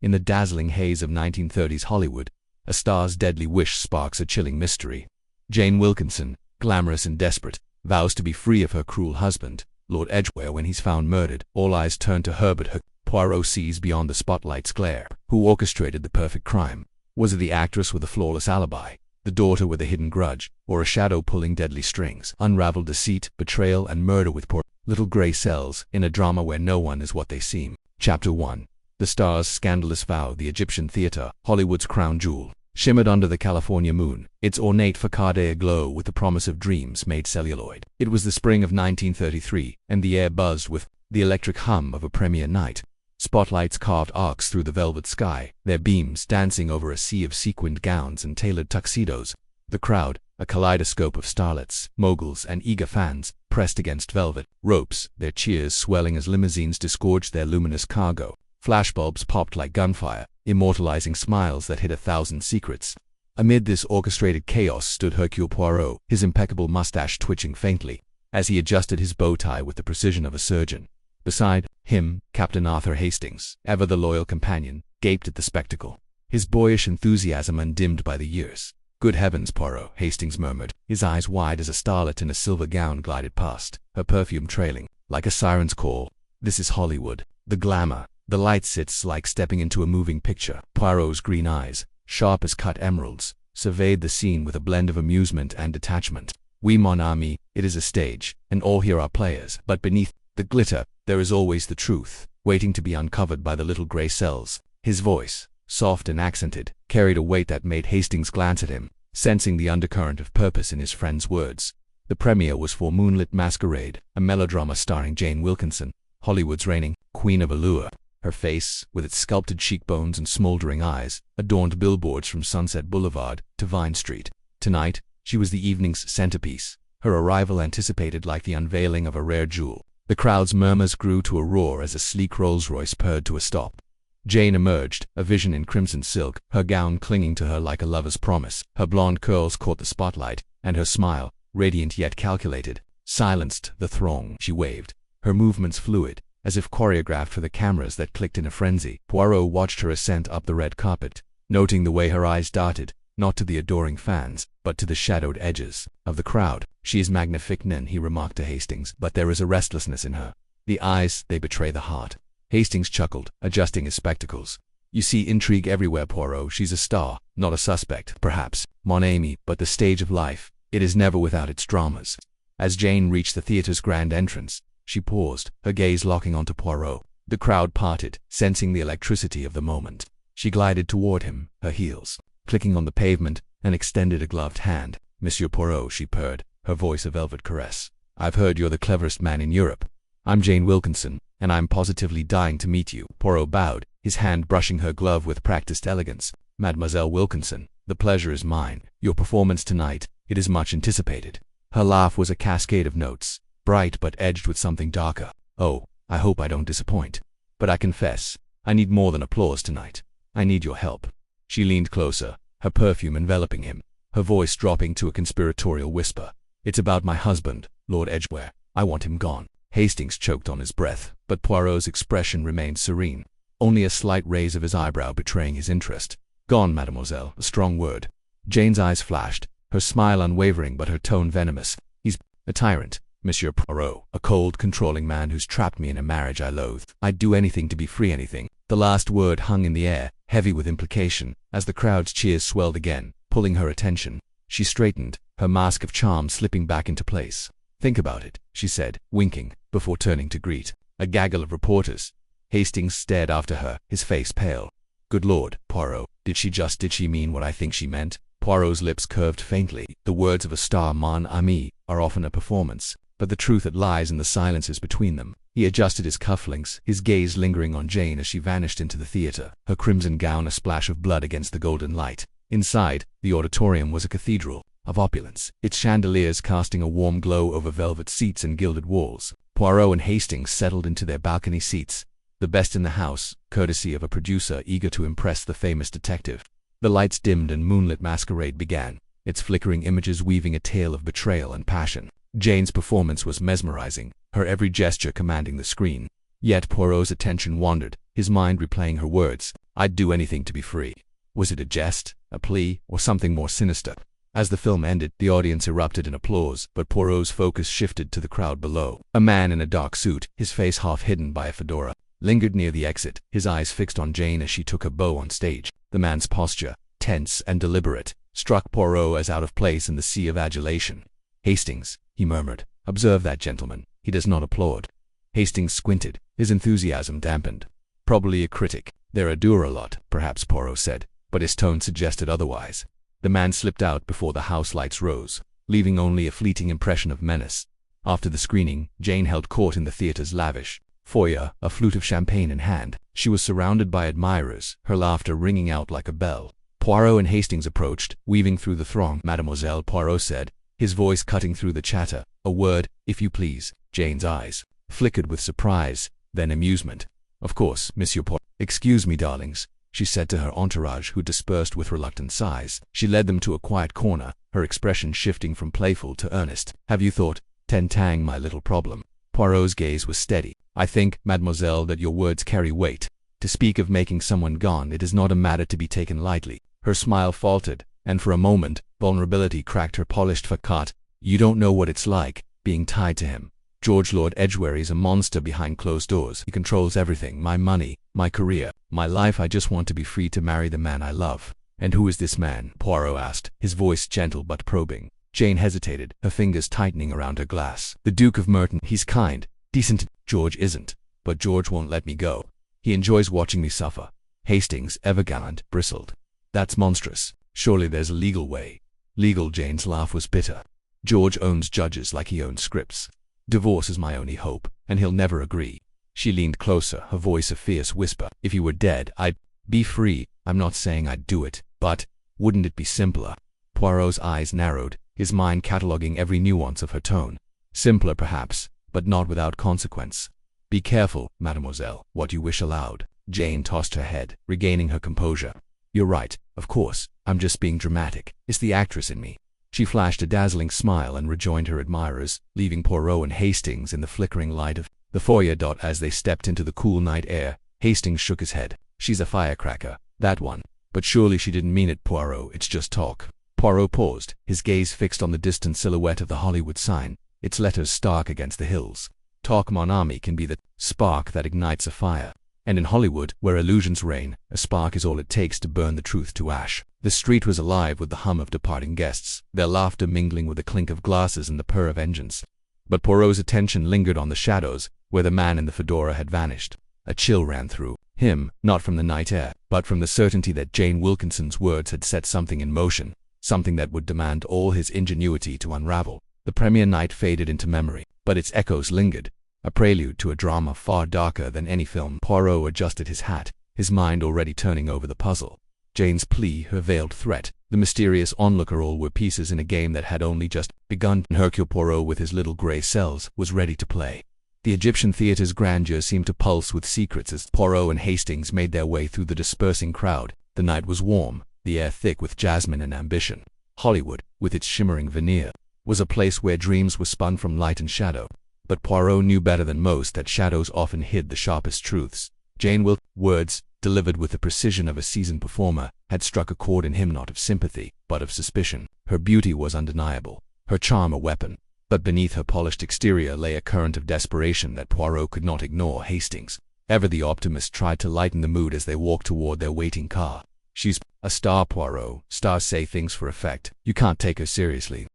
In the dazzling haze of 1930s Hollywood, a star's deadly wish sparks a chilling mystery. Jane Wilkinson, glamorous and desperate, vows to be free of her cruel husband, Lord Edgware. When he's found murdered, all eyes turn to her, but Hercule Poirot sees beyond the spotlight's glare. Who orchestrated the perfect crime? Was it the actress with a flawless alibi, the daughter with a hidden grudge, or a shadow pulling deadly strings? Unravel deceit, betrayal, and murder with Poirot. Little Grey Cells, in a drama where no one is what they seem. Chapter 1. The Star's Scandalous Vow. The Egyptian theater, Hollywood's crown jewel, shimmered under the California moon, its ornate facade aglow with the promise of dreams made celluloid. It was the spring of 1933, and the air buzzed with the electric hum of a premiere night. Spotlights carved arcs through the velvet sky, their beams dancing over a sea of sequined gowns and tailored tuxedos. The crowd, a kaleidoscope of starlets, moguls, and eager fans, pressed against velvet ropes, their cheers swelling as limousines disgorged their luminous cargo. Flashbulbs popped like gunfire, immortalizing smiles that hid 1,000 secrets. Amid this orchestrated chaos stood Hercule Poirot, his impeccable mustache twitching faintly, as he adjusted his bow tie with the precision of a surgeon. Beside him, Captain Arthur Hastings, ever the loyal companion, gaped at the spectacle, his boyish enthusiasm undimmed by the years. "Good heavens, Poirot," Hastings murmured, his eyes wide as a starlet in a silver gown glided past, her perfume trailing like a siren's call. "This is Hollywood. The glamour, the lights, it's like stepping into a moving picture." Poirot's green eyes, sharp as cut emeralds, surveyed the scene with a blend of amusement and detachment. "Oui, mon ami, it is a stage, and all here are players, but beneath the glitter, there is always the truth, waiting to be uncovered by the little Grey Cells." His voice, soft and accented, carried a weight that made Hastings glance at him, sensing the undercurrent of purpose in his friend's words. The premiere was for Moonlit Masquerade, a melodrama starring Jane Wilkinson, Hollywood's reigning queen of allure. Her face, with its sculpted cheekbones and smoldering eyes, adorned billboards from Sunset Boulevard to Vine Street. Tonight, she was the evening's centerpiece, her arrival anticipated like the unveiling of a rare jewel. The crowd's murmurs grew to a roar as a sleek Rolls-Royce purred to a stop. Jane emerged, a vision in crimson silk, her gown clinging to her like a lover's promise. Her blonde curls caught the spotlight, and her smile, radiant yet calculated, silenced the throng. She waved, her movements fluid, as if choreographed for the cameras that clicked in a frenzy. Poirot watched her ascent up the red carpet, noting the way her eyes darted, not to the adoring fans, but to the shadowed edges of the crowd. "She is magnificent," he remarked to Hastings, "but there is a restlessness in her. The eyes, they betray the heart." Hastings chuckled, adjusting his spectacles. "You see intrigue everywhere, Poirot. She's a star, not a suspect, perhaps, mon ami, but the stage of life, it is never without its dramas." As Jane reached the theater's grand entrance, she paused, her gaze locking onto Poirot. The crowd parted, sensing the electricity of the moment. She glided toward him, her heels clicking on the pavement, and extended a gloved hand. "Monsieur Poirot," she purred, her voice a velvet caress. "I've heard you're the cleverest man in Europe. I'm Jane Wilkinson, and I'm positively dying to meet you." Poirot bowed, his hand brushing her glove with practiced elegance. "Mademoiselle Wilkinson, the pleasure is mine. Your performance tonight, it is much anticipated." Her laugh was a cascade of notes, bright but edged with something darker. "Oh, I hope I don't disappoint. But I confess, I need more than applause tonight. I need your help." She leaned closer, her perfume enveloping him, her voice dropping to a conspiratorial whisper. "It's about my husband, Lord Edgware. I want him gone." Hastings choked on his breath, but Poirot's expression remained serene, only a slight raise of his eyebrow betraying his interest. "Gone, mademoiselle, a strong word." Jane's eyes flashed, her smile unwavering but her tone venomous. "He's a tyrant, Monsieur Poirot, a cold, controlling man who's trapped me in a marriage I loathe. I'd do anything to be free, anything." The last word hung in the air, heavy with implication, as the crowd's cheers swelled again, pulling her attention. She straightened, her mask of charm slipping back into place. "Think about it," she said, winking, before turning to greet a gaggle of reporters. Hastings stared after her, his face pale. "Good Lord, Poirot, did she mean what I think she meant?" Poirot's lips curved faintly. The words of a star, mon ami, are often a performance, but the truth that lies in the silences between them. He adjusted his cufflinks, his gaze lingering on Jane as she vanished into the theater, her crimson gown a splash of blood against the golden light. Inside, the auditorium was a cathedral of opulence, its chandeliers casting a warm glow over velvet seats and gilded walls. Poirot and Hastings settled into their balcony seats, the best in the house, courtesy of a producer eager to impress the famous detective. The lights dimmed and Moonlit Masquerade began, its flickering images weaving a tale of betrayal and passion. Jane's performance was mesmerizing, her every gesture commanding the screen. Yet Poirot's attention wandered, his mind replaying her words. I'd do anything to be free. Was it a jest, a plea, or something more sinister? As the film ended, the audience erupted in applause, but Poirot's focus shifted to the crowd below. A man in a dark suit, his face half hidden by a fedora, lingered near the exit, his eyes fixed on Jane as she took her bow on stage. The man's posture, tense and deliberate, struck Poirot as out of place in the sea of adulation. "Hastings," he murmured, "observe that gentleman. He does not applaud." Hastings squinted, his enthusiasm dampened. "Probably a critic. They're a doer a lot," perhaps Poirot said, but his tone suggested otherwise. The man slipped out before the house lights rose, leaving only a fleeting impression of menace. After the screening, Jane held court in the theater's lavish foyer, a flute of champagne in hand. She was surrounded by admirers, her laughter ringing out like a bell. Poirot and Hastings approached, weaving through the throng. "Mademoiselle," Poirot said, his voice cutting through the chatter. "A word, if you please." Jane's eyes flickered with surprise, then amusement. "Of course, Monsieur Poirot." "Excuse me, darlings," she said to her entourage, who dispersed with reluctant sighs. She led them to a quiet corner, her expression shifting from playful to earnest. "Have you thought, Tentang, my little problem?" Poirot's gaze was steady. "I think, mademoiselle, that your words carry weight. To speak of making someone gone, it is not a matter to be taken lightly." Her smile faltered, and for a moment, vulnerability cracked her polished facade. "You don't know what it's like, being tied to him. George Lord Edgware is a monster behind closed doors. He controls everything, my money, my career, my life. I just want to be free to marry the man I love." "And who is this man?" Poirot asked, his voice gentle but probing. Jane hesitated, her fingers tightening around her glass. "The Duke of Merton. He's kind, decent. George isn't. But George won't let me go. He enjoys watching me suffer." Hastings, ever gallant, bristled. "That's monstrous. Surely there's a legal way." "Legal?" Jane's laugh was bitter. "George owns judges like he owns scripts. Divorce is my only hope, and he'll never agree." She leaned closer, her voice a fierce whisper. "If he were dead, I'd be free. I'm not saying I'd do it, but wouldn't it be simpler?" Poirot's eyes narrowed, his mind cataloguing every nuance of her tone. "Simpler, perhaps, but not without consequence." "Be careful, mademoiselle, what you wish aloud." Jane tossed her head, regaining her composure. "You're right, of course. I'm just being dramatic. It's the actress in me." She flashed a dazzling smile and rejoined her admirers, leaving Poirot and Hastings in the flickering light of the foyer. As they stepped into the cool night air, Hastings shook his head. "She's a firecracker, that one. But surely she didn't mean it, Poirot. It's just talk." Poirot paused, his gaze fixed on the distant silhouette of the Hollywood sign, its letters stark against the hills. "Talk, mon ami, can be the spark that ignites a fire. And in Hollywood, where illusions reign, a spark is all it takes to burn the truth to ash." The street was alive with the hum of departing guests, their laughter mingling with the clink of glasses and the purr of engines. But Poirot's attention lingered on the shadows, where the man in the fedora had vanished. A chill ran through him, not from the night air, but from the certainty that Jane Wilkinson's words had set something in motion, something that would demand all his ingenuity to unravel. The premiere night faded into memory, but its echoes lingered, a prelude to a drama far darker than any film. Poirot adjusted his hat, his mind already turning over the puzzle. Jane's plea, her veiled threat, the mysterious onlooker, all were pieces in a game that had only just begun. Hercule Poirot, with his little grey cells, was ready to play. The Egyptian theatre's grandeur seemed to pulse with secrets as Poirot and Hastings made their way through the dispersing crowd. The night was warm, the air thick with jasmine and ambition. Hollywood, with its shimmering veneer, was a place where dreams were spun from light and shadow. But Poirot knew better than most that shadows often hid the sharpest truths. Jane Wilkinson's words, delivered with the precision of a seasoned performer, had struck a chord in him not of sympathy, but of suspicion. Her beauty was undeniable, her charm a weapon, but beneath her polished exterior lay a current of desperation that Poirot could not ignore. Hastings, ever the optimist, tried to lighten the mood as they walked toward their waiting car. "She's a star, Poirot. Stars say things for effect. You can't take her seriously."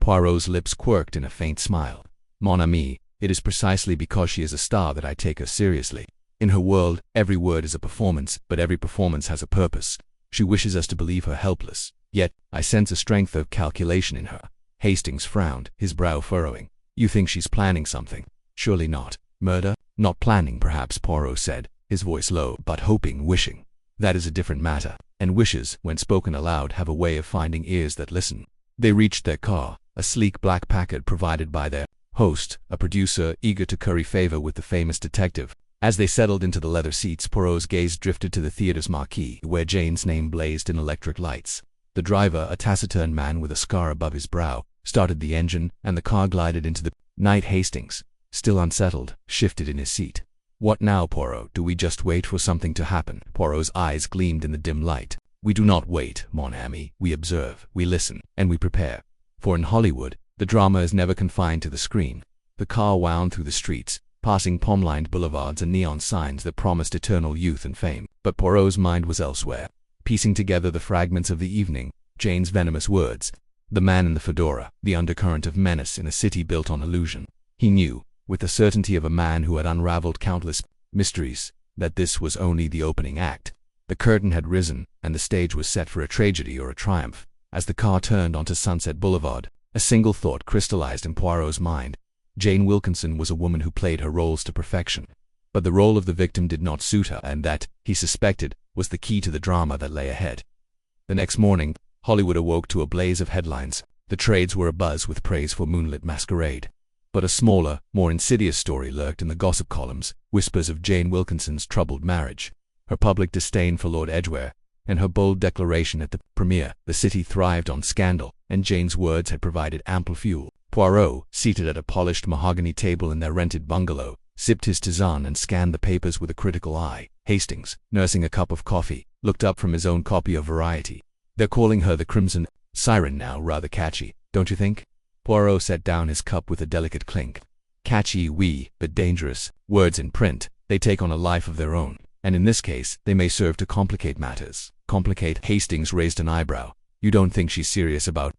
Poirot's lips quirked in a faint smile. "Mon ami, it is precisely because she is a star that I take her seriously. In her world, every word is a performance, but every performance has a purpose. She wishes us to believe her helpless, yet I sense a strength of calculation in her." Hastings frowned, his brow furrowing. "You think she's planning something?" "Surely not. Murder?" "Not planning, perhaps," Poirot said, his voice low, "but hoping, wishing. That is a different matter, and wishes, when spoken aloud, have a way of finding ears that listen." They reached their car, a sleek black Packard provided by their host, a producer eager to curry favor with the famous detective. As they settled into the leather seats, Poirot's gaze drifted to the theater's marquee, where Jane's name blazed in electric lights. The driver, a taciturn man with a scar above his brow, started the engine, and the car glided into the night. Hastings, still unsettled, shifted in his seat. What now, Poirot? Do we just wait for something to happen? Poirot's eyes gleamed in the dim light. We do not wait, mon ami. We observe, we listen, and we prepare. For in Hollywood, the drama is never confined to the screen. The car wound through the streets, passing palm-lined boulevards and neon signs that promised eternal youth and fame. But Poirot's mind was elsewhere, piecing together the fragments of the evening, Jane's venomous words, the man in the fedora, the undercurrent of menace in a city built on illusion. He knew, with the certainty of a man who had unraveled countless mysteries, that this was only the opening act. The curtain had risen, and the stage was set for a tragedy or a triumph. As the car turned onto Sunset Boulevard, a single thought crystallized in Poirot's mind. Jane Wilkinson was a woman who played her roles to perfection. But the role of the victim did not suit her, and that, he suspected, was the key to the drama that lay ahead. The next morning, Hollywood awoke to a blaze of headlines. The trades were abuzz with praise for Moonlit Masquerade. But a smaller, more insidious story lurked in the gossip columns, whispers of Jane Wilkinson's troubled marriage, her public disdain for Lord Edgware, and her bold declaration at the premiere. The city thrived on scandal, and Jane's words had provided ample fuel. Poirot, seated at a polished mahogany table in their rented bungalow, sipped his tisane and scanned the papers with a critical eye. Hastings, nursing a cup of coffee, looked up from his own copy of Variety. They're calling her the Crimson Siren now, rather catchy, don't you think? Poirot set down his cup with a delicate clink. Catchy, oui, but dangerous. Words in print, they take on a life of their own, and in this case, they may serve to complicate matters. Complicate? Hastings raised an eyebrow. You don't think she's serious about,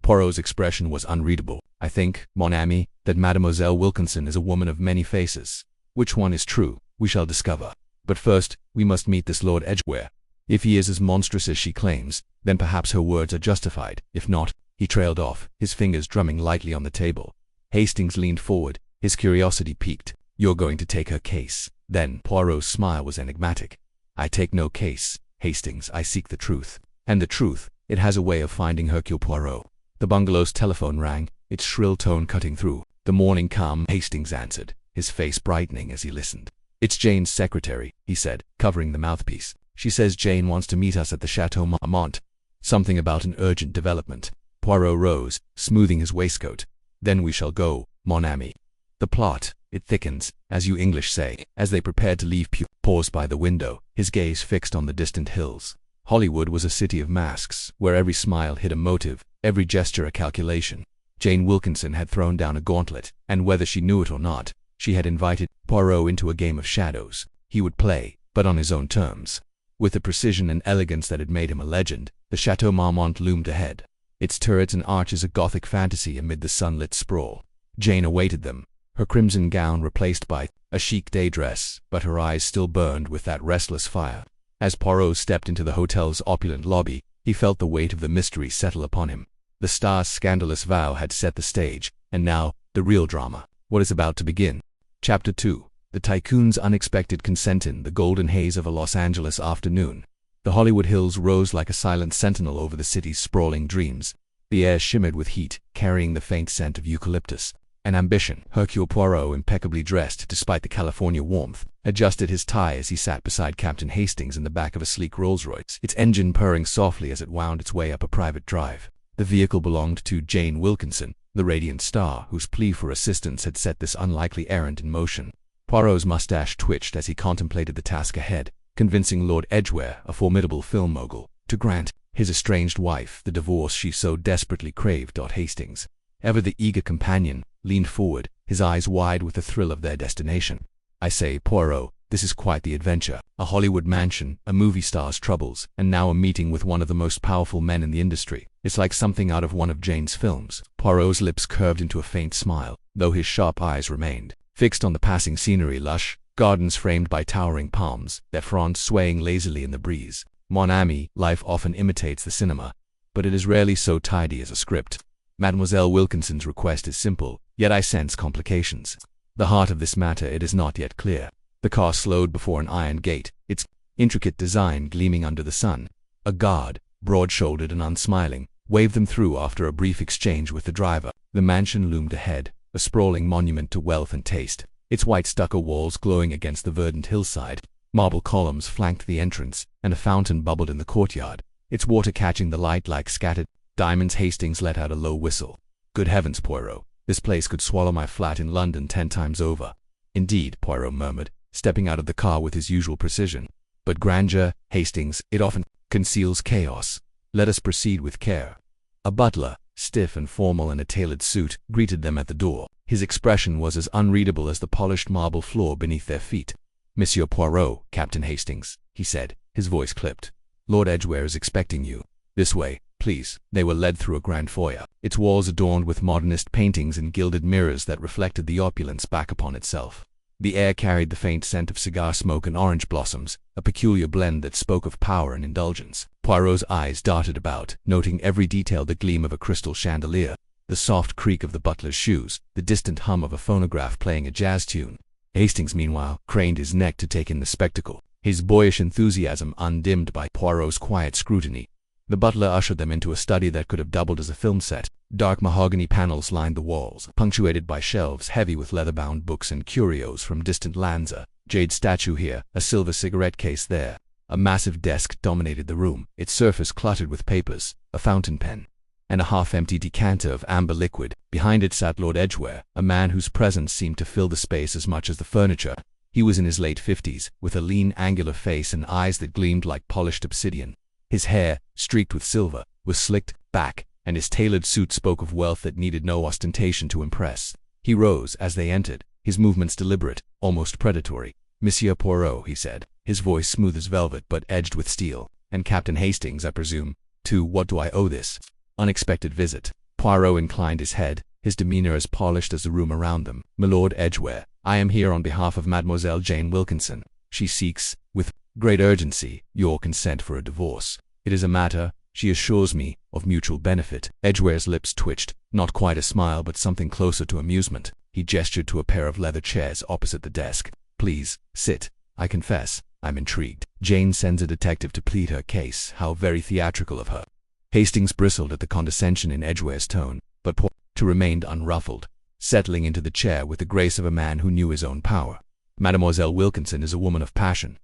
Poirot's expression was unreadable. I think, mon ami, that Mademoiselle Wilkinson is a woman of many faces. Which one is true, we shall discover. But first, we must meet this Lord Edgware. If he is as monstrous as she claims, then perhaps her words are justified. If not, he trailed off, his fingers drumming lightly on the table. Hastings leaned forward, his curiosity piqued. You're going to take her case. Then Poirot's smile was enigmatic. I take no case, Hastings, I seek the truth. And the truth, it has a way of finding Hercule Poirot. The bungalow's telephone rang, its shrill tone cutting through. The morning come, Hastings answered, his face brightening as he listened. It's Jane's secretary, he said, covering the mouthpiece. She says Jane wants to meet us at the Chateau Marmont. Something about an urgent development. Poirot rose, smoothing his waistcoat. Then we shall go, mon ami. The plot, it thickens, as you English say. As they prepared to leave Pew paused by the window, his gaze fixed on the distant hills. Hollywood was a city of masks, where every smile hid a motive, every gesture a calculation. Jane Wilkinson had thrown down a gauntlet, and whether she knew it or not, she had invited Poirot into a game of shadows. He would play, but on his own terms. With the precision and elegance that had made him a legend, the Chateau Marmont loomed ahead. Its turrets and arches a gothic fantasy amid the sunlit sprawl. Jane awaited them, her crimson gown replaced by a chic day dress, but her eyes still burned with that restless fire. As Poirot stepped into the hotel's opulent lobby, he felt the weight of the mystery settle upon him. The star's scandalous vow had set the stage, and now, the real drama. What is about to begin? Chapter 2. The tycoon's unexpected consent in the golden haze of a Los Angeles afternoon. The Hollywood hills rose like a silent sentinel over the city's sprawling dreams. The air shimmered with heat, carrying the faint scent of eucalyptus. An ambition. Hercule Poirot, impeccably dressed despite the California warmth, adjusted his tie as he sat beside Captain Hastings in the back of a sleek Rolls-Royce, its engine purring softly as it wound its way up a private drive. The vehicle belonged to Jane Wilkinson, the radiant star whose plea for assistance had set this unlikely errand in motion. Poirot's mustache twitched as he contemplated the task ahead, convincing Lord Edgware, a formidable film mogul, to grant his estranged wife the divorce she so desperately craved. Hastings, ever the eager companion, leaned forward, his eyes wide with the thrill of their destination. I say, Poirot, this is quite the adventure. A Hollywood mansion, a movie star's troubles, and now a meeting with one of the most powerful men in the industry. It's like something out of one of Jane's films. Poirot's lips curved into a faint smile, though his sharp eyes remained fixed on the passing scenery, lush gardens framed by towering palms, their fronds swaying lazily in the breeze. Mon ami, life often imitates the cinema, but it is rarely so tidy as a script. Mademoiselle Wilkinson's request is simple, yet I sense complications. The heart of this matter it is not yet clear. The car slowed before an iron gate, its intricate design gleaming under the sun. A guard, broad-shouldered and unsmiling, waved them through after a brief exchange with the driver. The mansion loomed ahead, a sprawling monument to wealth and taste, its white stucco walls glowing against the verdant hillside. Marble columns flanked the entrance, and a fountain bubbled in the courtyard, its water catching the light like scattered diamonds. Hastings let out a low whistle. Good heavens, Poirot, this place could swallow my flat in London 10 times over. Indeed, Poirot murmured, stepping out of the car with his usual precision. But grandeur, Hastings, it often conceals chaos. Let us proceed with care. A butler, stiff and formal in a tailored suit, greeted them at the door. His expression was as unreadable as the polished marble floor beneath their feet. "Monsieur Poirot, Captain Hastings," he said, his voice clipped. "Lord Edgware is expecting you. This way, please." They were led through a grand foyer, its walls adorned with modernist paintings and gilded mirrors that reflected the opulence back upon itself. The air carried the faint scent of cigar smoke and orange blossoms, a peculiar blend that spoke of power and indulgence. Poirot's eyes darted about, noting every detail: the gleam of a crystal chandelier, the soft creak of the butler's shoes, the distant hum of a phonograph playing a jazz tune. Hastings, meanwhile, craned his neck to take in the spectacle, his boyish enthusiasm undimmed by Poirot's quiet scrutiny. The butler ushered them into a study that could have doubled as a film set. Dark mahogany panels lined the walls, punctuated by shelves heavy with leather-bound books and curios from distant lands. A jade statue here, a silver cigarette case there. A massive desk dominated the room, its surface cluttered with papers, a fountain pen, and a half-empty decanter of amber liquid. Behind it sat Lord Edgware, a man whose presence seemed to fill the space as much as the furniture. He was in his late 50s, with a lean, angular face and eyes that gleamed like polished obsidian. His hair, streaked with silver, was slicked back, and his tailored suit spoke of wealth that needed no ostentation to impress. He rose as they entered, his movements deliberate, almost predatory. "Monsieur Poirot," he said, his voice smooth as velvet but edged with steel. "And Captain Hastings, I presume. To what do I owe this unexpected visit?" Poirot inclined his head, his demeanor as polished as the room around them. "My Lord Edgware, I am here on behalf of Mademoiselle Jane Wilkinson. She seeks, with great urgency, your consent for a divorce. It is a matter, she assures me, of mutual benefit." Edgware's lips twitched, not quite a smile but something closer to amusement. He gestured to a pair of leather chairs opposite the desk. "Please, sit. I confess, I'm intrigued. Jane sends a detective to plead her case. How very theatrical of her." Hastings bristled at the condescension in Edgware's tone, but Poirot remained unruffled, settling into the chair with the grace of a man who knew his own power. "Mademoiselle Wilkinson is a woman of passion,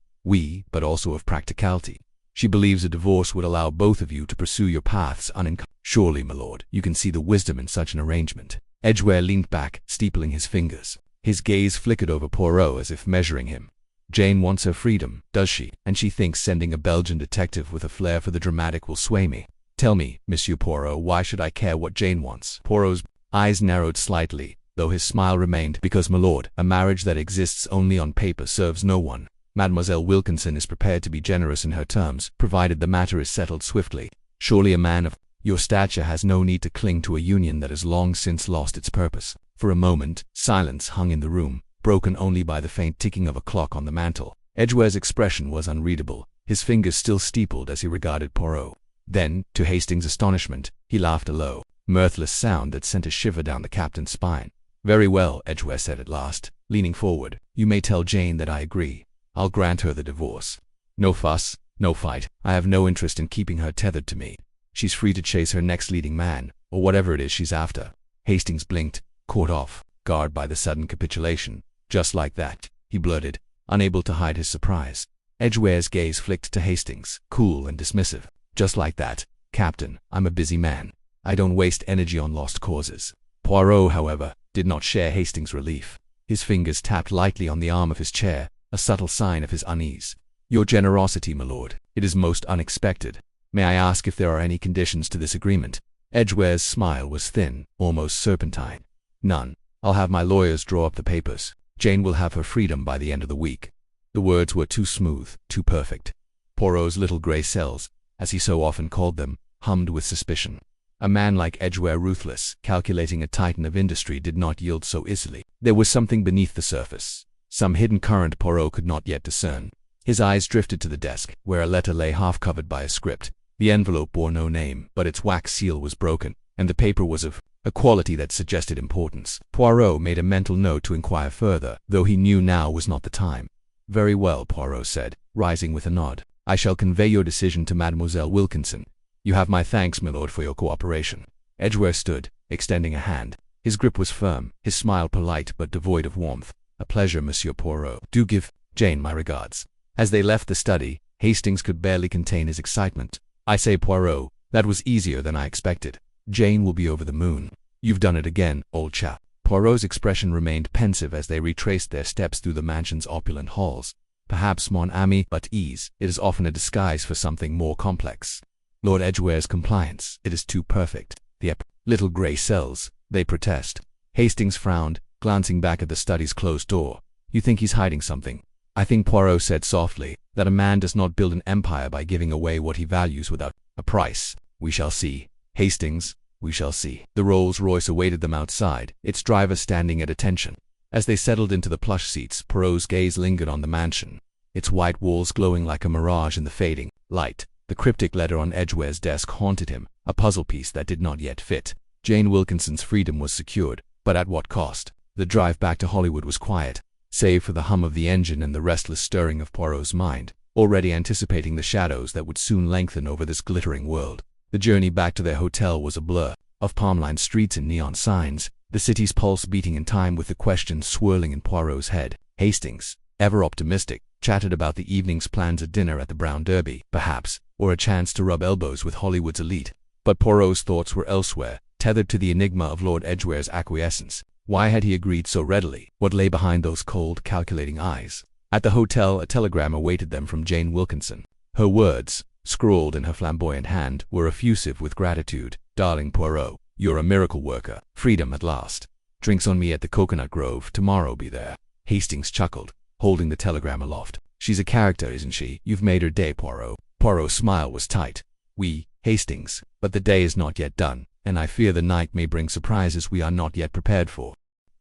but also of practicality. She believes a divorce would allow both of you to pursue your paths unencumbered. Surely, my lord, you can see the wisdom in such an arrangement." Edgware leaned back, steepling his fingers. His gaze flickered over Poirot as if measuring him. "Jane wants her freedom, does she? And she thinks sending a Belgian detective with a flair for the dramatic will sway me. Tell me, Monsieur Poirot, why should I care what Jane wants?" Poirot's eyes narrowed slightly, though his smile remained. "Because, my lord, a marriage that exists only on paper serves no one. Mademoiselle Wilkinson is prepared to be generous in her terms, provided the matter is settled swiftly. Surely a man of your stature has no need to cling to a union that has long since lost its purpose." For a moment, silence hung in the room, broken only by the faint ticking of a clock on the mantel. Edgware's expression was unreadable, his fingers still steepled as he regarded Poirot. Then, to Hastings' astonishment, he laughed a low, mirthless sound that sent a shiver down the captain's spine. "Very well," Edgware said at last, leaning forward. "You may tell Jane that I agree. I'll grant her the divorce. No fuss, no fight. I have no interest in keeping her tethered to me. She's free to chase her next leading man, or whatever it is she's after." Hastings blinked, caught off guard by the sudden capitulation. "Just like that," he blurted, unable to hide his surprise. Edgware's gaze flicked to Hastings, cool and dismissive. "Just like that, Captain. I'm a busy man. I don't waste energy on lost causes." Poirot, however, did not share Hastings' relief. His fingers tapped lightly on the arm of his chair, a subtle sign of his unease. "Your generosity, my lord. It is most unexpected. May I ask if there are any conditions to this agreement?" Edgware's smile was thin, almost serpentine. "None. I'll have my lawyers draw up the papers. Jane will have her freedom by the end of the week." The words were too smooth, too perfect. Poirot's little grey cells, as he so often called them, hummed with suspicion. A man like Edgware, ruthless, calculating a titan of industry, did not yield so easily. There was something beneath the surface, some hidden current Poirot could not yet discern. His eyes drifted to the desk, where a letter lay half covered by a script. The envelope bore no name, but its wax seal was broken, and the paper was of a quality that suggested importance. Poirot made a mental note to inquire further, though he knew now was not the time. "Very well," Poirot said, rising with a nod. "I shall convey your decision to Mademoiselle Wilkinson. You have my thanks, my lord, for your cooperation." Edgware stood, extending a hand. His grip was firm, his smile polite but devoid of warmth. "A pleasure, Monsieur Poirot. Do give Jane my regards." As they left the study, Hastings could barely contain his excitement. "I say, Poirot, that was easier than I expected. Jane will be over the moon." "You've done it again, old chap." Poirot's expression remained pensive as they retraced their steps through the mansion's opulent halls. Perhaps, mon ami, but ease, it is often a disguise for something more complex. Lord Edgware's compliance, it is too perfect. The little grey cells, they protest. Hastings frowned, glancing back at the study's closed door. You think he's hiding something? I think, Poirot said softly, that a man does not build an empire by giving away what he values without a price. We shall see. Hastings, we shall see. The Rolls-Royce awaited them outside, its driver standing at attention. As they settled into the plush seats, Poirot's gaze lingered on the mansion, its white walls glowing like a mirage in the fading light. The cryptic letter on Edgware's desk haunted him, a puzzle piece that did not yet fit. Jane Wilkinson's freedom was secured, but at what cost? The drive back to Hollywood was quiet, save for the hum of the engine and the restless stirring of Poirot's mind, already anticipating the shadows that would soon lengthen over this glittering world. The journey back to their hotel was a blur of palm-lined streets and neon signs, the city's pulse beating in time with the questions swirling in Poirot's head. Hastings, ever optimistic, chatted about the evening's plans, a dinner at the Brown Derby, perhaps, or a chance to rub elbows with Hollywood's elite. But Poirot's thoughts were elsewhere, tethered to the enigma of Lord Edgware's acquiescence. Why had he agreed so readily? What lay behind those cold, calculating eyes? At the hotel, a telegram awaited them from Jane Wilkinson. Her words, scrawled in her flamboyant hand, were effusive with gratitude. Darling Poirot, you're a miracle worker. Freedom at last. Drinks on me at the Coconut Grove. Tomorrow be there. Hastings chuckled, holding the telegram aloft. She's a character, isn't she? You've made her day, Poirot. Poirot's smile was tight. Oui, Hastings, but the day is not yet done, and I fear the night may bring surprises we are not yet prepared for.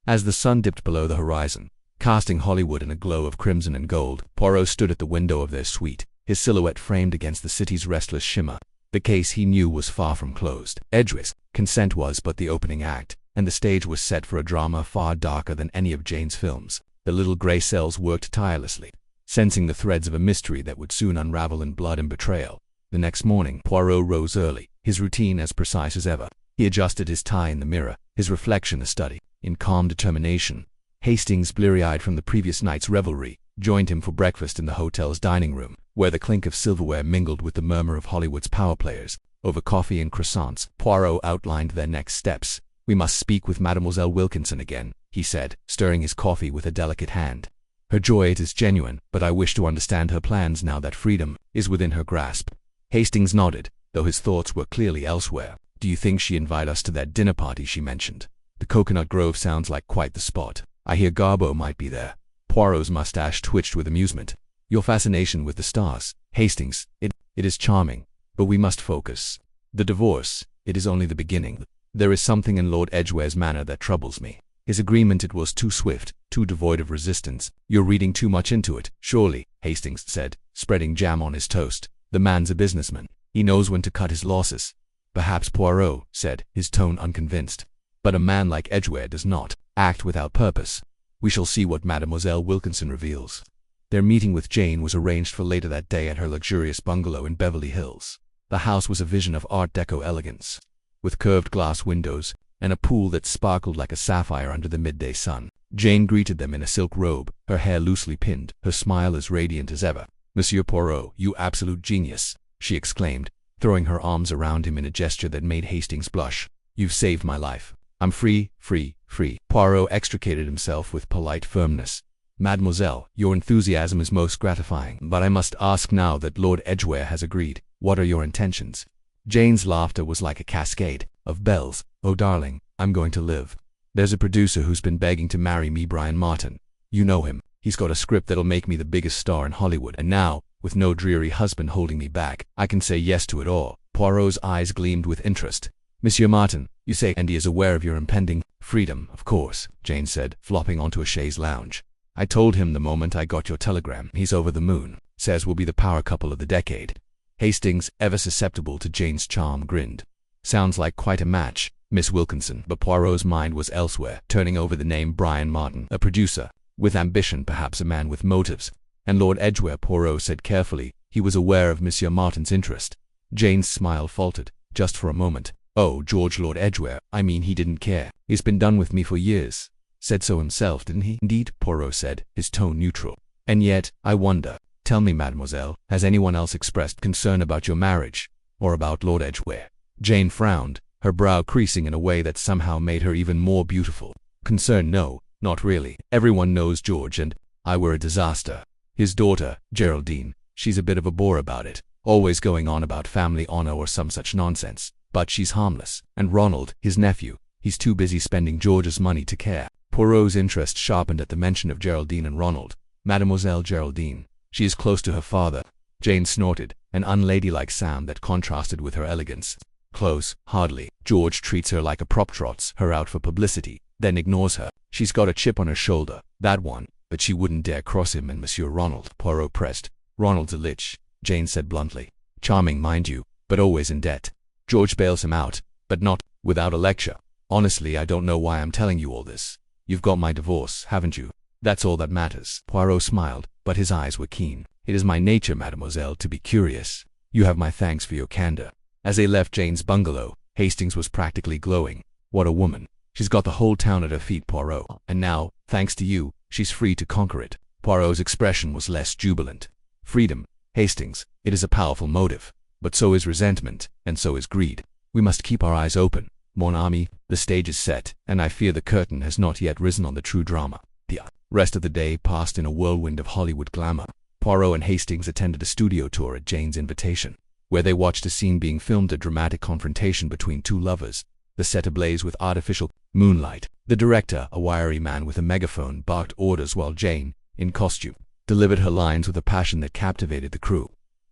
As the sun dipped below the horizon, casting Hollywood in a glow of crimson and gold, Poirot stood at the window of their suite, his silhouette framed against the city's restless shimmer. The case, he knew, was far from closed. Edgware's consent was but the opening act, and the stage was set for a drama far darker than any of Jane's films. The little grey cells worked tirelessly, sensing the threads of a mystery that would soon unravel in blood and betrayal. The next morning, Poirot rose early, his routine as precise as ever. He adjusted his tie in the mirror, his reflection a study, in calm determination. Hastings, bleary-eyed from the previous night's revelry, joined him for breakfast in the hotel's dining room, where the clink of silverware mingled with the murmur of Hollywood's power players. Over coffee and croissants, Poirot outlined their next steps. We must speak with Mademoiselle Wilkinson again, he said, stirring his coffee with a delicate hand. Her joy, it is genuine, but I wish to understand her plans now that freedom is within her grasp. Hastings nodded, though his thoughts were clearly elsewhere. Do you think she invite us to that dinner party she mentioned? The Coconut Grove sounds like quite the spot. I hear Garbo might be there. Poirot's mustache twitched with amusement. Your fascination with the stars, Hastings, it is charming, but we must focus. The divorce, it is only the beginning. There is something in Lord Edgware's manner that troubles me. His agreement, it was too swift, too devoid of resistance. You're reading too much into it. Surely, Hastings said, spreading jam on his toast. The man's a businessman. He knows when to cut his losses. Perhaps, Poirot said, his tone unconvinced. But a man like Edgware does not act without purpose. We shall see what Mademoiselle Wilkinson reveals. Their meeting with Jane was arranged for later that day at her luxurious bungalow in Beverly Hills. The house was a vision of Art Deco elegance, with curved glass windows and a pool that sparkled like a sapphire under the midday sun. Jane greeted them in a silk robe, her hair loosely pinned, her smile as radiant as ever. Monsieur Poirot, you absolute genius, she exclaimed, throwing her arms around him in a gesture that made Hastings blush. You've saved my life. I'm free, free, free. Poirot extricated himself with polite firmness. Mademoiselle, your enthusiasm is most gratifying, but I must ask now that Lord Edgware has agreed. What are your intentions? Jane's laughter was like a cascade of bells. Oh, darling, I'm going to live. There's a producer who's been begging to marry me, Brian Martin. You know him. He's got a script that'll make me the biggest star in Hollywood, and now, with no dreary husband holding me back, I can say yes to it all. Poirot's eyes gleamed with interest. Monsieur Martin, you say, and he is aware of your impending freedom, of course, Jane said, flopping onto a chaise lounge. I told him the moment I got your telegram. He's over the moon. Says we'll be the power couple of the decade. Hastings, ever susceptible to Jane's charm, grinned. Sounds like quite a match, Miss Wilkinson. But Poirot's mind was elsewhere, turning over the name Brian Martin, a producer, with ambition, perhaps a man with motives. And Lord Edgware, Poirot said carefully, he was aware of Monsieur Martin's interest. Jane's smile faltered, just for a moment. Oh, George Lord Edgware, I mean, he didn't care. He's been done with me for years. Said so himself, didn't he? Indeed, Poirot said, his tone neutral. And yet, I wonder. Tell me, mademoiselle, has anyone else expressed concern about your marriage? Or about Lord Edgware? Jane frowned, her brow creasing in a way that somehow made her even more beautiful. Concerned? No, not really. Everyone knows George and I were a disaster. His daughter, Geraldine, she's a bit of a bore about it, always going on about family honor or some such nonsense, but she's harmless. And Ronald, his nephew, he's too busy spending George's money to care. Poirot's interest sharpened at the mention of Geraldine and Ronald. Mademoiselle Geraldine. She is close to her father. Jane snorted, an unladylike sound that contrasted with her elegance. Close? Hardly. George treats her like a prop, trots her out for publicity, then ignores her. She's got a chip on her shoulder, that one, but she wouldn't dare cross him and Monsieur Ronald. Poirot pressed. Ronald's a lich, Jane said bluntly. Charming, mind you, but always in debt. George bails him out, but not without a lecture. Honestly, I don't know why I'm telling you all this. You've got my divorce, haven't you? That's all that matters. Poirot smiled, but his eyes were keen. It is my nature, mademoiselle, to be curious. You have my thanks for your candor. As they left Jane's bungalow, Hastings was practically glowing. What a woman. She's got the whole town at her feet, Poirot. And now, thanks to you, she's free to conquer it. Poirot's expression was less jubilant. Freedom, Hastings, it is a powerful motive. But so is resentment, and so is greed. We must keep our eyes open. Mon ami, the stage is set, and I fear the curtain has not yet risen on the true drama. The rest of the day passed in a whirlwind of Hollywood glamour. Poirot and Hastings attended a studio tour at Jane's invitation, where they watched a scene being filmed, a dramatic confrontation between two lovers, the set ablaze with artificial moonlight. The director, a wiry man with a megaphone, barked orders while Jane, in costume, delivered her lines with a passion that captivated the crew.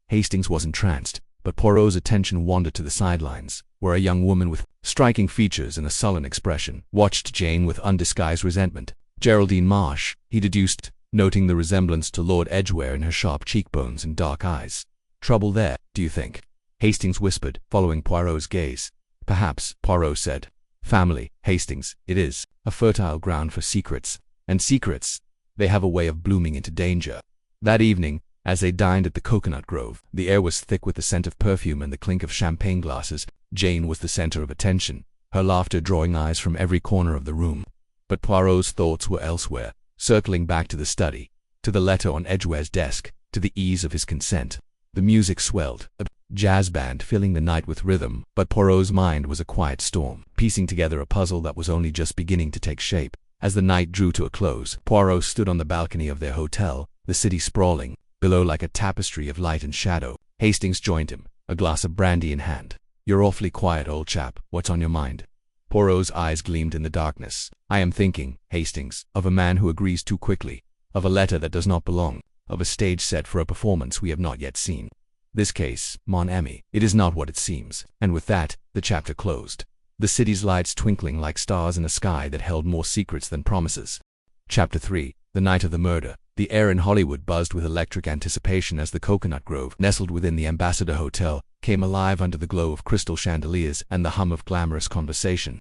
Hastings was entranced, but Poirot's attention wandered to the sidelines, where a young woman with striking features and a sullen expression watched Jane with undisguised resentment. Geraldine Marsh, he deduced, noting the resemblance to Lord Edgware in her sharp cheekbones and dark eyes. Trouble there, do you think? Hastings whispered, following Poirot's gaze. Perhaps, Poirot said. Family, Hastings, it is a fertile ground for secrets. And secrets, they have a way of blooming into danger. That evening, as they dined at the Coconut Grove, the air was thick with the scent of perfume and the clink of champagne glasses. Jane was the center of attention, her laughter drawing eyes from every corner of the room. But Poirot's thoughts were elsewhere, circling back to the study, to the letter on Edgware's desk, to the ease of his consent. The music swelled, a jazz band filling the night with rhythm, but Poirot's mind was a quiet storm, piecing together a puzzle that was only just beginning to take shape. As the night drew to a close, Poirot stood on the balcony of their hotel, the city sprawling below like a tapestry of light and shadow. Hastings joined him, a glass of brandy in hand. You're awfully quiet, old chap. What's on your mind? Poirot's eyes gleamed in the darkness. I am thinking, Hastings, of a man who agrees too quickly, of a letter that does not belong, of a stage set for a performance we have not yet seen. This case, mon ami, it is not what it seems. And with that, the chapter closed, the city's lights twinkling like stars in a sky that held more secrets than promises. Chapter 3. The night of the murder. The air in Hollywood buzzed with electric anticipation as the Coconut Grove, nestled within the Ambassador Hotel, came alive under the glow of crystal chandeliers and the hum of glamorous conversation.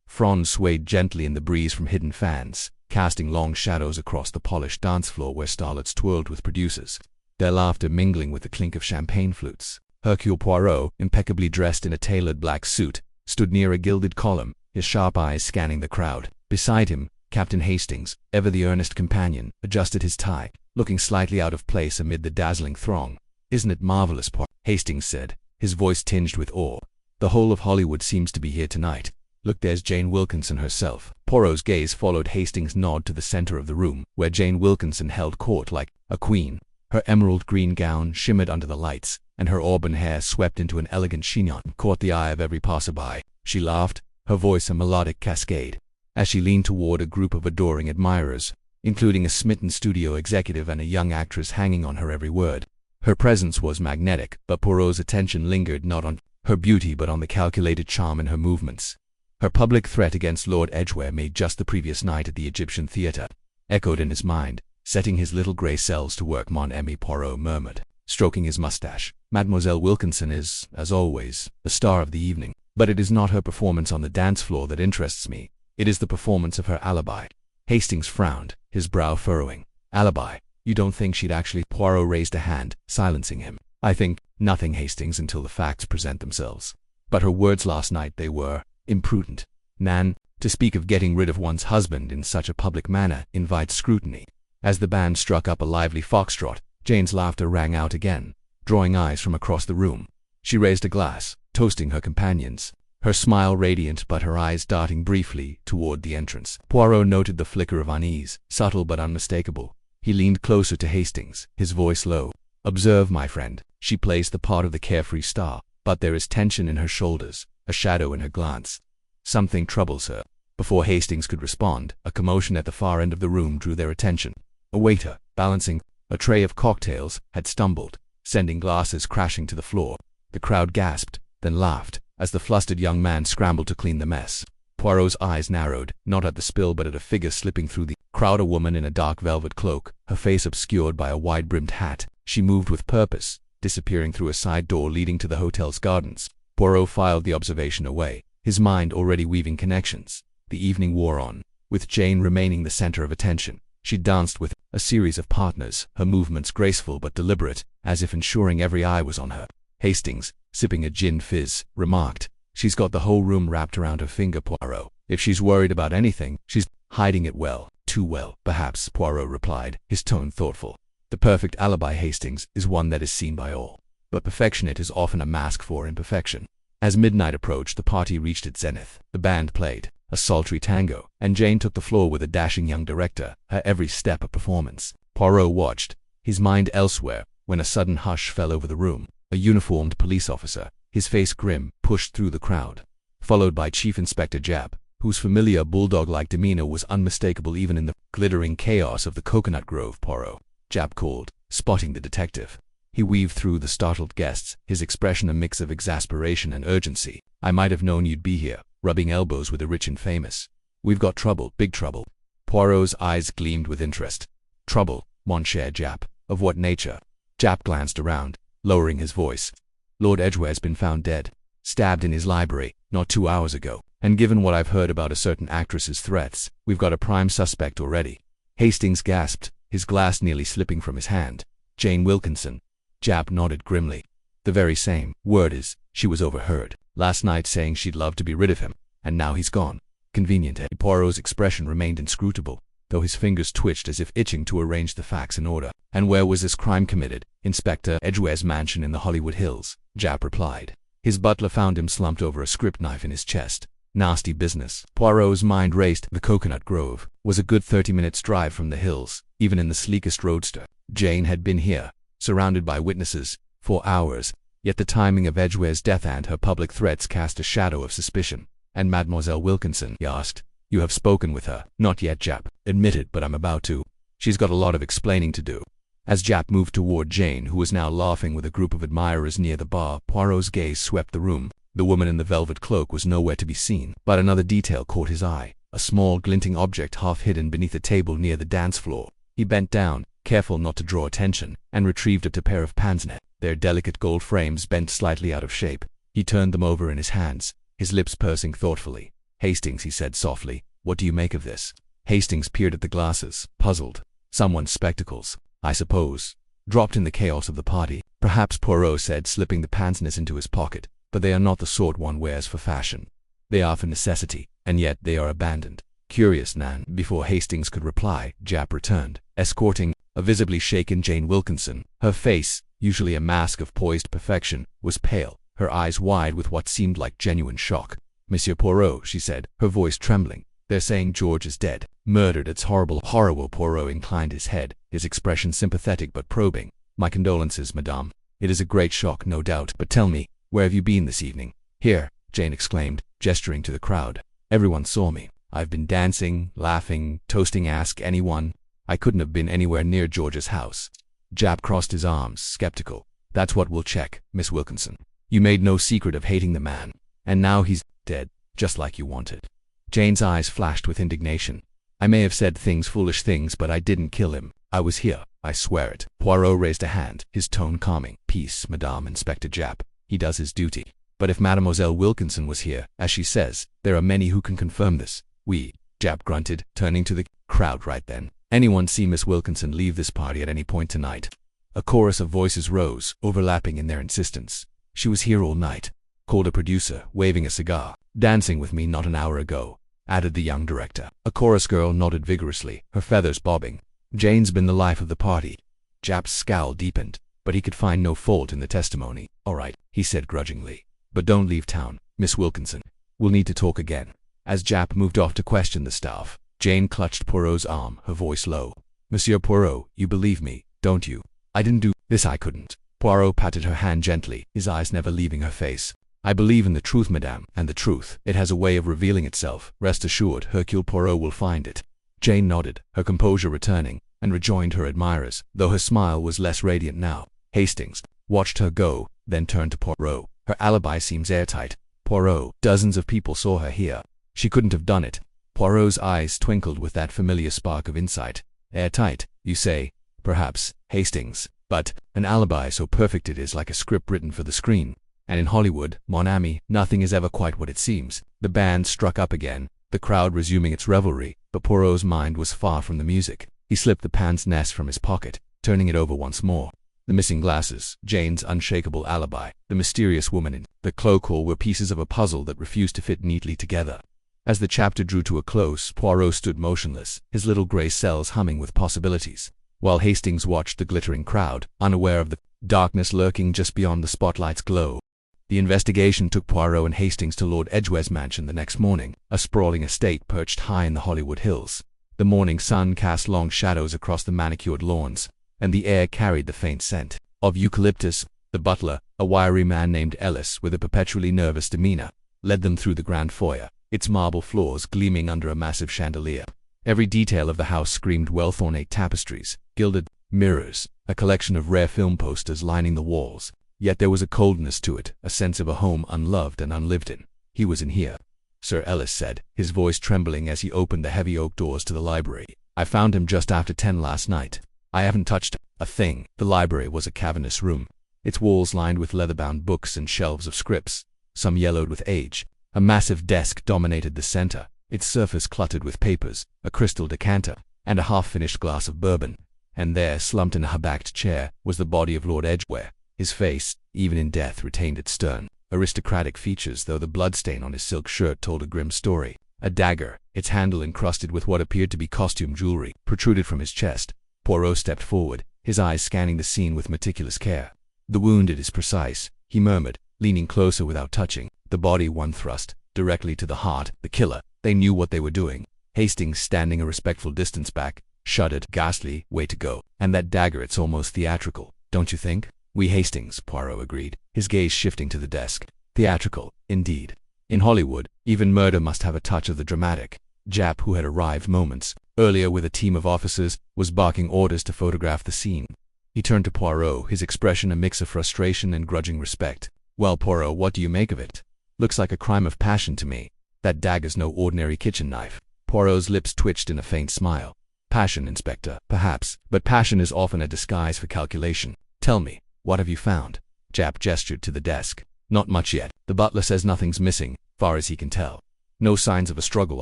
Fronds swayed gently in the breeze from hidden fans, casting long shadows across the polished dance floor where starlets twirled with producers, their laughter mingling with the clink of champagne flutes. Hercule Poirot, impeccably dressed in a tailored black suit, stood near a gilded column, his sharp eyes scanning the crowd. Beside him, Captain Hastings, ever the earnest companion, adjusted his tie, looking slightly out of place amid the dazzling throng. Isn't it marvelous, Poirot? Hastings said, his voice tinged with awe. The whole of Hollywood seems to be here tonight. Look, there's Jane Wilkinson herself. Poirot's gaze followed Hastings' nod to the center of the room, where Jane Wilkinson held court like a queen. Her emerald green gown shimmered under the lights, and her auburn hair, swept into an elegant chignon, caught the eye of every passerby. She laughed, her voice a melodic cascade, as she leaned toward a group of adoring admirers, including a smitten studio executive and a young actress hanging on her every word. Her presence was magnetic, but Poirot's attention lingered not on her beauty but on the calculated charm in her movements. Her public threat against Lord Edgware, made just the previous night at the Egyptian Theatre, echoed in his mind, setting his little grey cells to work. Mon ami, Poirot murmured, stroking his mustache. Mademoiselle Wilkinson is, as always, the star of the evening. But it is not her performance on the dance floor that interests me. It is the performance of her alibi. Hastings frowned, his brow furrowing. Alibi? You don't think she'd actually? Poirot raised a hand, silencing him. I think nothing, Hastings, until the facts present themselves. But her words last night, they were imprudent. Nan, to speak of getting rid of one's husband in such a public manner invites scrutiny. As the band struck up a lively foxtrot, Jane's laughter rang out again, drawing eyes from across the room. She raised a glass, toasting her companions. her smile radiant but her eyes darting briefly toward the entrance. Poirot noted the flicker of unease, subtle but unmistakable. He leaned closer to Hastings, his voice low. "Observe, my friend. She plays the part of the carefree star, but there is tension in her shoulders, a shadow in her glance. Something troubles her." Before Hastings could respond, a commotion at the far end of the room drew their attention. A waiter, balancing a tray of cocktails, had stumbled, sending glasses crashing to the floor. The crowd gasped, then laughed, as the flustered young man scrambled to clean the mess. Poirot's eyes narrowed, not at the spill but at a figure slipping through the crowd, a woman in a dark velvet cloak, her face obscured by a wide-brimmed hat. She moved with purpose, disappearing through a side door leading to the hotel's gardens. Poirot filed the observation away, his mind already weaving connections. The evening wore on, with Jane remaining the center of attention. She danced with a series of partners, her movements graceful but deliberate, as if ensuring every eye was on her. Hastings, sipping a gin fizz, remarked, "She's got the whole room wrapped around her finger, Poirot. If she's worried about anything, she's hiding it well, too well." "Perhaps," Poirot replied, his tone thoughtful. "The perfect alibi, Hastings, is one that is seen by all. But perfection it is often a mask for imperfection." As midnight approached, the party reached its zenith. The band played a sultry tango, and Jane took the floor with a dashing young director, her every step a performance. Poirot watched, his mind elsewhere, when a sudden hush fell over the room. A uniformed police officer, his face grim, pushed through the crowd, followed by Chief Inspector Japp, whose familiar bulldog-like demeanor was unmistakable even in the glittering chaos of the coconut grove. "Poirot," Japp called, spotting the detective. He weaved through the startled guests, his expression a mix of exasperation and urgency. "I might have known you'd be here," rubbing elbows with the rich and famous. "We've got trouble, big trouble." Poirot's eyes gleamed with interest. "Trouble, mon cher Japp. Of what nature?" Japp glanced around, lowering his voice. "Lord Edgware's been found dead, stabbed in his library, not 2 hours ago. And given what I've heard about a certain actress's threats, we've got a prime suspect already." Hastings gasped, his glass nearly slipping from his hand. "Jane Wilkinson." Japp nodded grimly. "The very same. Word is, she was overheard last night saying she'd love to be rid of him, and now he's gone. Convenient, eh?" Poirot's expression remained inscrutable, though his fingers twitched as if itching to arrange the facts in order. "And where was this crime committed?" "Inspector Edgware's mansion in the Hollywood Hills," Japp replied. His butler found him slumped over a script knife in his chest. "Nasty business." Poirot's mind raced. The coconut grove was a good 30 minutes' drive from the hills, even in the sleekest roadster. Jane had been here, surrounded by witnesses, for hours, yet the timing of Edgware's death and her public threats cast a shadow of suspicion. "And Mademoiselle Wilkinson?" he asked. "You have spoken with her?" "Not yet," Japp admitted, "but I'm about to. She's got a lot of explaining to do." As Japp moved toward Jane, who was now laughing with a group of admirers near the bar, Poirot's gaze swept the room. The woman in the velvet cloak was nowhere to be seen, but another detail caught his eye, a small glinting object half hidden beneath a table near the dance floor. He bent down, careful not to draw attention, and retrieved a pair of pince-nez. Their delicate gold frames bent slightly out of shape. He turned them over in his hands, his lips pursing thoughtfully. "Hastings," he said softly, "what do you make of this?" Hastings peered at the glasses, puzzled. "Someone's spectacles, I suppose, dropped in the chaos of the party." "Perhaps," Poirot said, slipping the pince-nez into his pocket, "but they are not the sort one wears for fashion. They are for necessity, and yet they are abandoned." "Curious, Nan." Before Hastings could reply, Japp returned, escorting a visibly shaken Jane Wilkinson. Her face, usually a mask of poised perfection, was pale, her eyes wide with what seemed like genuine shock. "Monsieur Poirot," she said, her voice trembling, "they're saying George is dead. Murdered. It's horrible." "Horrible." Poirot inclined his head, his expression sympathetic but probing. "My condolences, madame. It is a great shock, no doubt. But tell me, where have you been this evening?" "Here," Jane exclaimed, gesturing to the crowd. "Everyone saw me. I've been dancing, laughing, toasting. Ask anyone. I couldn't have been anywhere near George's house." Japp crossed his arms, skeptical. "That's what we'll check, Miss Wilkinson. You made no secret of hating the man, and now he's dead, just like you wanted." Jane's eyes flashed with indignation. "I may have said foolish things, but I didn't kill him. I was here, I swear it." Poirot raised a hand, his tone calming. "Peace, Madame Inspector Japp. He does his duty. But if Mademoiselle Wilkinson was here, as she says, there are many who can confirm this." "We," Japp grunted, turning to the crowd right then. "Anyone see Miss Wilkinson leave this party at any point tonight?" A chorus of voices rose, overlapping in their insistence. "She was here all night," called a producer, waving a cigar. "Dancing with me not an hour ago," added the young director. A chorus girl nodded vigorously, her feathers bobbing. "Jane's been the life of the party." Japp's scowl deepened, but he could find no fault in the testimony. "All right," he said grudgingly. "But don't leave town. Miss Wilkinson, we'll need to talk again. As Japp moved off to question the staff, Jane clutched Poirot's arm, her voice low. Monsieur Poirot, you believe me, don't you? I didn't do this, I couldn't. Poirot patted her hand gently, his eyes never leaving her face. I believe in the truth, madame, and the truth, it has a way of revealing itself. Rest assured, Hercule Poirot will find it. Jane nodded, her composure returning, and rejoined her admirers, though her smile was less radiant now. Hastings watched her go, then turned to Poirot. Her alibi seems airtight. Poirot, dozens of people saw her here. She couldn't have done it. Poirot's eyes twinkled with that familiar spark of insight. Airtight, you say? Perhaps, Hastings. But an alibi so perfect it is like a script written for the screen. And in Hollywood, mon ami, nothing is ever quite what it seems. The band struck up again, the crowd resuming its revelry, but Poirot's mind was far from the music. He slipped the pince nez from his pocket, turning it over once more. The missing glasses, Jane's unshakable alibi, the mysterious woman in the cloak all were pieces of a puzzle that refused to fit neatly together. As the chapter drew to a close, Poirot stood motionless, his little grey cells humming with possibilities, while Hastings watched the glittering crowd, unaware of the darkness lurking just beyond the spotlight's glow. The investigation took Poirot and Hastings to Lord Edgware's mansion the next morning, a sprawling estate perched high in the Hollywood hills. The morning sun cast long shadows across the manicured lawns, and the air carried the faint scent of eucalyptus. The butler, a wiry man named Ellis with a perpetually nervous demeanor, led them through the grand foyer, its marble floors gleaming under a massive chandelier. Every detail of the house screamed wealth: ornate tapestries, gilded mirrors, a collection of rare film posters lining the walls. Yet there was a coldness to it, a sense of a home unloved and unlived in. He was in here, Sir Ellis said, his voice trembling as he opened the heavy oak doors to the library. I found him just after 10 last night. I haven't touched a thing. The library was a cavernous room, its walls lined with leather-bound books and shelves of scripts, some yellowed with age. A massive desk dominated the center, its surface cluttered with papers, a crystal decanter, and a half-finished glass of bourbon. And there, slumped in a high-backed chair, was the body of Lord Edgware. His face, even in death, retained its stern, aristocratic features, though the bloodstain on his silk shirt told a grim story. A dagger, its handle encrusted with what appeared to be costume jewelry, protruded from his chest. Poirot stepped forward, his eyes scanning the scene with meticulous care. The wound, it is precise, he murmured, leaning closer without touching. The body, one thrust, directly to the heart. The killer. They knew what they were doing. Hastings, standing a respectful distance back, shuddered. Ghastly way to go. And that dagger, it's almost theatrical, don't you think? Oui, Hastings, Poirot agreed, his gaze shifting to the desk. Theatrical, indeed. In Hollywood, even murder must have a touch of the dramatic. Japp, who had arrived moments earlier with a team of officers, was barking orders to photograph the scene. He turned to Poirot, his expression a mix of frustration and grudging respect. Well, Poirot, what do you make of it? Looks like a crime of passion to me. That dagger's no ordinary kitchen knife. Poirot's lips twitched in a faint smile. Passion, Inspector, perhaps, but passion is often a disguise for calculation. Tell me, what have you found? Japp gestured to the desk. Not much yet. The butler says nothing's missing, far as he can tell. No signs of a struggle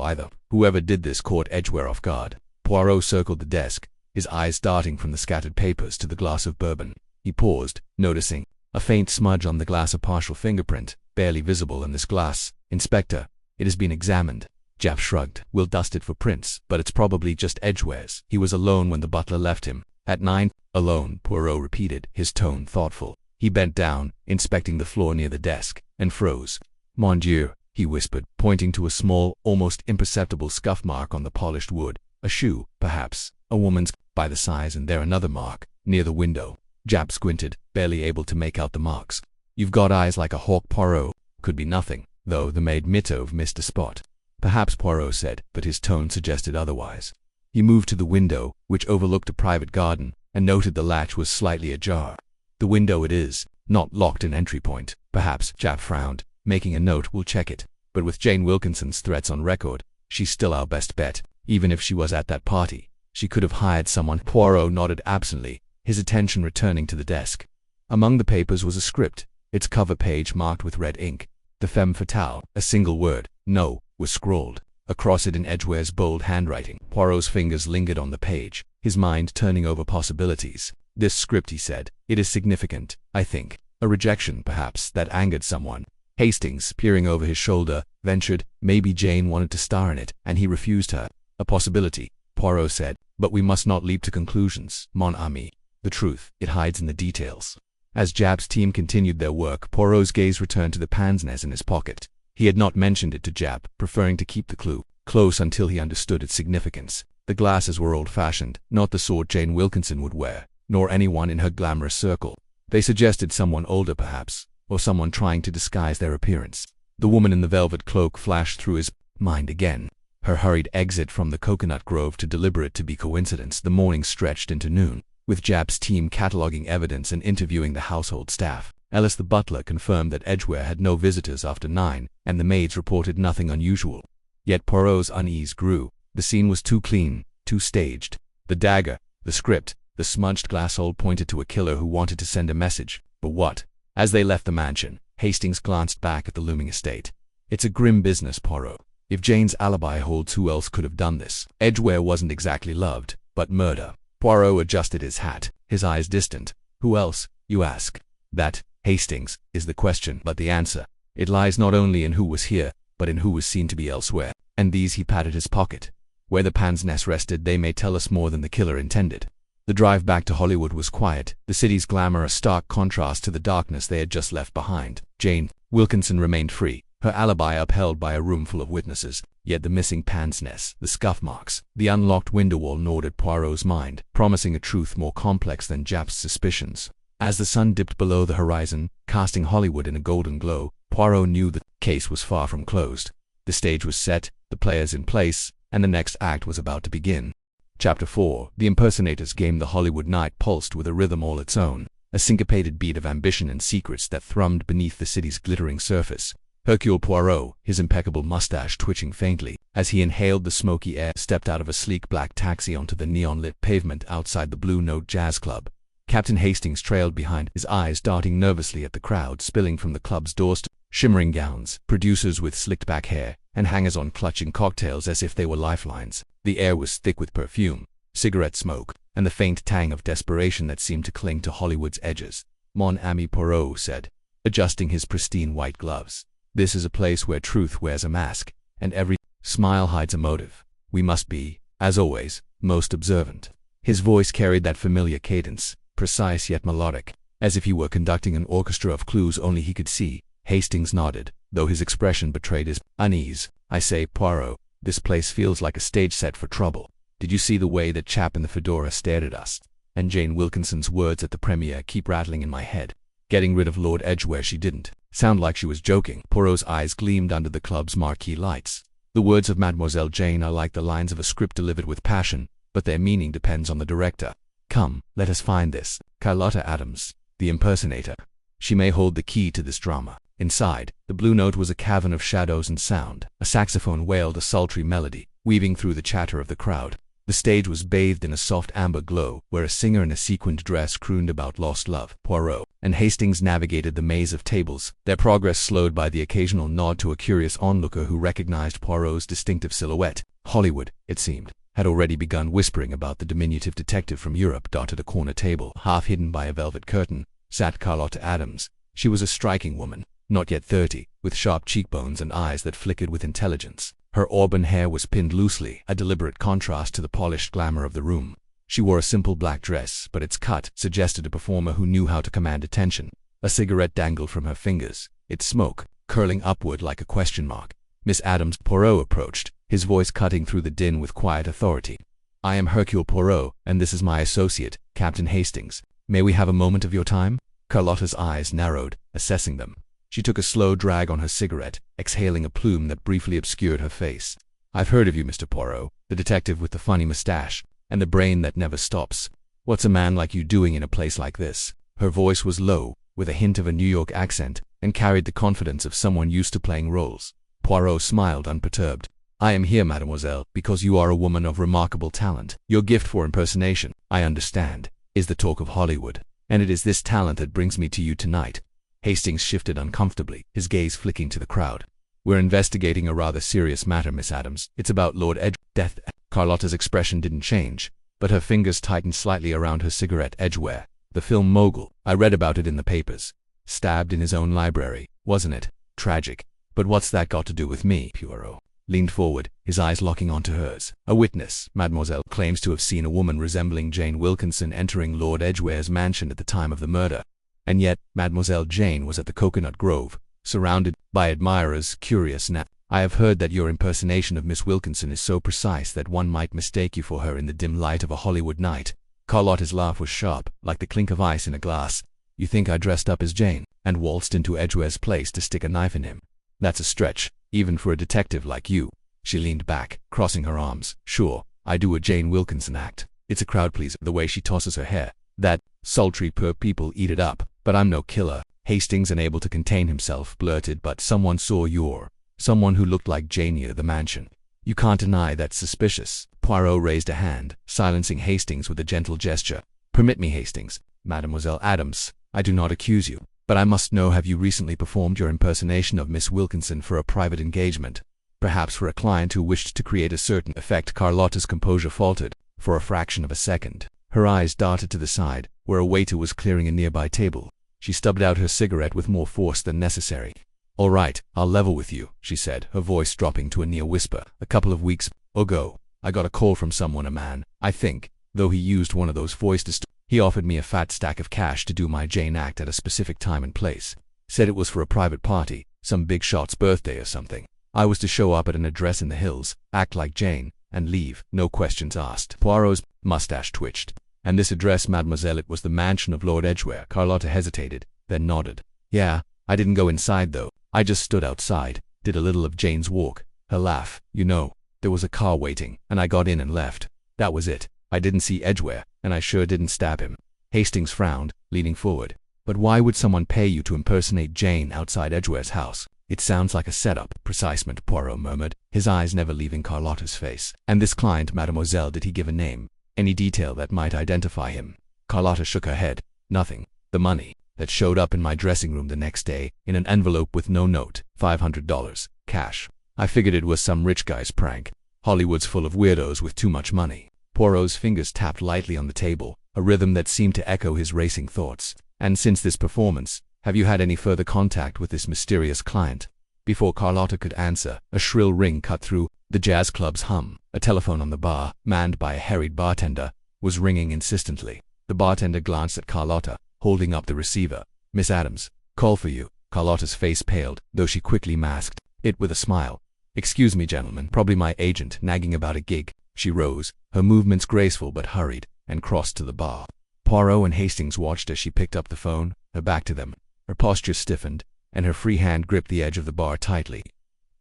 either. Whoever did this caught Edgware off guard. Poirot circled the desk, his eyes darting from the scattered papers to the glass of bourbon. He paused, noticing a faint smudge on the glass, a partial fingerprint, barely visible in this glass. Inspector, it has been examined. Japp shrugged. We'll dust it for prints, but it's probably just Edgware's. He was alone when the butler left him. At 9, alone, Poirot repeated, his tone thoughtful. He bent down, inspecting the floor near the desk, and froze. Mon Dieu, he whispered, pointing to a small, almost imperceptible scuff mark on the polished wood. A shoe, perhaps. A woman's, by the size, and there another mark, near the window. Japp squinted, barely able to make out the marks. You've got eyes like a hawk, Poirot. Could be nothing, though the maid Mitove missed a spot. Perhaps, Poirot said, but his tone suggested otherwise. He moved to the window, which overlooked a private garden, and noted the latch was slightly ajar. The window it is, not locked an entry point. Perhaps, Japp frowned, making a note, we'll check it. But with Jane Wilkinson's threats on record, she's still our best bet. Even if she was at that party, she could have hired someone. Poirot nodded absently, his attention returning to the desk. Among the papers was a script, its cover page marked with red ink. The femme fatale, a single word, no, was scrawled across it in Edgware's bold handwriting. Poirot's fingers lingered on the page, his mind turning over possibilities. This script, he said, it is significant, I think. A rejection, perhaps, that angered someone. Hastings, peering over his shoulder, ventured, maybe Jane wanted to star in it, and he refused her. A possibility, Poirot said, but we must not leap to conclusions, mon ami. The truth, it hides in the details. As Japp's team continued their work, Poirot's gaze returned to the pince nez in his pocket. He had not mentioned it to Jap, preferring to keep the clue close until he understood its significance. The glasses were old-fashioned, not the sort Jane Wilkinson would wear, nor anyone in her glamorous circle. They suggested someone older perhaps, or someone trying to disguise their appearance. The woman in the velvet cloak flashed through his mind again. Her hurried exit from the coconut grove to deliver it to be coincidence. The morning stretched into noon, with Jap's team cataloguing evidence and interviewing the household staff. Ellis the butler confirmed that Edgware had no visitors after 9, and the maids reported nothing unusual. Yet Poirot's unease grew. The scene was too clean, too staged. The dagger, the script, the smudged glass hole pointed to a killer who wanted to send a message. But what? As they left the mansion, Hastings glanced back at the looming estate. It's a grim business, Poirot. If Jane's alibi holds, who else could have done this? Edgware wasn't exactly loved, but murder. Poirot adjusted his hat, his eyes distant. Who else, you ask? That, Hastings, is the question, but the answer. It lies not only in who was here, but in who was seen to be elsewhere. And these, he patted his pocket. Where the pince nez rested, they may tell us more than the killer intended. The drive back to Hollywood was quiet, the city's glamour a stark contrast to the darkness they had just left behind. Jane Wilkinson remained free, her alibi upheld by a room full of witnesses, yet the missing pince nez, the scuff marks, the unlocked window wall gnawed at Poirot's mind, promising a truth more complex than Jap's suspicions. As the sun dipped below the horizon, casting Hollywood in a golden glow, Poirot knew the case was far from closed. The stage was set, the players in place, and the next act was about to begin. Chapter 4. The impersonator's game. The Hollywood night pulsed with a rhythm all its own, a syncopated beat of ambition and secrets that thrummed beneath the city's glittering surface. Hercule Poirot, his impeccable mustache twitching faintly, as he inhaled the smoky air, stepped out of a sleek black taxi onto the neon-lit pavement outside the Blue Note Jazz Club. Captain Hastings trailed behind, his eyes darting nervously at the crowd spilling from the club's doorstep. Shimmering gowns, producers with slicked-back hair, and hangers-on clutching cocktails as if they were lifelines. The air was thick with perfume, cigarette smoke, and the faint tang of desperation that seemed to cling to Hollywood's edges. Mon ami, Poirot said, adjusting his pristine white gloves. This is a place where truth wears a mask, and every smile hides a motive. We must be, as always, most observant. His voice carried that familiar cadence, precise yet melodic, as if he were conducting an orchestra of clues only he could see. Hastings nodded, though his expression betrayed his unease. I say, Poirot, this place feels like a stage set for trouble. Did you see the way that chap in the fedora stared at us? And Jane Wilkinson's words at the premiere keep rattling in my head. Getting rid of Lord Edgware, she didn't sound like she was joking. Poirot's eyes gleamed under the club's marquee lights. The words of Mademoiselle Jane are like the lines of a script delivered with passion, but their meaning depends on the director. Come, let us find this Carlotta Adams, the impersonator. She may hold the key to this drama. Inside, the Blue Note was a cavern of shadows and sound. A saxophone wailed a sultry melody, weaving through the chatter of the crowd. The stage was bathed in a soft amber glow, where a singer in a sequined dress crooned about lost love. Poirot and Hastings navigated the maze of tables, their progress slowed by the occasional nod to a curious onlooker who recognized Poirot's distinctive silhouette. Hollywood, it seemed, had already begun whispering about the diminutive detective from Europe. At a corner table, half hidden by a velvet curtain, sat Carlotta Adams. She was a striking woman, not yet 30, with sharp cheekbones and eyes that flickered with intelligence. Her auburn hair was pinned loosely, a deliberate contrast to the polished glamour of the room. She wore a simple black dress, but its cut suggested a performer who knew how to command attention. A cigarette dangled from her fingers, its smoke curling upward like a question mark. Miss Adams. Poirot approached, his voice cutting through the din with quiet authority. I am Hercule Poirot, and this is my associate, Captain Hastings. May we have a moment of your time? Carlotta's eyes narrowed, assessing them. She took a slow drag on her cigarette, exhaling a plume that briefly obscured her face. I've heard of you, Mr. Poirot, the detective with the funny mustache, and the brain that never stops. What's a man like you doing in a place like this? Her voice was low, with a hint of a New York accent, and carried the confidence of someone used to playing roles. Poirot smiled unperturbed. I am here, mademoiselle, because you are a woman of remarkable talent. Your gift for impersonation, I understand, is the talk of Hollywood, and it is this talent that brings me to you tonight. Hastings shifted uncomfortably, his gaze flicking to the crowd. We're investigating a rather serious matter, Miss Adams. It's about Lord Edgware's death. Carlotta's expression didn't change, but her fingers tightened slightly around her cigarette. Edgware, the film mogul. I read about it in the papers. Stabbed in his own library, wasn't it? Tragic. But what's that got to do with me? Poirot leaned forward, his eyes locking onto hers. A witness, mademoiselle, claims to have seen a woman resembling Jane Wilkinson entering Lord Edgware's mansion at the time of the murder. And yet, Mademoiselle Jane was at the Coconut Grove, surrounded by admirers, curious now. I have heard that your impersonation of Miss Wilkinson is so precise that one might mistake you for her in the dim light of a Hollywood night. Carlotta's laugh was sharp, like the clink of ice in a glass. You think I dressed up as Jane, and waltzed into Edgware's place to stick a knife in him? That's a stretch, even for a detective like you. She leaned back, crossing her arms. Sure, I do a Jane Wilkinson act. It's a crowd pleaser, the way she tosses her hair. That sultry purr, people eat it up. But I'm no killer. Hastings, unable to contain himself, blurted, but someone saw you're someone who looked like Jane near the mansion. You can't deny that's suspicious. Poirot raised a hand, silencing Hastings with a gentle gesture. Permit me, Hastings. Mademoiselle Adams, I do not accuse you, but I must know, have you recently performed your impersonation of Miss Wilkinson for a private engagement? Perhaps for a client who wished to create a certain effect? Carlotta's composure faltered for a fraction of a second. Her eyes darted to the side, where a waiter was clearing a nearby table. She stubbed out her cigarette with more force than necessary. All right, I'll level with you, she said, her voice dropping to a near whisper. A couple of weeks ago, I got a call from someone, a man, I think, though he used one of those voices. He offered me a fat stack of cash to do my Jane act at a specific time and place. Said it was for a private party, some big shot's birthday or something. I was to show up at an address in the hills, act like Jane, and leave, no questions asked. Poirot's mustache twitched. And this address, mademoiselle, it was the mansion of Lord Edgware. Carlotta hesitated, then nodded. Yeah, I didn't go inside though. I just stood outside, did a little of Jane's walk, her laugh, you know. There was a car waiting, and I got in and left. That was it. I didn't see Edgware, and I sure didn't stab him. Hastings frowned, leaning forward. But why would someone pay you to impersonate Jane outside Edgware's house? It sounds like a setup, precisement, Poirot murmured, his eyes never leaving Carlotta's face. And this client, mademoiselle, did he give a name? Any detail that might identify him? Carlotta shook her head. Nothing. The money that showed up in my dressing room the next day, in an envelope with no note, $500, cash. I figured it was some rich guy's prank. Hollywood's full of weirdos with too much money. Poirot's fingers tapped lightly on the table, a rhythm that seemed to echo his racing thoughts. And since this performance, have you had any further contact with this mysterious client? Before Carlotta could answer, a shrill ring cut through the jazz club's hum. A telephone on the bar, manned by a harried bartender, was ringing insistently. The bartender glanced at Carlotta, holding up the receiver. Miss Adams, call for you. Carlotta's face paled, though she quickly masked it with a smile. Excuse me, gentlemen, probably my agent nagging about a gig. She rose, her movements graceful but hurried, and crossed to the bar. Poirot and Hastings watched as she picked up the phone, her back to them. Her posture stiffened, and her free hand gripped the edge of the bar tightly.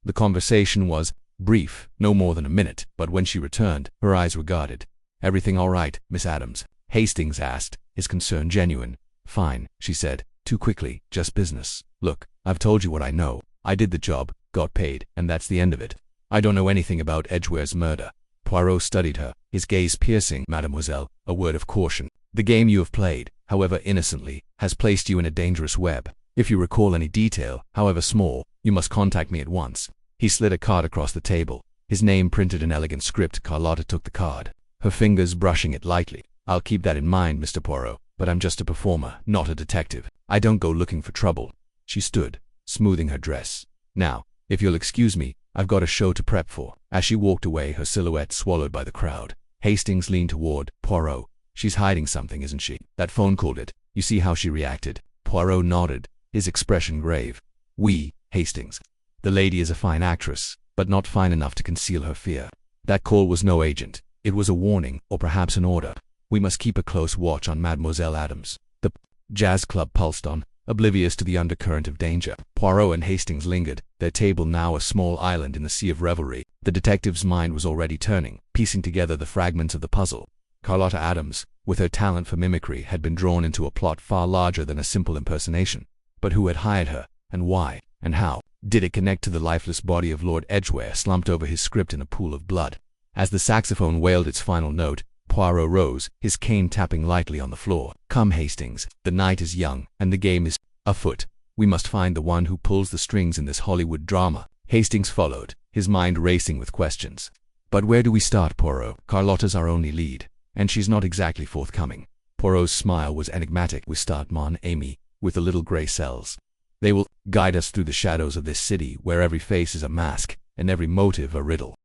The conversation was brief, no more than a minute, but when she returned, her eyes were guarded. Everything all right, Miss Adams? Hastings asked, his concern genuine. Fine, she said, too quickly, just business. Look, I've told you what I know. I did the job, got paid, and that's the end of it. I don't know anything about Edgware's murder. Poirot studied her, his gaze piercing. Mademoiselle, a word of caution. The game you have played, however innocently, has placed you in a dangerous web. If you recall any detail, however small, you must contact me at once. He slid a card across the table, his name printed in elegant script. Carlotta took the card, her fingers brushing it lightly. I'll keep that in mind, Mr. Poirot, but I'm just a performer, not a detective. I don't go looking for trouble. She stood, smoothing her dress. Now, if you'll excuse me, I've got a show to prep for. As she walked away, her silhouette swallowed by the crowd. Hastings leaned toward Poirot. She's hiding something, isn't she? That phone called it. You see how she reacted? Poirot nodded, his expression grave. Oui, Hastings. The lady is a fine actress, but not fine enough to conceal her fear. That call was no agent. It was a warning, or perhaps an order. We must keep a close watch on Mademoiselle Adams. The jazz club pulsed on, oblivious to the undercurrent of danger. Poirot and Hastings lingered, their table now a small island in the sea of revelry. The detective's mind was already turning, piecing together the fragments of the puzzle. Carlotta Adams, with her talent for mimicry, had been drawn into a plot far larger than a simple impersonation. But who had hired her, and why, and how? Did it connect to the lifeless body of Lord Edgware slumped over his script in a pool of blood? As the saxophone wailed its final note, Poirot rose, his cane tapping lightly on the floor. Come, Hastings, the night is young, and the game is afoot. We must find the one who pulls the strings in this Hollywood drama. Hastings followed, his mind racing with questions. But where do we start, Poirot? Carlotta's our only lead, and she's not exactly forthcoming. Poirot's smile was enigmatic. We start, mon ami, with the little gray cells. They will guide us through the shadows of this city where every face is a mask and every motive a riddle.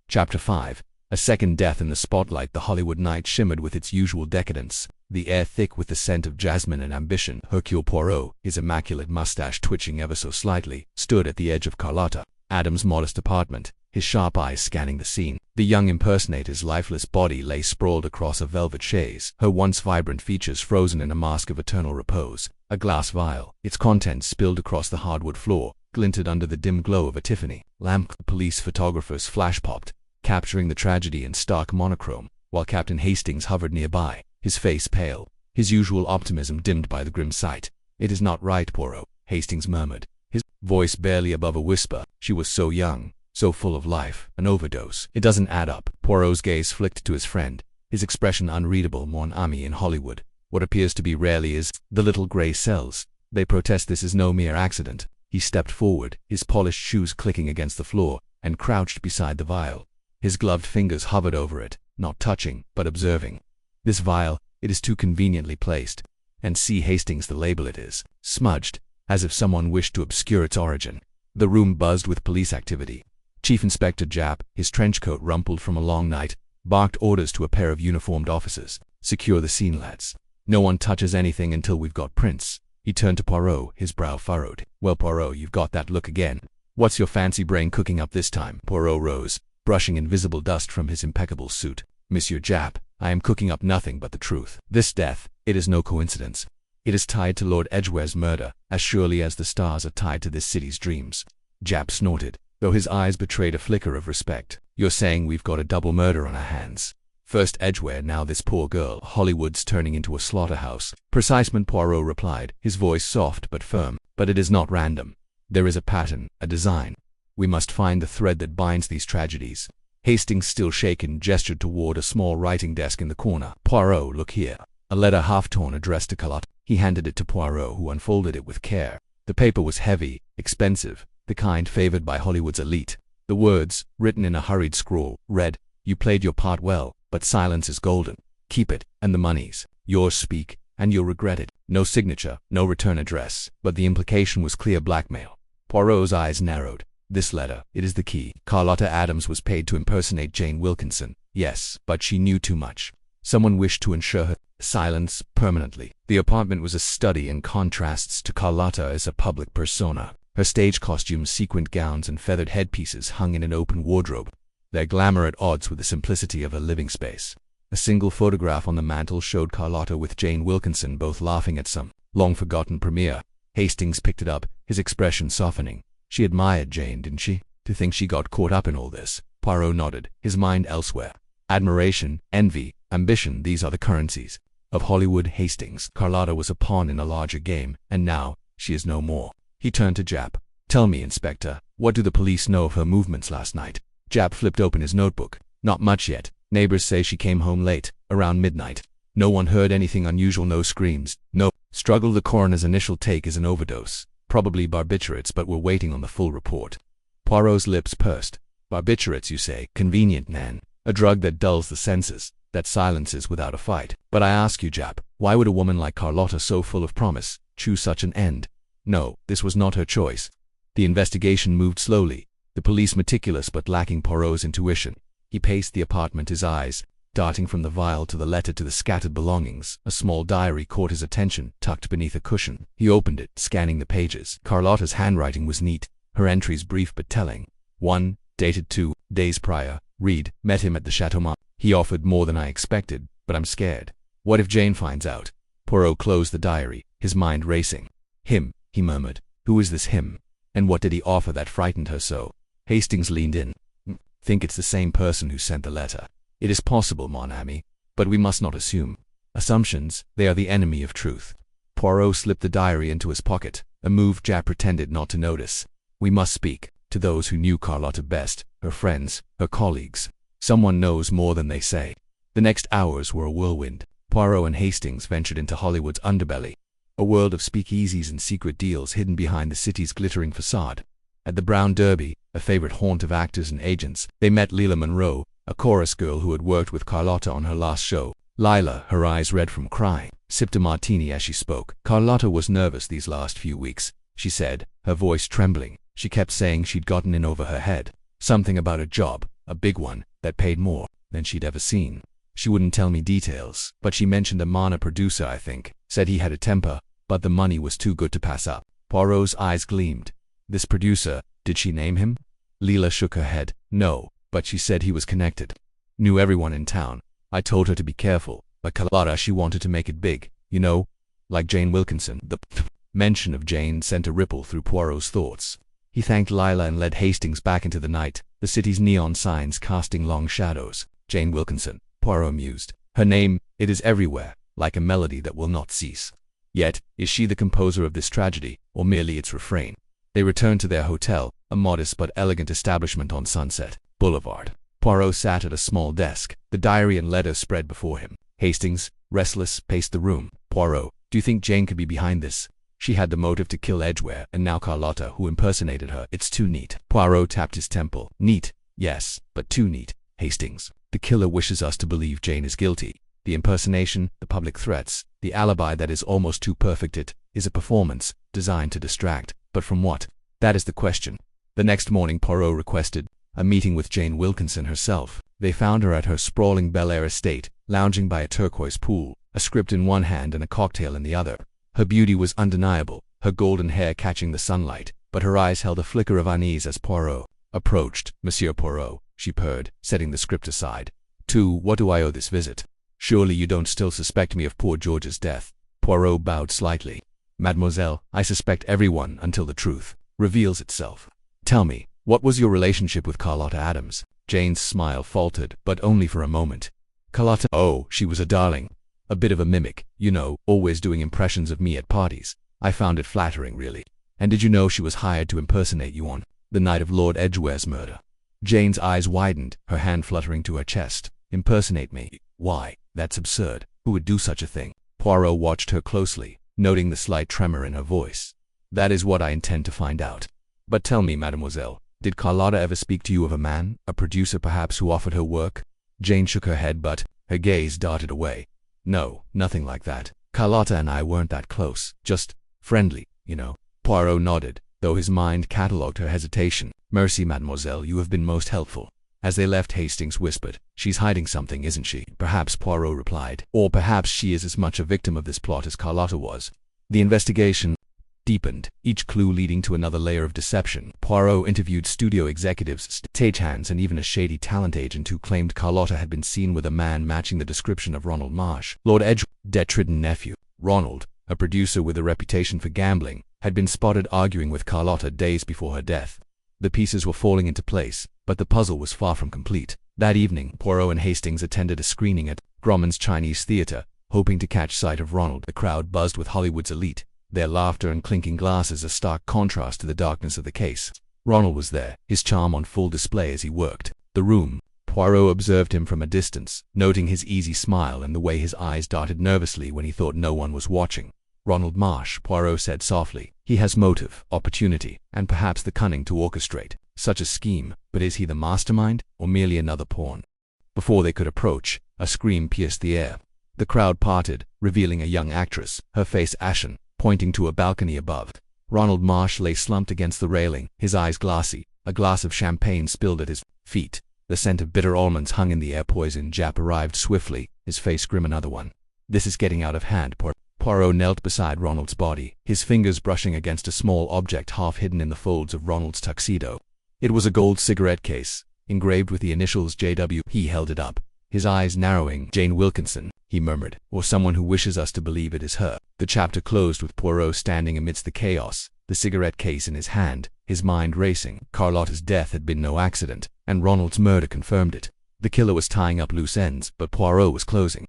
Chapter 5. A second death in the spotlight. The Hollywood night shimmered with its usual decadence. the air thick with the scent of jasmine and ambition. Hercule Poirot, his immaculate mustache twitching ever so slightly, stood at the edge of Carlotta Adams' modest apartment, his sharp eyes scanning the scene. The young impersonator's lifeless body lay sprawled across a velvet chaise, her once vibrant features frozen in a mask of eternal repose. A glass vial, its contents spilled across the hardwood floor, glinted under the dim glow of a Tiffany lamp. The police photographer's flash popped, capturing the tragedy in stark monochrome, while Captain Hastings hovered nearby, his face pale, his usual optimism dimmed by the grim sight. "It is not right, Poirot," Hastings murmured, his voice barely above a whisper. "She was so young, so full of life. An overdose. It doesn't add up." Poirot's gaze flicked to his friend, his expression unreadable. "Mon ami, in Hollywood, what appears to be rarely is the little gray cells. They protest this is no mere accident." He stepped forward, his polished shoes clicking against the floor, and crouched beside the vial. His gloved fingers hovered over it, not touching, but observing. "This vial, it is too conveniently placed. And see, Hastings, the label it is smudged, as if someone wished to obscure its origin." The room buzzed with police activity. Chief Inspector Japp, his trench coat rumpled from a long night, barked orders to a pair of uniformed officers. "Secure the scene, lads. No one touches anything until we've got prints." He turned to Poirot, his brow furrowed. "Well, Poirot, you've got that look again. What's your fancy brain cooking up this time?" Poirot rose, brushing invisible dust from his impeccable suit. "Monsieur Japp, I am cooking up nothing but the truth. This death, it is no coincidence. It is tied to Lord Edgware's murder, as surely as the stars are tied to this city's dreams." Japp snorted, though his eyes betrayed a flicker of respect. "You're saying we've got a double murder on our hands? First Edgware, now this poor girl. Hollywood's turning into a slaughterhouse." "Precisely," Poirot replied, his voice soft but firm. "But it is not random. There is a pattern, a design. We must find the thread that binds these tragedies." Hastings, still shaken, gestured toward a small writing desk in the corner. "Poirot, look here." A letter half-torn addressed to Carlotta. He handed it to Poirot, who unfolded it with care. The paper was heavy, expensive, the kind favored by Hollywood's elite. The words, written in a hurried scrawl, read, "You played your part well, but silence is golden. Keep it, and the money's yours. Speak, and you'll regret it." No signature, no return address, but the implication was clear blackmail. Poirot's eyes narrowed. "This letter, it is the key. Carlotta Adams was paid to impersonate Jane Wilkinson. Yes, but she knew too much. Someone wished to ensure her silence permanently. The apartment was a study in contrasts to Carlotta as a public persona. Her stage costumes, sequined gowns, and feathered headpieces hung in an open wardrobe, their glamour at odds with the simplicity of her living space. A single photograph on the mantel showed Carlotta with Jane Wilkinson, both laughing at some long-forgotten premiere. Hastings picked it up, his expression softening. "She admired Jane, didn't she? To think she got caught up in all this." Poirot nodded, his mind elsewhere. "Admiration, envy, ambition, these are the currencies of Hollywood, Hastings. Carlotta was a pawn in a larger game, and now she is no more." He turned to Japp. "Tell me, Inspector, what do the police know of her movements last night?" Japp flipped open his notebook. "Not much yet. Neighbors say she came home late, around midnight. No one heard anything unusual, no screams, no struggle. The coroner's initial take is an overdose. Probably barbiturates, but we're waiting on the full report." Poirot's lips pursed. "Barbiturates, you say? Convenient, Nan. A drug that dulls the senses, that silences without a fight. But I ask you, Japp, why would a woman like Carlotta, so full of promise, choose such an end? No, this was not her choice." The investigation moved slowly, the police meticulous but lacking Poirot's intuition. He paced the apartment, his eyes darting from the vial to the letter to the scattered belongings. A small diary caught his attention, tucked beneath a cushion. He opened it, scanning the pages. Carlotta's handwriting was neat, her entries brief but telling. 1, dated 2 days prior. Read, "Met him at the Chateau Marmont. He offered more than I expected, but I'm scared. What if Jane finds out?" Poirot closed the diary, his mind racing. "Him," he murmured. "Who is this him? And what did he offer that frightened her so?" Hastings leaned in. "Think it's the same person who sent the letter. It is possible, mon ami, but we must not assume. Assumptions, they are the enemy of truth." Poirot slipped the diary into his pocket, a move Japp pretended not to notice. "We must speak to those who knew Carlotta best, her friends, her colleagues. Someone knows more than they say." The next hours were a whirlwind. Poirot and Hastings ventured into Hollywood's underbelly, a world of speakeasies and secret deals hidden behind the city's glittering facade. At the Brown Derby, a favorite haunt of actors and agents, they met Lila Monroe, a chorus girl who had worked with Carlotta on her last show. Lila, her eyes red from crying, sipped a martini as she spoke. "Carlotta was nervous these last few weeks," she said, her voice trembling. "She kept saying she'd gotten in over her head. Something about a job, a big one, that paid more than she'd ever seen. She wouldn't tell me details, but she mentioned a minor producer, I think. Said he had a temper, but the money was too good to pass up. Poirot's eyes gleamed. This producer, did she name him? Leela shook her head. No, but she said he was connected. Knew everyone in town. I told her to be careful, but Carlotta, she wanted to make it big, you know, like Jane Wilkinson. The mention of Jane sent a ripple through Poirot's thoughts. He thanked Lila and led Hastings back into the night, the city's neon signs casting long shadows. Jane Wilkinson, Poirot mused. Her name, it is everywhere, like a melody that will not cease. Yet, is she the composer of this tragedy, or merely its refrain? They returned to their hotel, a modest but elegant establishment on Sunset Boulevard. Poirot sat at a small desk, the diary and letters spread before him. Hastings, restless, paced the room. Poirot, do you think Jane could be behind this? She had the motive to kill Edgware, and now Carlotta, who impersonated her. It's too neat. Poirot tapped his temple. Neat, yes, but too neat. Hastings, the killer wishes us to believe Jane is guilty. The impersonation, the public threats, the alibi that is almost too perfect. It is a performance, designed to distract. But from what? That is the question. The next morning Poirot requested a meeting with Jane Wilkinson herself. They found her at her sprawling Bel Air estate, lounging by a turquoise pool, a script in one hand and a cocktail in the other. Her beauty was undeniable, her golden hair catching the sunlight, but her eyes held a flicker of unease as Poirot approached. Monsieur Poirot, she purred, setting the script aside. To what do I owe this visit? Surely you don't still suspect me of poor George's death? Poirot bowed slightly. Mademoiselle, I suspect everyone until the truth reveals itself. Tell me, what was your relationship with Carlotta Adams? Jane's smile faltered, but only for a moment. Carlotta, oh, she was a darling. A bit of a mimic, you know, always doing impressions of me at parties. I found it flattering, really. And did you know she was hired to impersonate you on the night of Lord Edgware's murder? Jane's eyes widened, her hand fluttering to her chest. Impersonate me? Why, that's absurd. Who would do such a thing? Poirot watched her closely, noting the slight tremor in her voice. That is what I intend to find out. But tell me, mademoiselle, did Carlotta ever speak to you of a man, a producer perhaps, who offered her work? Jane shook her head, but her gaze darted away. No, nothing like that. Carlotta and I weren't that close. Just friendly, you know. Poirot nodded, though his mind catalogued her hesitation. Mercy, mademoiselle, you have been most helpful. As they left, Hastings whispered, She's hiding something, isn't she? Perhaps, Poirot replied. Or perhaps she is as much a victim of this plot as Carlotta was. The investigation deepened, each clue leading to another layer of deception. Poirot interviewed studio executives, stagehands, and even a shady talent agent who claimed Carlotta had been seen with a man matching the description of Ronald Marsh, Lord Edgware's debt-ridden nephew. Ronald, a producer with a reputation for gambling, had been spotted arguing with Carlotta days before her death. The pieces were falling into place, but the puzzle was far from complete. That evening, Poirot and Hastings attended a screening at Grauman's Chinese Theatre, hoping to catch sight of Ronald. The crowd buzzed with Hollywood's elite, their laughter and clinking glasses a stark contrast to the darkness of the case. Ronald was there, his charm on full display as he worked the room. Poirot observed him from a distance, noting his easy smile and the way his eyes darted nervously when he thought no one was watching. Ronald Marsh, Poirot said softly. He has motive, opportunity, and perhaps the cunning to orchestrate such a scheme, but is he the mastermind, or merely another pawn? Before they could approach, a scream pierced the air. The crowd parted, revealing a young actress, her face ashen, pointing to a balcony above. Ronald Marsh lay slumped against the railing, his eyes glassy, a glass of champagne spilled at his feet. The scent of bitter almonds hung in the air. Poison Jap arrived swiftly, his face grim. Another one. This is getting out of hand. Poirot knelt beside Ronald's body, his fingers brushing against a small object half hidden in the folds of Ronald's tuxedo. It was a gold cigarette case, engraved with the initials JW. He held it up, his eyes narrowing. Jane Wilkinson, he murmured, or someone who wishes us to believe it is her. The chapter closed with Poirot standing amidst the chaos, the cigarette case in his hand, his mind racing. Carlotta's death had been no accident, and Ronald's murder confirmed it. The killer was tying up loose ends, but Poirot was closing.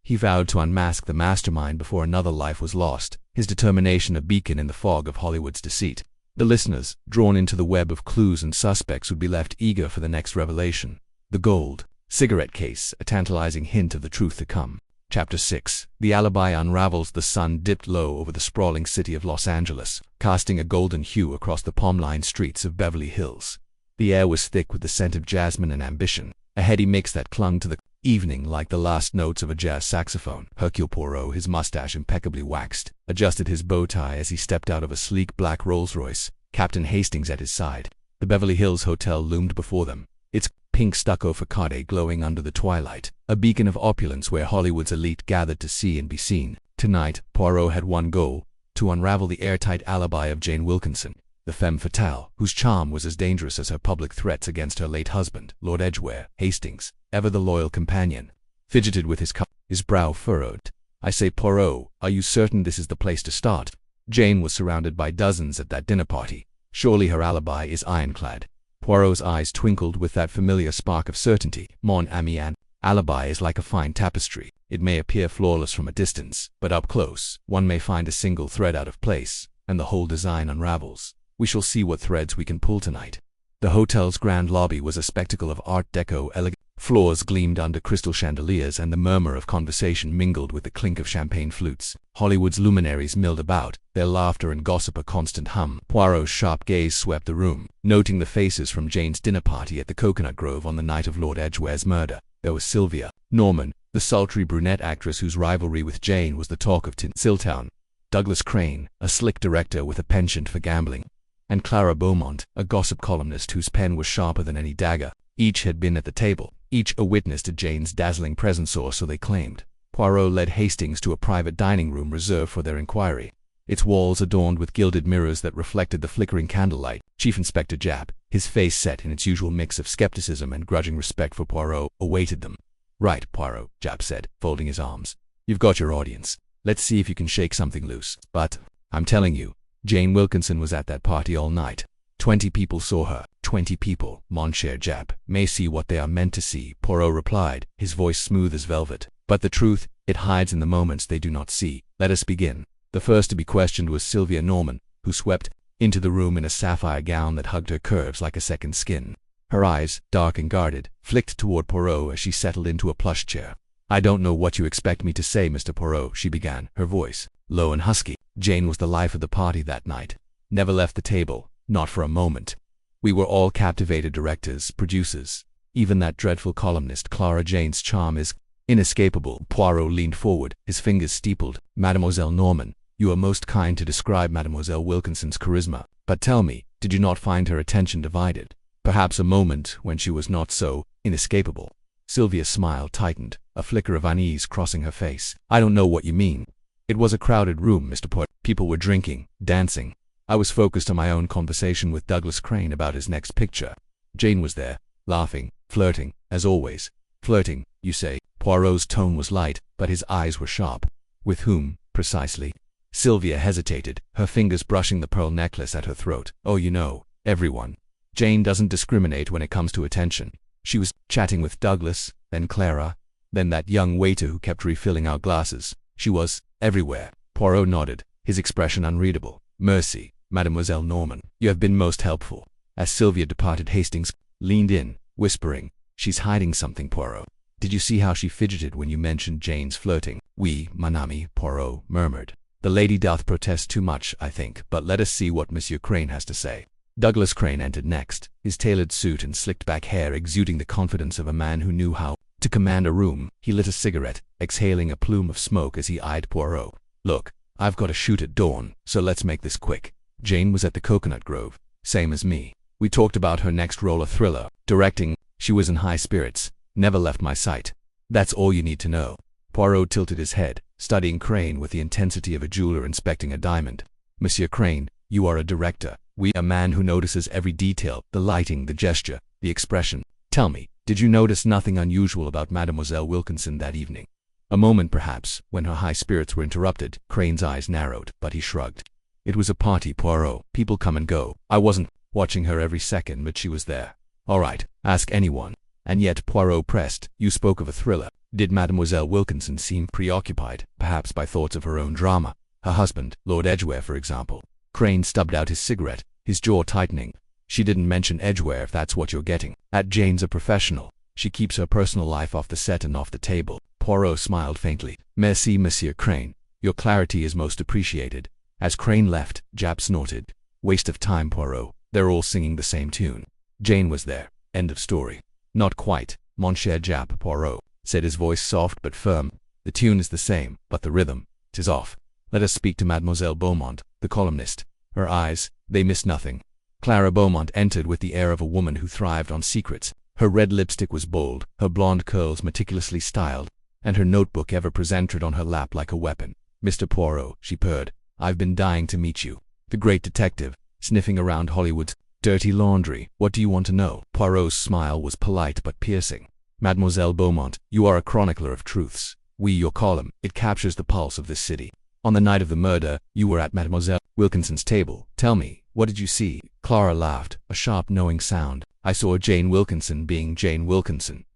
He vowed to unmask the mastermind before another life was lost, his determination a beacon in the fog of Hollywood's deceit. The listeners, drawn into the web of clues and suspects, would be left eager for the next revelation. The gold cigarette case, a tantalizing hint of the truth to come. Chapter 6. The alibi unravels. The sun dipped low over the sprawling city of Los Angeles, casting a golden hue across the palm-lined streets of Beverly Hills. The air was thick with the scent of jasmine and ambition, a heady mix that clung to the evening like the last notes of a jazz saxophone. Hercule Poirot, his mustache impeccably waxed, adjusted his bow tie as he stepped out of a sleek black Rolls-Royce, Captain Hastings at his side. The Beverly Hills Hotel loomed before them, its pink stucco facade glowing under the twilight, a beacon of opulence where Hollywood's elite gathered to see and be seen. Tonight, Poirot had one goal: to unravel the airtight alibi of Jane Wilkinson, the femme fatale, whose charm was as dangerous as her public threats against her late husband, Lord Edgware Hastings, ever the loyal companion. Fidgeted with his cup, his brow furrowed. "I say, Poirot, are you certain this is the place to start?" Jane was surrounded by dozens at that dinner party. Surely her alibi is ironclad. Poirot's eyes twinkled with that familiar spark of certainty. "Mon ami, an alibi is like a fine tapestry. It may appear flawless from a distance, but up close, one may find a single thread out of place, and the whole design unravels. We shall see what threads we can pull tonight." The hotel's grand lobby was a spectacle of Art Deco elegance. Floors gleamed under crystal chandeliers, and the murmur of conversation mingled with the clink of champagne flutes. Hollywood's luminaries milled about, their laughter and gossip a constant hum. Poirot's sharp gaze swept the room, noting the faces from Jane's dinner party at the Coconut Grove on the night of Lord Edgware's murder. There was Sylvia Norman, the sultry brunette actress whose rivalry with Jane was the talk of Tinseltown; Douglas Crane, a slick director with a penchant for gambling; and Clara Beaumont, a gossip columnist whose pen was sharper than any dagger. Each had been at the table, each a witness to Jane's dazzling presence, or so they claimed. Poirot led Hastings to a private dining room reserved for their inquiry, its walls adorned with gilded mirrors that reflected the flickering candlelight. Chief Inspector Japp, his face set in its usual mix of skepticism and grudging respect for Poirot, awaited them. "Right, Poirot," Japp said, folding his arms. "You've got your audience. Let's see if you can shake something loose. But, I'm telling you, Jane Wilkinson was at that party all night. 20 people saw her. 20 people, mon cher Japp, may see what they are meant to see," Poirot replied, his voice smooth as velvet. "But the truth, it hides in the moments they do not see. Let us begin." The first to be questioned was Sylvia Norman, who swept into the room in a sapphire gown that hugged her curves like a second skin. Her eyes, dark and guarded, flicked toward Poirot as she settled into a plush chair. "I don't know what you expect me to say, Mr. Poirot," she began, her voice low and husky. "Jane was the life of the party that night. Never left the table, not for a moment. We were all captivated directors, producers, even that dreadful columnist. Clara Jane's charm is inescapable." Poirot leaned forward, his fingers steepled. "Mademoiselle Norman, you are most kind to describe Mademoiselle Wilkinson's charisma. But tell me, did you not find her attention divided? Perhaps a moment when she was not so inescapable?" Sylvia's smile tightened, a flicker of unease crossing her face. "I don't know what you mean. It was a crowded room, Mr. Poirot. People were drinking, dancing. I was focused on my own conversation with Douglas Crane about his next picture. Jane was there, laughing, flirting, as always." "Flirting, you say?" Poirot's tone was light, but his eyes were sharp. "With whom, precisely?" Sylvia hesitated, her fingers brushing the pearl necklace at her throat. "Oh, you know, everyone. Jane doesn't discriminate when it comes to attention. She was chatting with Douglas, then Clara, then that young waiter who kept refilling our glasses. She was everywhere." Poirot nodded, his expression unreadable. "Mercy, Mademoiselle Norman, you have been most helpful." As Sylvia departed, Hastings leaned in, whispering, "She's hiding something, Poirot. Did you see how she fidgeted when you mentioned Jane's flirting?" "Oui, mon ami," Poirot murmured. "The lady doth protest too much, I think, but let us see what Monsieur Crane has to say." Douglas Crane entered next, his tailored suit and slicked-back hair exuding the confidence of a man who knew how to command a room. He lit a cigarette, exhaling a plume of smoke as he eyed Poirot. "Look, I've got a shoot at dawn, so let's make this quick. Jane was at the Coconut Grove, same as me. We talked about her next role, a thriller, directing. She was in high spirits, never left my sight. That's all you need to know." Poirot tilted his head, studying Crane with the intensity of a jeweler inspecting a diamond. "Monsieur Crane, you are a director. A man who notices every detail, the lighting, the gesture, the expression. Tell me, did you notice nothing unusual about Mademoiselle Wilkinson that evening?" A moment, perhaps, when her high spirits were interrupted. Crane's eyes narrowed, but he shrugged. "It was a party, Poirot. People come and go. I wasn't watching her every second, but she was there." "All right, ask anyone." "And yet," Poirot pressed, "you spoke of a thriller. Did Mademoiselle Wilkinson seem preoccupied, perhaps by thoughts of her own drama? Her husband, Lord Edgware, for example?" Crane stubbed out his cigarette, his jaw tightening. "She didn't mention Edgware, if that's what you're getting at. Jane's a professional. She keeps her personal life off the set and off the table." Poirot smiled faintly. "Merci, Monsieur Crane. Your clarity is most appreciated." As Crane left, Japp snorted. "Waste of time, Poirot. They're all singing the same tune. Jane was there. End of story." "Not quite, mon cher Japp," Poirot said, his voice soft but firm. "The tune is the same, but the rhythm, 'tis off. Let us speak to Mademoiselle Beaumont, the columnist. Her eyes, they miss nothing." Clara Beaumont entered with the air of a woman who thrived on secrets. Her red lipstick was bold, her blonde curls meticulously styled, and her notebook ever presented on her lap like a weapon. "Mr. Poirot," she purred, "I've been dying to meet you." The great detective, sniffing around Hollywood's dirty laundry. "What do you want to know?" Poirot's smile was polite but piercing. "Mademoiselle Beaumont, you are a chronicler of truths. Your column, it captures the pulse of this city. On the night of the murder, you were at Mademoiselle Wilkinson's table. Tell me, what did you see?" Clara laughed, a sharp knowing sound. "I saw Jane Wilkinson being Jane Wilkinson.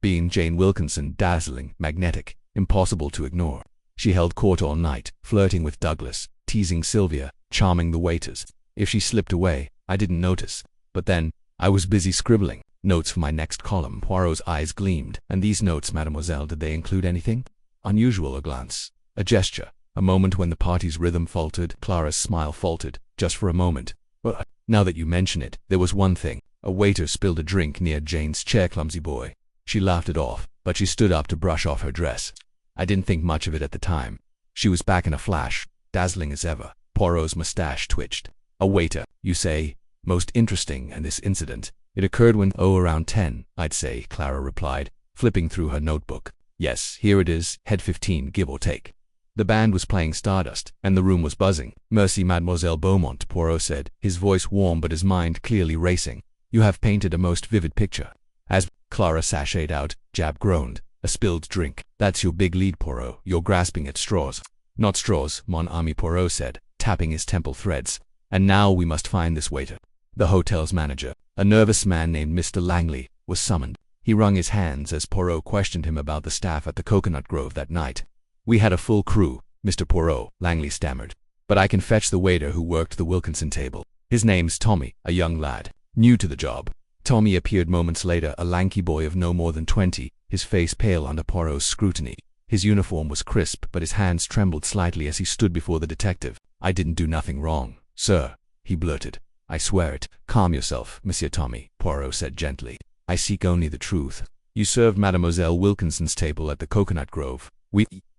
Dazzling, magnetic, impossible to ignore. She held court all night, flirting with Douglas, teasing Sylvia, charming the waiters. If she slipped away, I didn't notice. But then, I was busy scribbling notes for my next column." Poirot's eyes gleamed. "And these notes, mademoiselle, did they include anything unusual? A glance, a gesture, a moment when the party's rhythm faltered?" Clara's smile faltered, just for a moment. "Well, now that you mention it, there was one thing. A waiter spilled a drink near Jane's chair, clumsy boy." She laughed it off, but she stood up to brush off her dress. "I didn't think much of it at the time. She was back in a flash, dazzling as ever." Poirot's mustache twitched. "A waiter, you say? Most interesting. And this incident? It occurred when, around 10, I'd say," Clara replied, flipping through her notebook. "Yes, here it is, head 15, give or take." The band was playing Stardust, and the room was buzzing. "Merci, Mademoiselle Beaumont," Poirot said, his voice warm but his mind clearly racing. "You have painted a most vivid picture." As Clara sashayed out, Jab groaned. "A spilled drink. That's your big lead, Poirot. You're grasping at straws." "Not straws, mon ami," Poirot said, tapping his temple threads. "And now we must find this waiter." The hotel's manager, a nervous man named Mr. Langley, was summoned. He wrung his hands as Poirot questioned him about the staff at the Coconut Grove that night. "We had a full crew, Mr. Poirot," Langley stammered. "But I can fetch the waiter who worked the Wilkinson table. His name's Tommy, a young lad, new to the job." Tommy appeared moments later, a lanky boy of no more than 20, his face pale under Poirot's scrutiny. His uniform was crisp, but his hands trembled slightly as he stood before the detective. "I didn't do nothing wrong, sir," he blurted. "I swear it." "Calm yourself, Monsieur Tommy," Poirot said gently. "I seek only the truth. You served Mademoiselle Wilkinson's table at the Coconut Grove.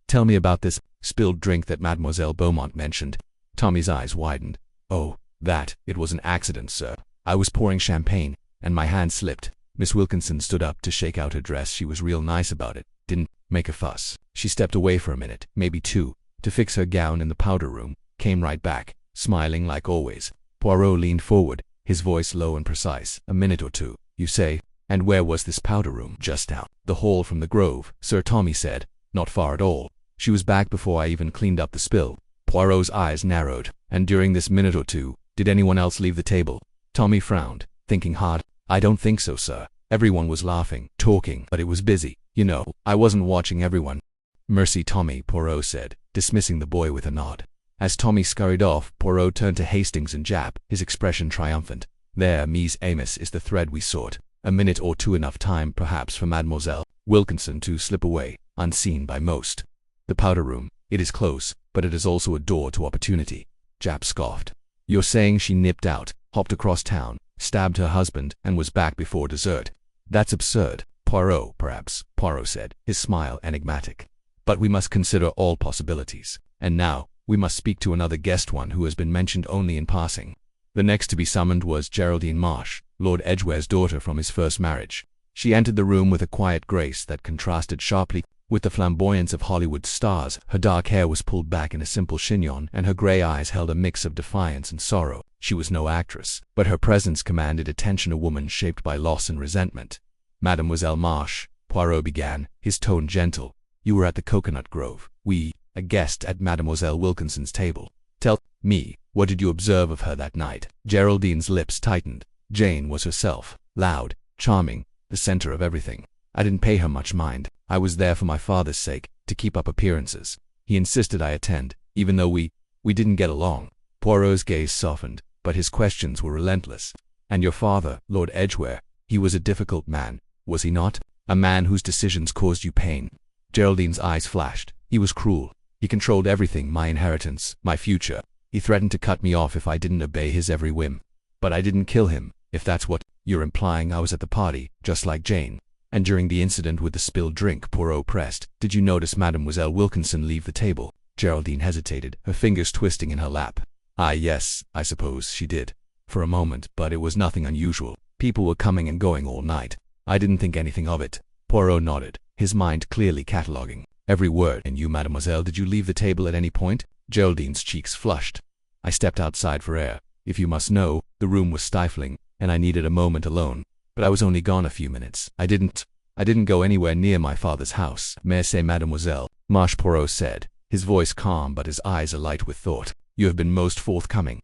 Tell me about this spilled drink that Mademoiselle Beaumont mentioned." Tommy's eyes widened. "Oh, that. It was an accident, sir. I was pouring champagne, and my hand slipped. Miss Wilkinson stood up to shake out her dress. She was real nice about it. Didn't make a fuss. She stepped away for a minute, maybe two, to fix her gown in the powder room, came right back, smiling like always." Poirot leaned forward, his voice low and precise. "A minute or two, you say? And where was this powder room?" "Just down the hall from the Grove, Sir," Tommy said. "Not far at all. She was back before I even cleaned up the spill." Poirot's eyes narrowed. "And during this minute or two, did anyone else leave the table?" Tommy frowned, thinking hard. "I don't think so, sir. Everyone was laughing, talking, but it was busy. You know, I wasn't watching everyone." "Merci, Tommy," Poirot said, dismissing the boy with a nod. As Tommy scurried off, Poirot turned to Hastings and Jap, his expression triumphant. "There, Mies Amos, is the thread we sought. A minute or two enough time, perhaps, for Mademoiselle Wilkinson to slip away, unseen by most. The powder room, it is close, but it is also a door to opportunity." Jap scoffed. "You're saying she nipped out, hopped across town, stabbed her husband, and was back before dessert? That's absurd." "Poirot, perhaps," Poirot said, his smile enigmatic. "But we must consider all possibilities. And now, we must speak to another guest, one who has been mentioned only in passing." The next to be summoned was Geraldine Marsh, Lord Edgware's daughter from his first marriage. She entered the room with a quiet grace that contrasted sharply with the flamboyance of Hollywood stars. Her dark hair was pulled back in a simple chignon, and her gray eyes held a mix of defiance and sorrow. She was no actress, but her presence commanded attention, a woman shaped by loss and resentment. "Mademoiselle Marsh," Poirot began, his tone gentle, "you were at the Coconut Grove. A guest at Mademoiselle Wilkinson's table. Tell me, what did you observe of her that night?" Geraldine's lips tightened. Jane was herself, loud, charming, the center of everything. "I didn't pay her much mind. I was there for my father's sake, to keep up appearances. He insisted I attend, even though we didn't get along." Poirot's gaze softened, but his questions were relentless. "And your father, Lord Edgware, he was a difficult man, was he not? A man whose decisions caused you pain?" Geraldine's eyes flashed. "He was cruel. He controlled everything, my inheritance, my future. He threatened to cut me off if I didn't obey his every whim. But I didn't kill him, if that's what you're implying. I was at the party, just like Jane." "And during the incident with the spilled drink," Poirot pressed, "did you notice Mademoiselle Wilkinson leave the table?" Geraldine hesitated, her fingers twisting in her lap. Yes, I suppose she did. For a moment, but it was nothing unusual. People were coming and going all night. I didn't think anything of it. Poirot nodded, his mind clearly cataloguing every word. And you, mademoiselle, did you leave the table at any point? Geraldine's cheeks flushed. I stepped outside for air. If you must know, the room was stifling, and I needed a moment alone. But I was only gone a few minutes. I didn't go anywhere near my father's house. Merci, mademoiselle, Marche Poirot said, his voice calm but his eyes alight with thought. You have been most forthcoming.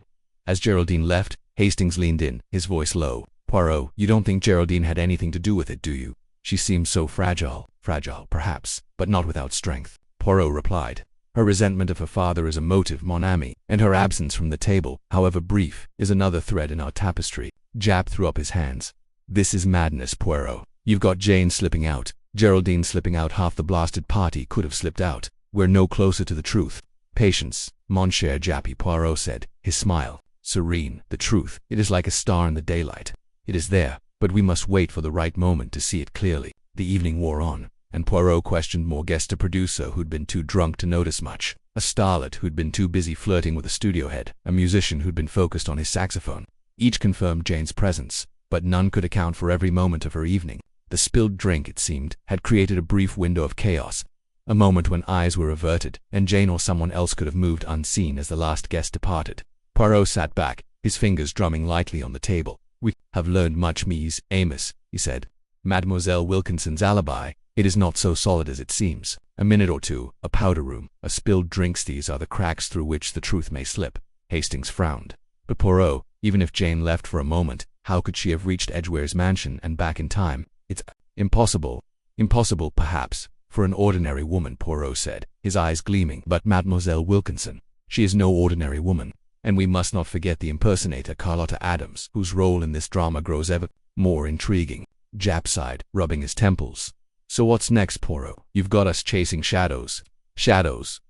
As Geraldine left, Hastings leaned in, his voice low. Poirot, you don't think Geraldine had anything to do with it, do you? She seems so fragile. Fragile, perhaps, but not without strength. Poirot replied. Her resentment of her father is a motive, mon ami, and her absence from the table, however brief, is another thread in our tapestry. Japp threw up his hands. This is madness, Poirot. You've got Jane slipping out, Geraldine slipping out, half the blasted party could have slipped out. We're no closer to the truth. Patience, mon cher Jappy, Poirot said, his smile serene. The truth, it is like a star in the daylight. It is there, but we must wait for the right moment to see it clearly. The evening wore on, and Poirot questioned more guests, a producer who'd been too drunk to notice much, a starlet who'd been too busy flirting with a studio head, a musician who'd been focused on his saxophone. Each confirmed Jane's presence, but none could account for every moment of her evening. The spilled drink, it seemed, had created a brief window of chaos, a moment when eyes were averted, and Jane or someone else could have moved unseen as the last guest departed. Poirot sat back, his fingers drumming lightly on the table. We have learned much, Mies Amos, he said. Mademoiselle Wilkinson's alibi, it is not so solid as it seems. A minute or two, a powder room, a spilled drinks, these are the cracks through which the truth may slip. Hastings frowned. But Poirot, even if Jane left for a moment, how could she have reached Edgware's mansion and back in time? It's impossible. Impossible, perhaps, for an ordinary woman, Poirot said, his eyes gleaming. But Mademoiselle Wilkinson, she is no ordinary woman. And we must not forget the impersonator Carlotta Adams, whose role in this drama grows ever more intriguing. Japp sighed, rubbing his temples. So what's next, Poirot? You've got us chasing shadows. Shadows,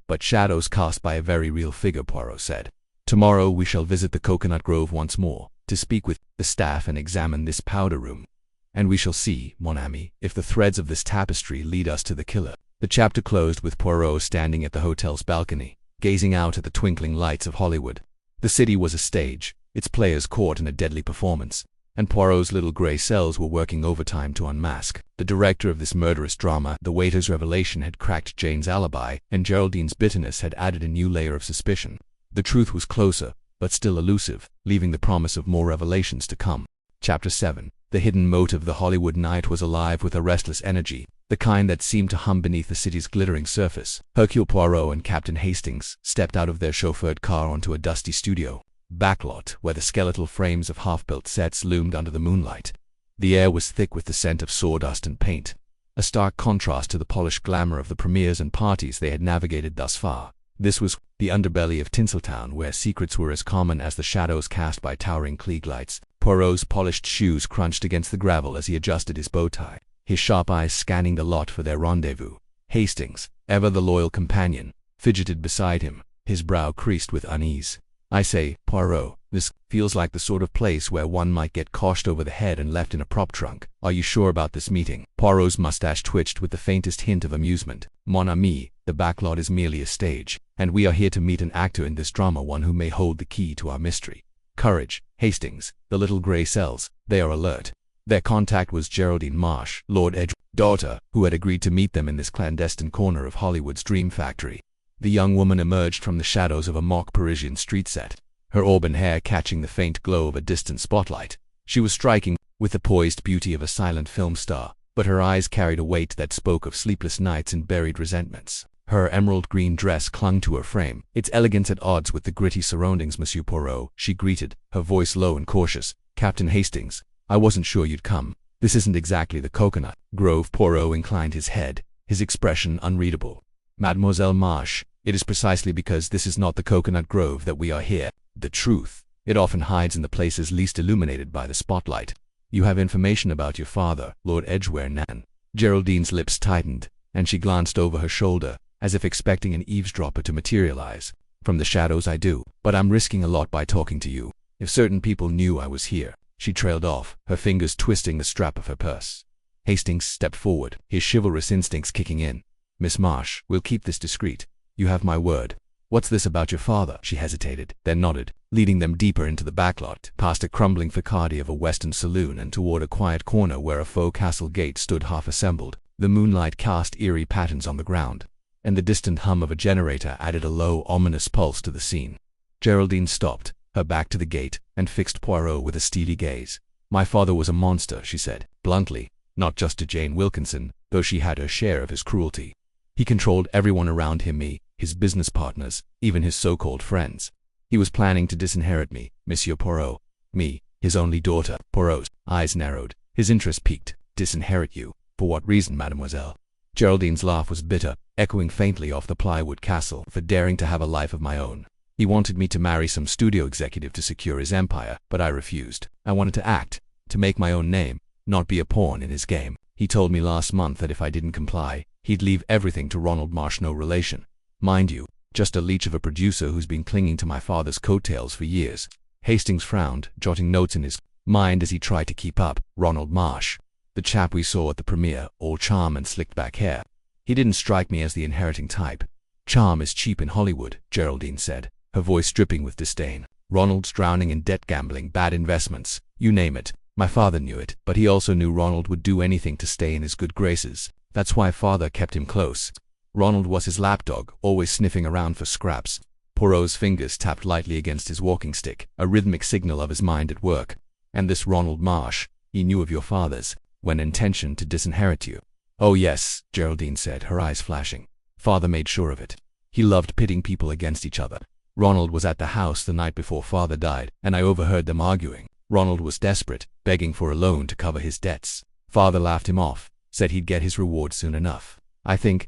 but shadows cast by a very real figure, Poirot said. Tomorrow we shall visit the coconut grove once more, to speak with the staff and examine this powder room. And we shall see, mon ami, if the threads of this tapestry lead us to the killer. The chapter closed with Poirot standing at the hotel's balcony, gazing out at the twinkling lights of Hollywood. The city was a stage, its players caught in a deadly performance, and Poirot's little grey cells were working overtime to unmask. The director of this murderous drama, the waiter's revelation had cracked Jane's alibi, and Geraldine's bitterness had added a new layer of suspicion. The truth was closer, but still elusive, leaving the promise of more revelations to come. Chapter 7. The hidden motive of the Hollywood night was alive with a restless energy, the kind that seemed to hum beneath the city's glittering surface. Hercule Poirot and Captain Hastings stepped out of their chauffeured car onto a dusty studio backlot where the skeletal frames of half-built sets loomed under the moonlight. The air was thick with the scent of sawdust and paint, a stark contrast to the polished glamour of the premieres and parties they had navigated thus far. This was the underbelly of Tinseltown, where secrets were as common as the shadows cast by towering Klieg lights. Poirot's polished shoes crunched against the gravel as he adjusted his bow tie, his sharp eyes scanning the lot for their rendezvous. Hastings, ever the loyal companion, fidgeted beside him, his brow creased with unease. I say, Poirot, this feels like the sort of place where one might get coshed over the head and left in a prop trunk. Are you sure about this meeting? Poirot's mustache twitched with the faintest hint of amusement. Mon ami, the backlot is merely a stage, and we are here to meet an actor in this drama, one who may hold the key to our mystery. Courage, Hastings, the little grey cells, they are alert. Their contact was Geraldine Marsh, Lord Edgware's daughter, who had agreed to meet them in this clandestine corner of Hollywood's dream factory. The young woman emerged from the shadows of a mock Parisian street set, her auburn hair catching the faint glow of a distant spotlight. She was striking, with the poised beauty of a silent film star, but her eyes carried a weight that spoke of sleepless nights and buried resentments. Her emerald green dress clung to her frame, its elegance at odds with the gritty surroundings. Monsieur Poirot, she greeted, her voice low and cautious. Captain Hastings, I wasn't sure you'd come. This isn't exactly the coconut grove. Poirot inclined his head, his expression unreadable. Mademoiselle Marsh, it is precisely because this is not the coconut grove that we are here. The truth, it often hides in the places least illuminated by the spotlight. You have information about your father, Lord Edgware Nan. Geraldine's lips tightened, and she glanced over her shoulder, as if expecting an eavesdropper to materialize. From the shadows I do, but I'm risking a lot by talking to you. If certain people knew I was here. She trailed off, her fingers twisting the strap of her purse. Hastings stepped forward, his chivalrous instincts kicking in. Miss Marsh, we'll keep this discreet. You have my word. "What's this about your father?" She hesitated, then nodded, leading them deeper into the backlot, past a crumbling facade of a western saloon and toward a quiet corner where a faux castle gate stood half assembled. The moonlight cast eerie patterns on the ground, and the distant hum of a generator added a low, ominous pulse to the scene. Geraldine stopped, her back to the gate, and fixed Poirot with a steely gaze. "My father was a monster," she said, bluntly, not just to Jane Wilkinson, though she had her share of his cruelty. "He controlled everyone around him, me, his business partners, even his so-called friends. He was planning to disinherit me, Monsieur Poirot. Me, his only daughter." Poirot's eyes narrowed, his interest piqued. "Disinherit you? For what reason, mademoiselle?" Geraldine's laugh was bitter, echoing faintly off the plywood castle. "For daring to have a life of my own. He wanted me to marry some studio executive to secure his empire, but I refused. I wanted to act, to make my own name, not be a pawn in his game. He told me last month that if I didn't comply, he'd leave everything to Ronald Marsh, no relation. Mind you, just a leech of a producer who's been clinging to my father's coattails for years." Hastings frowned, jotting notes in his mind as he tried to keep up. "Ronald Marsh. The chap we saw at the premiere, all charm and slicked back hair. He didn't strike me as the inheriting type." "Charm is cheap in Hollywood," Geraldine said, her voice dripping with disdain. "Ronald's drowning in debt, gambling, bad investments, you name it. My father knew it, but he also knew Ronald would do anything to stay in his good graces. That's why father kept him close. Ronald was his lapdog, always sniffing around for scraps." Poirot's fingers tapped lightly against his walking stick, a rhythmic signal of his mind at work. "And this Ronald Marsh, he knew of your father's intention to disinherit you?" "Oh yes," Geraldine said, her eyes flashing. "Father made sure of it. He loved pitting people against each other. Ronald was at the house the night before father died, and I overheard them arguing. Ronald was desperate, begging for a loan to cover his debts. Father laughed him off, said he'd get his reward soon enough. I think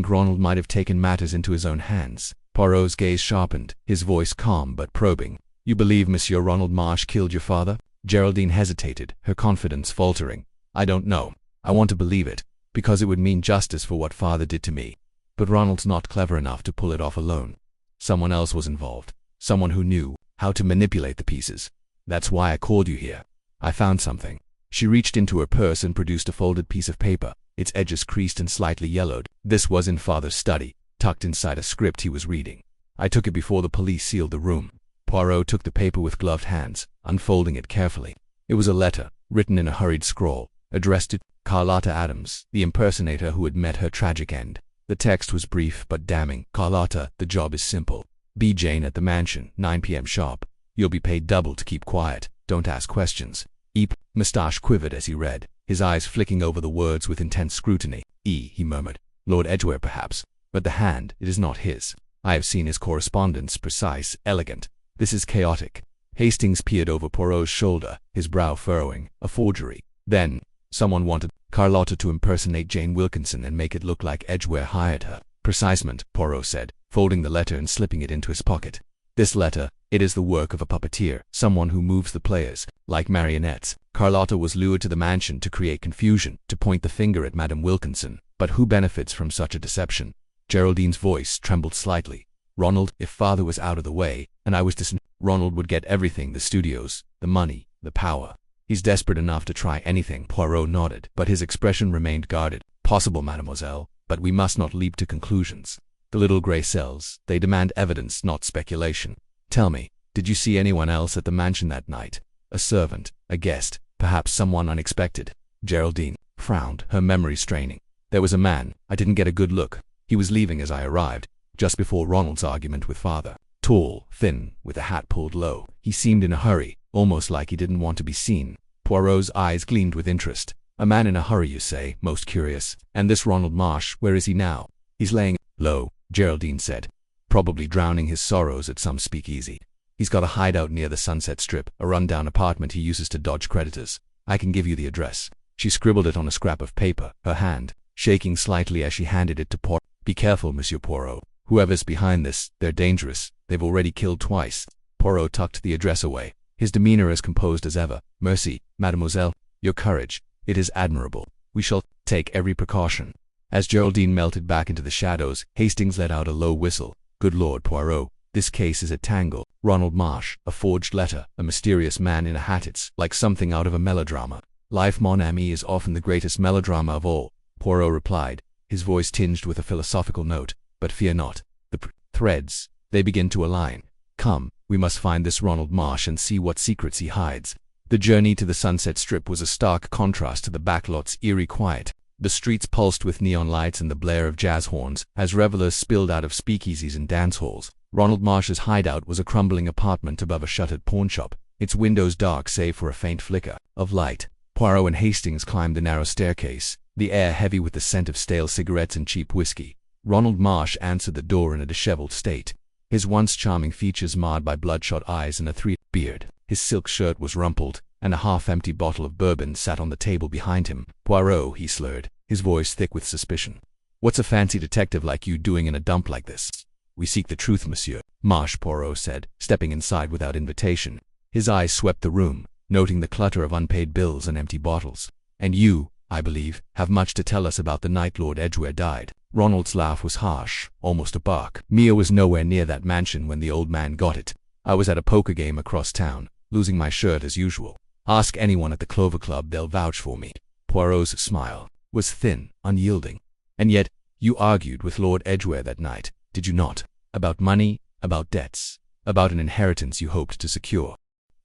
Ronald might have taken matters into his own hands." Poirot's gaze sharpened, his voice calm but probing. "You believe Monsieur Ronald Marsh killed your father?" Geraldine hesitated, her confidence faltering. "I don't know. I want to believe it, because it would mean justice for what father did to me. But Ronald's not clever enough to pull it off alone. Someone else was involved, someone who knew how to manipulate the pieces. That's why I called you here. I found something." She reached into her purse and produced a folded piece of paper, its edges creased and slightly yellowed. This was in father's study, tucked inside a script he was reading. "I took it before the police sealed the room." Poirot took the paper with gloved hands, unfolding it carefully. It was a letter, written in a hurried scrawl, addressed to Carlotta Adams, the impersonator who had met her tragic end. The text was brief but damning. "Carlotta, the job is simple. Be Jane at the mansion, 9 p.m. sharp. You'll be paid double to keep quiet. Don't ask questions." Eep, moustache quivered as he read, his eyes flicking over the words with intense scrutiny. He murmured. "Lord Edgware, perhaps. But the hand, it is not his. I have seen his correspondence, precise, elegant. This is chaotic." Hastings peered over Poirot's shoulder, his brow furrowing. "A forgery. Then, someone wanted Carlotta to impersonate Jane Wilkinson and make it look like Edgware hired her." "Precisement," Poirot said, folding the letter and slipping it into his pocket. "This letter, it is the work of a puppeteer, someone who moves the players, like marionettes. Carlotta was lured to the mansion to create confusion, to point the finger at Madame Wilkinson. But who benefits from such a deception?" Geraldine's voice trembled slightly. "Ronald. If father was out of the way, and I was Ronald would get everything, the studios, the money, the power. He's desperate enough to try anything." Poirot nodded, but his expression remained guarded. "Possible, mademoiselle, but we must not leap to conclusions. The little grey cells, they demand evidence, not speculation. Tell me, did you see anyone else at the mansion that night? A servant, a guest, perhaps someone unexpected?" Geraldine frowned, her memory straining. "There was a man. I didn't get a good look. He was leaving as I arrived, just before Ronald's argument with father. Tall, thin, with a hat pulled low. He seemed in a hurry, almost like he didn't want to be seen." Poirot's eyes gleamed with interest. "A man in a hurry, you say? Most curious. And this Ronald Marsh, where is he now?" "He's laying low," Geraldine said. "Probably drowning his sorrows at some speakeasy. He's got a hideout near the Sunset Strip, a rundown apartment he uses to dodge creditors. I can give you the address." She scribbled it on a scrap of paper, her hand shaking slightly as she handed it to Poirot. "Be careful, Monsieur Poirot. Whoever's behind this, they're dangerous. They've already killed twice." Poirot tucked the address away, his demeanor as composed as ever. "Merci, mademoiselle. Your courage, it is admirable. We shall take every precaution." As Geraldine melted back into the shadows, Hastings let out a low whistle. "Good Lord, Poirot, this case is a tangle. Ronald Marsh, a forged letter, a mysterious man in a hat. It's like something out of a melodrama." "Life, mon ami, is often the greatest melodrama of all," Poirot replied, his voice tinged with a philosophical note. "But fear not. The threads, They begin to align. Come, we must find this Ronald Marsh and see what secrets he hides. The journey to the Sunset Strip was a stark contrast to the backlot's eerie quiet. The streets pulsed with neon lights and the blare of jazz horns as revelers spilled out of speakeasies and dance halls. Ronald Marsh's hideout was a crumbling apartment above a shuttered pawnshop, its windows dark save for a faint flicker of light. Poirot and Hastings climbed the narrow staircase, the air heavy with the scent of stale cigarettes and cheap whiskey. Ronald Marsh answered the door in a disheveled state, his once charming features marred by bloodshot eyes and a three beard. His silk shirt was rumpled, and a half-empty bottle of bourbon sat on the table behind him. "Poirot," he slurred, his voice thick with suspicion. "What's a fancy detective like you doing in a dump like this?" "We seek the truth, monsieur," Marsh, Poirot said, stepping inside without invitation. His eyes swept the room, noting the clutter of unpaid bills and empty bottles. "And you, I believe, have much to tell us about the night Lord Edgware died." Ronald's laugh was harsh, almost a bark. "Mia was nowhere near that mansion when the old man got it. I was at a poker game across town, losing my shirt as usual. Ask anyone at the Clover Club, they'll vouch for me." Poirot's smile was thin, unyielding. "And yet, you argued with Lord Edgware that night, did you not? About money, about debts, about an inheritance you hoped to secure."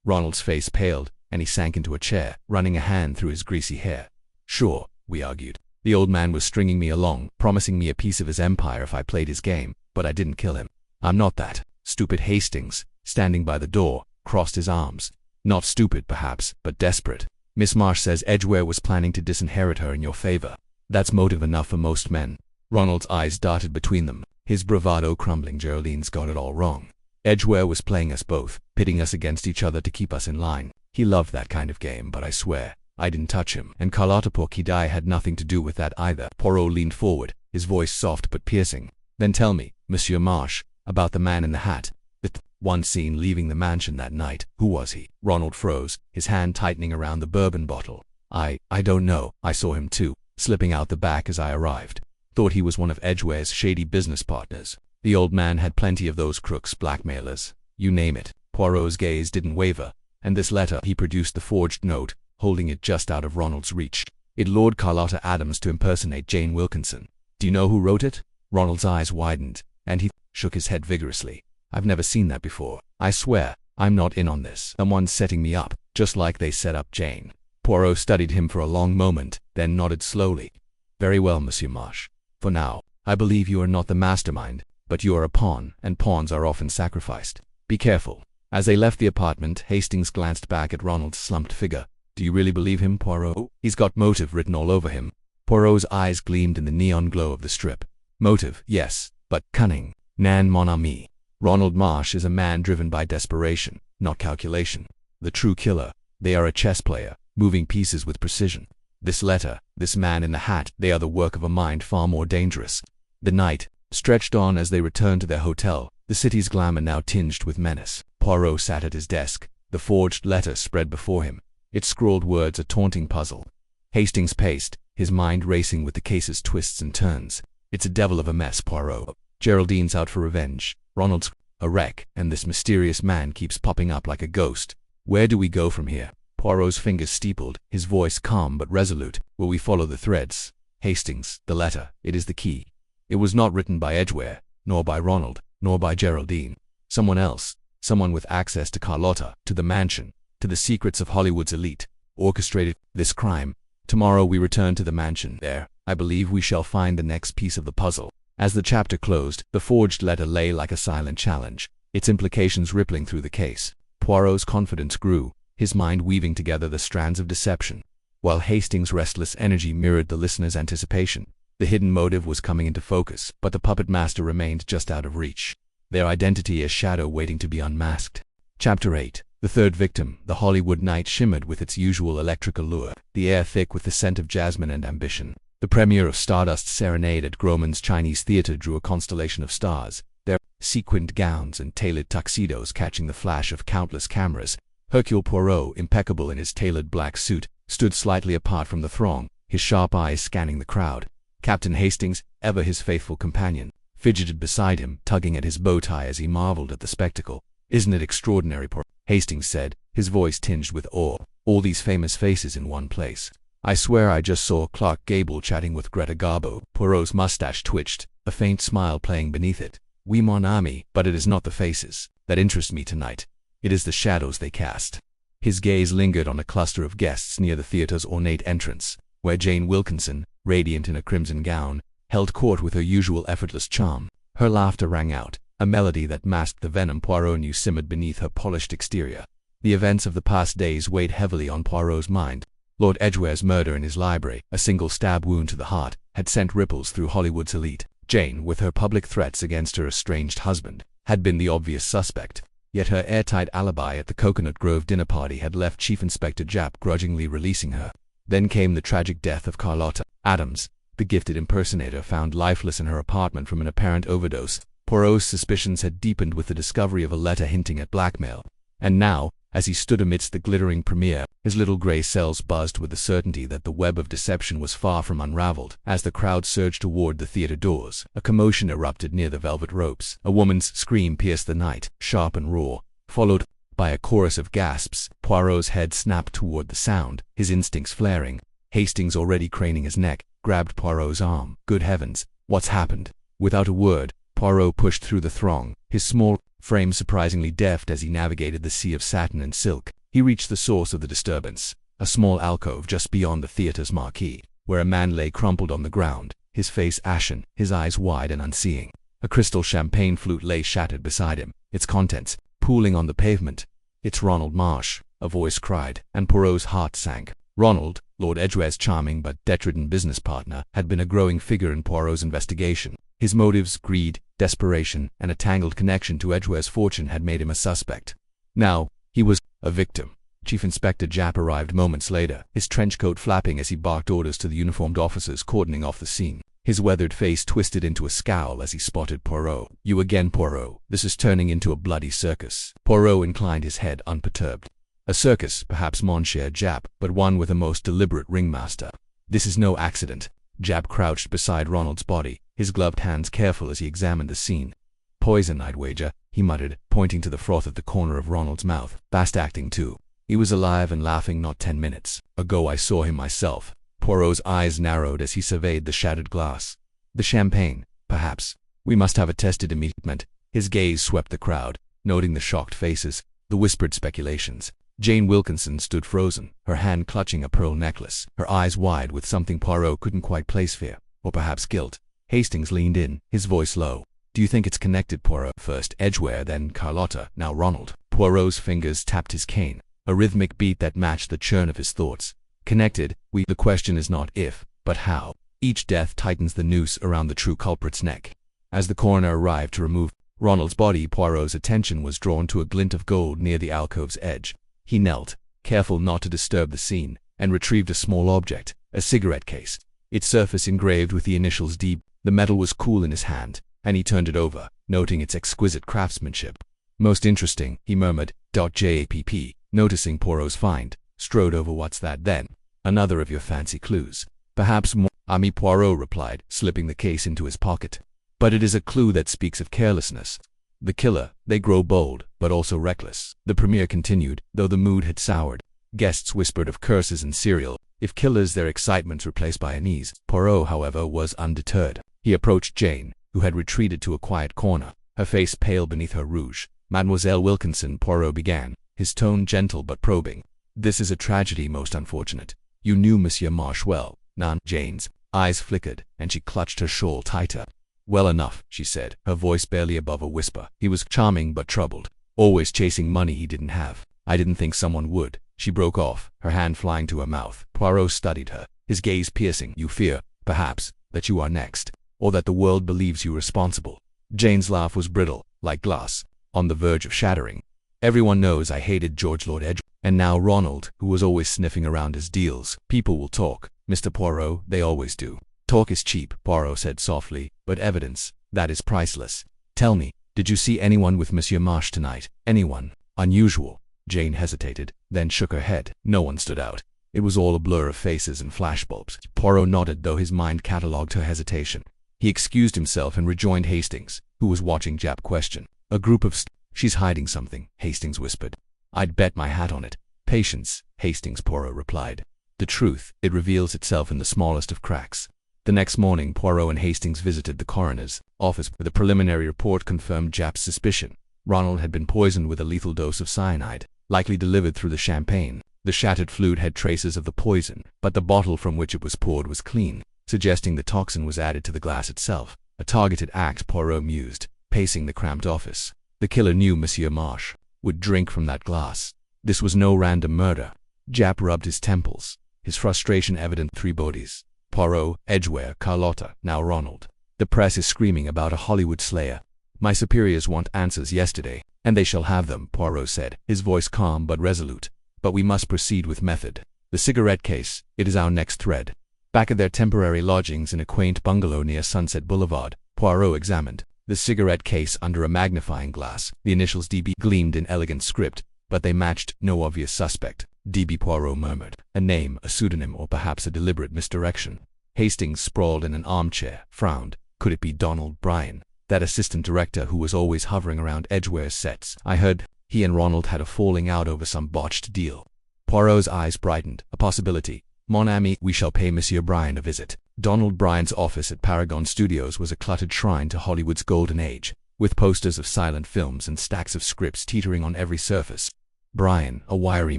Ronald's face paled, and he sank into a chair, running a hand through his greasy hair. "Sure, we argued. The old man was stringing me along, promising me a piece of his empire if I played his game, but I didn't kill him. I'm not that stupid." Hastings, standing by the door, crossed his arms. "Not stupid, perhaps, but desperate. Miss Marsh says Edgware was planning to disinherit her in your favor. That's motive enough for most men." Ronald's eyes darted between them, his bravado crumbling. "Geraldine's got it all wrong. Edgware was playing us both, pitting us against each other to keep us in line. He loved that kind of game, but I swear, I didn't touch him. And Carlotta Porcydie had nothing to do with that either." Poirot leaned forward, his voice soft but piercing. "Then tell me, Monsieur Marsh, about the man in the hat. The one seen leaving the mansion that night. Who was he?" Ronald froze, his hand tightening around the bourbon bottle. I don't know. I saw him too, slipping out the back as I arrived. Thought he was one of Edgware's shady business partners. The old man had plenty of those crooks, blackmailers, you name it." Poirot's gaze didn't waver. "And this letter," he produced the forged note, holding it just out of Ronald's reach. "It lured Carlotta Adams to impersonate Jane Wilkinson. Do you know who wrote it?" Ronald's eyes widened, and he shook his head vigorously. "I've never seen that before. I swear, I'm not in on this. Someone's setting me up, just like they set up Jane." Poirot studied him for a long moment, then nodded slowly. "Very well, Monsieur Marsh. For now, I believe you are not the mastermind, but you are a pawn, and pawns are often sacrificed. Be careful." As they left the apartment, Hastings glanced back at Ronald's slumped figure. "Do you really believe him, Poirot? He's got motive written all over him." Poirot's eyes gleamed in the neon glow of the strip. "Motive, yes, but cunning, nan mon ami. Ronald Marsh is a man driven by desperation, not calculation. The true killer, they are a chess player, moving pieces with precision. This letter, this man in the hat, they are the work of a mind far more dangerous." The night stretched on as they returned to their hotel, the city's glamour now tinged with menace. Poirot sat at his desk, the forged letter spread before him, its scrawled words a taunting puzzle. Hastings paced, his mind racing with the case's twists and turns. "It's a devil of a mess, Poirot. Geraldine's out for revenge, Ronald's a wreck, and this mysterious man keeps popping up like a ghost. Where do we go from here?" Poirot's fingers steepled, his voice calm but resolute. "Will we follow the threads?" "Hastings, the letter, it is the key. It was not written by Edgware, nor by Ronald, nor by Geraldine. Someone else, someone with access to Carlotta, to the mansion, to the secrets of Hollywood's elite, orchestrated this crime. Tomorrow we return to the mansion. There, I believe we shall find the next piece of the puzzle." As the chapter closed, the forged letter lay like a silent challenge, its implications rippling through the case. Poirot's confidence grew, his mind weaving together the strands of deception, while Hastings' restless energy mirrored the listener's anticipation. The hidden motive was coming into focus, but the puppet master remained just out of reach, their identity a shadow waiting to be unmasked. Chapter 8. The third victim. The Hollywood night shimmered with its usual electric allure, the air thick with the scent of jasmine and ambition. The premiere of Stardust's Serenade at Grauman's Chinese Theater drew a constellation of stars, their sequined gowns and tailored tuxedos catching the flash of countless cameras. Hercule Poirot, impeccable in his tailored black suit, stood slightly apart from the throng, his sharp eyes scanning the crowd. Captain Hastings, ever his faithful companion, fidgeted beside him, tugging at his bow tie as he marveled at the spectacle. "Isn't it extraordinary, Poirot?" Hastings said, his voice tinged with awe. "All these famous faces in one place. I swear I just saw Clark Gable chatting with Greta Garbo." Poirot's mustache twitched, a faint smile playing beneath it. Oui, mon ami, but it is not the faces that interest me tonight. It is the shadows they cast. His gaze lingered on a cluster of guests near the theater's ornate entrance, where Jane Wilkinson, radiant in a crimson gown, held court with her usual effortless charm. Her laughter rang out, a melody that masked the venom Poirot knew simmered beneath her polished exterior. The events of the past days weighed heavily on Poirot's mind. Lord Edgware's murder in his library, a single stab wound to the heart, had sent ripples through Hollywood's elite. Jane, with her public threats against her estranged husband, had been the obvious suspect. Yet her airtight alibi at the Coconut Grove dinner party had left Chief Inspector Japp grudgingly releasing her. Then came the tragic death of Carlotta Adams, the gifted impersonator found lifeless in her apartment from an apparent overdose. Poirot's suspicions had deepened with the discovery of a letter hinting at blackmail. And now, as he stood amidst the glittering premiere, his little gray cells buzzed with the certainty that the web of deception was far from unraveled. As the crowd surged toward the theater doors, a commotion erupted near the velvet ropes. A woman's scream pierced the night, sharp and raw, followed by a chorus of gasps. Poirot's head snapped toward the sound, his instincts flaring. Hastings, already craning his neck, grabbed Poirot's arm. Good heavens, what's happened? Without a word, Poirot pushed through the throng, his small frame surprisingly deft as he navigated the sea of satin and silk. He reached the source of the disturbance, a small alcove just beyond the theater's marquee, where a man lay crumpled on the ground, his face ashen, his eyes wide and unseeing. A crystal champagne flute lay shattered beside him, its contents pooling on the pavement. "It's Ronald Marsh," a voice cried, and Poirot's heart sank. Ronald, Lord Edgware's charming but debt-ridden business partner, had been a growing figure in Poirot's investigation. His motives, greed, desperation, and a tangled connection to Edgware's fortune had made him a suspect. Now, he was a victim. Chief Inspector Japp arrived moments later, his trench coat flapping as he barked orders to the uniformed officers cordoning off the scene. His weathered face twisted into a scowl as he spotted Poirot. "You again, Poirot. This is turning into a bloody circus." Poirot inclined his head unperturbed. "A circus, perhaps, Monsieur Japp, but one with a most deliberate ringmaster. This is no accident." Japp crouched beside Ronald's body, his gloved hands careful as he examined the scene. "Poison, I'd wager," he muttered, pointing to the froth at the corner of Ronald's mouth. "Fast acting, too. He was alive and laughing not 10 minutes ago. I saw him myself." Poirot's eyes narrowed as he surveyed the shattered glass. "The champagne, perhaps. We must have it tested immediately." His gaze swept the crowd, noting the shocked faces, the whispered speculations. Jane Wilkinson stood frozen, her hand clutching a pearl necklace, her eyes wide with something Poirot couldn't quite place: fear, or perhaps guilt. Hastings leaned in, his voice low. "Do you think it's connected, Poirot? First Edgware, then Carlotta, now Ronald." Poirot's fingers tapped his cane, a rhythmic beat that matched the churn of his thoughts. "Connected? The question is not if, but how. Each death tightens the noose around the true culprit's neck." As the coroner arrived to remove Ronald's body, Poirot's attention was drawn to a glint of gold near the alcove's edge. He knelt, careful not to disturb the scene, and retrieved a small object, a cigarette case, its surface engraved with the initials D. The metal was cool in his hand, and he turned it over, noting its exquisite craftsmanship. "Most interesting," he murmured. Japp, noticing Poirot's find, strode over. "What's that, then?" "Another of your fancy clues." "Perhaps more, ami," Poirot replied, slipping the case into his pocket. "But it is a clue that speaks of carelessness. The killer, they grow bold, but also reckless." The premiere continued, though the mood had soured. Guests whispered of curses and cereal. If killers, their excitements replaced by unease. Poirot, however, was undeterred. He approached Jane, who had retreated to a quiet corner, her face pale beneath her rouge. "Mademoiselle Wilkinson," Poirot began, his tone gentle but probing. "This is a tragedy, most unfortunate. You knew Monsieur Marsh well." "None." Jane's eyes flickered, and she clutched her shawl tighter. "Well enough," she said, her voice barely above a whisper. "He was charming but troubled, always chasing money he didn't have. I didn't think someone would." She broke off, her hand flying to her mouth. Poirot studied her, his gaze piercing. "You fear, perhaps, that you are next, or that the world believes you responsible." Jane's laugh was brittle, like glass, on the verge of shattering. "Everyone knows I hated George Lord Edgware, and now Ronald, who was always sniffing around his deals. People will talk, Mr. Poirot, they always do." "Talk is cheap," Poirot said softly, "but evidence, that is priceless. Tell me, did you see anyone with Monsieur Marsh tonight? Anyone unusual?" Jane hesitated, then shook her head. "No one stood out. It was all a blur of faces and flashbulbs." Poirot nodded, though his mind catalogued her hesitation. He excused himself and rejoined Hastings, who was watching Japp question. "A group of She's hiding something," Hastings whispered. "I'd bet my hat on it." "Patience," Hastings, Poirot replied. "The truth, it reveals itself in the smallest of cracks." The next morning, Poirot and Hastings visited the coroner's office. The preliminary report confirmed Japp's suspicion. Ronald had been poisoned with a lethal dose of cyanide, likely delivered through the champagne. The shattered flute had traces of the poison, but the bottle from which it was poured was clean, suggesting the toxin was added to the glass itself. A targeted act, Poirot mused, pacing the cramped office. The killer knew Monsieur Marsh would drink from that glass. This was no random murder. Japp rubbed his temples, his frustration evident. 3 bodies. Poirot, Edgware, Carlotta, now Ronald. The press is screaming about a Hollywood slayer. My superiors want answers yesterday, and they shall have them, Poirot said, his voice calm but resolute. But we must proceed with method. The cigarette case, it is our next thread. Back at their temporary lodgings in a quaint bungalow near Sunset Boulevard, Poirot examined the cigarette case under a magnifying glass. The initials DB gleamed in elegant script, but they matched no obvious suspect. DB, Poirot murmured. A name, a pseudonym, or perhaps a deliberate misdirection. Hastings, sprawled in an armchair, frowned. Could it be Donald Bryan, that assistant director who was always hovering around Edgware's sets? I heard he and Ronald had a falling out over some botched deal. Poirot's eyes brightened. A possibility. Mon ami, we shall pay Monsieur Bryan a visit. Donald Bryan's office at Paragon Studios was a cluttered shrine to Hollywood's golden age, with posters of silent films and stacks of scripts teetering on every surface. Bryan, a wiry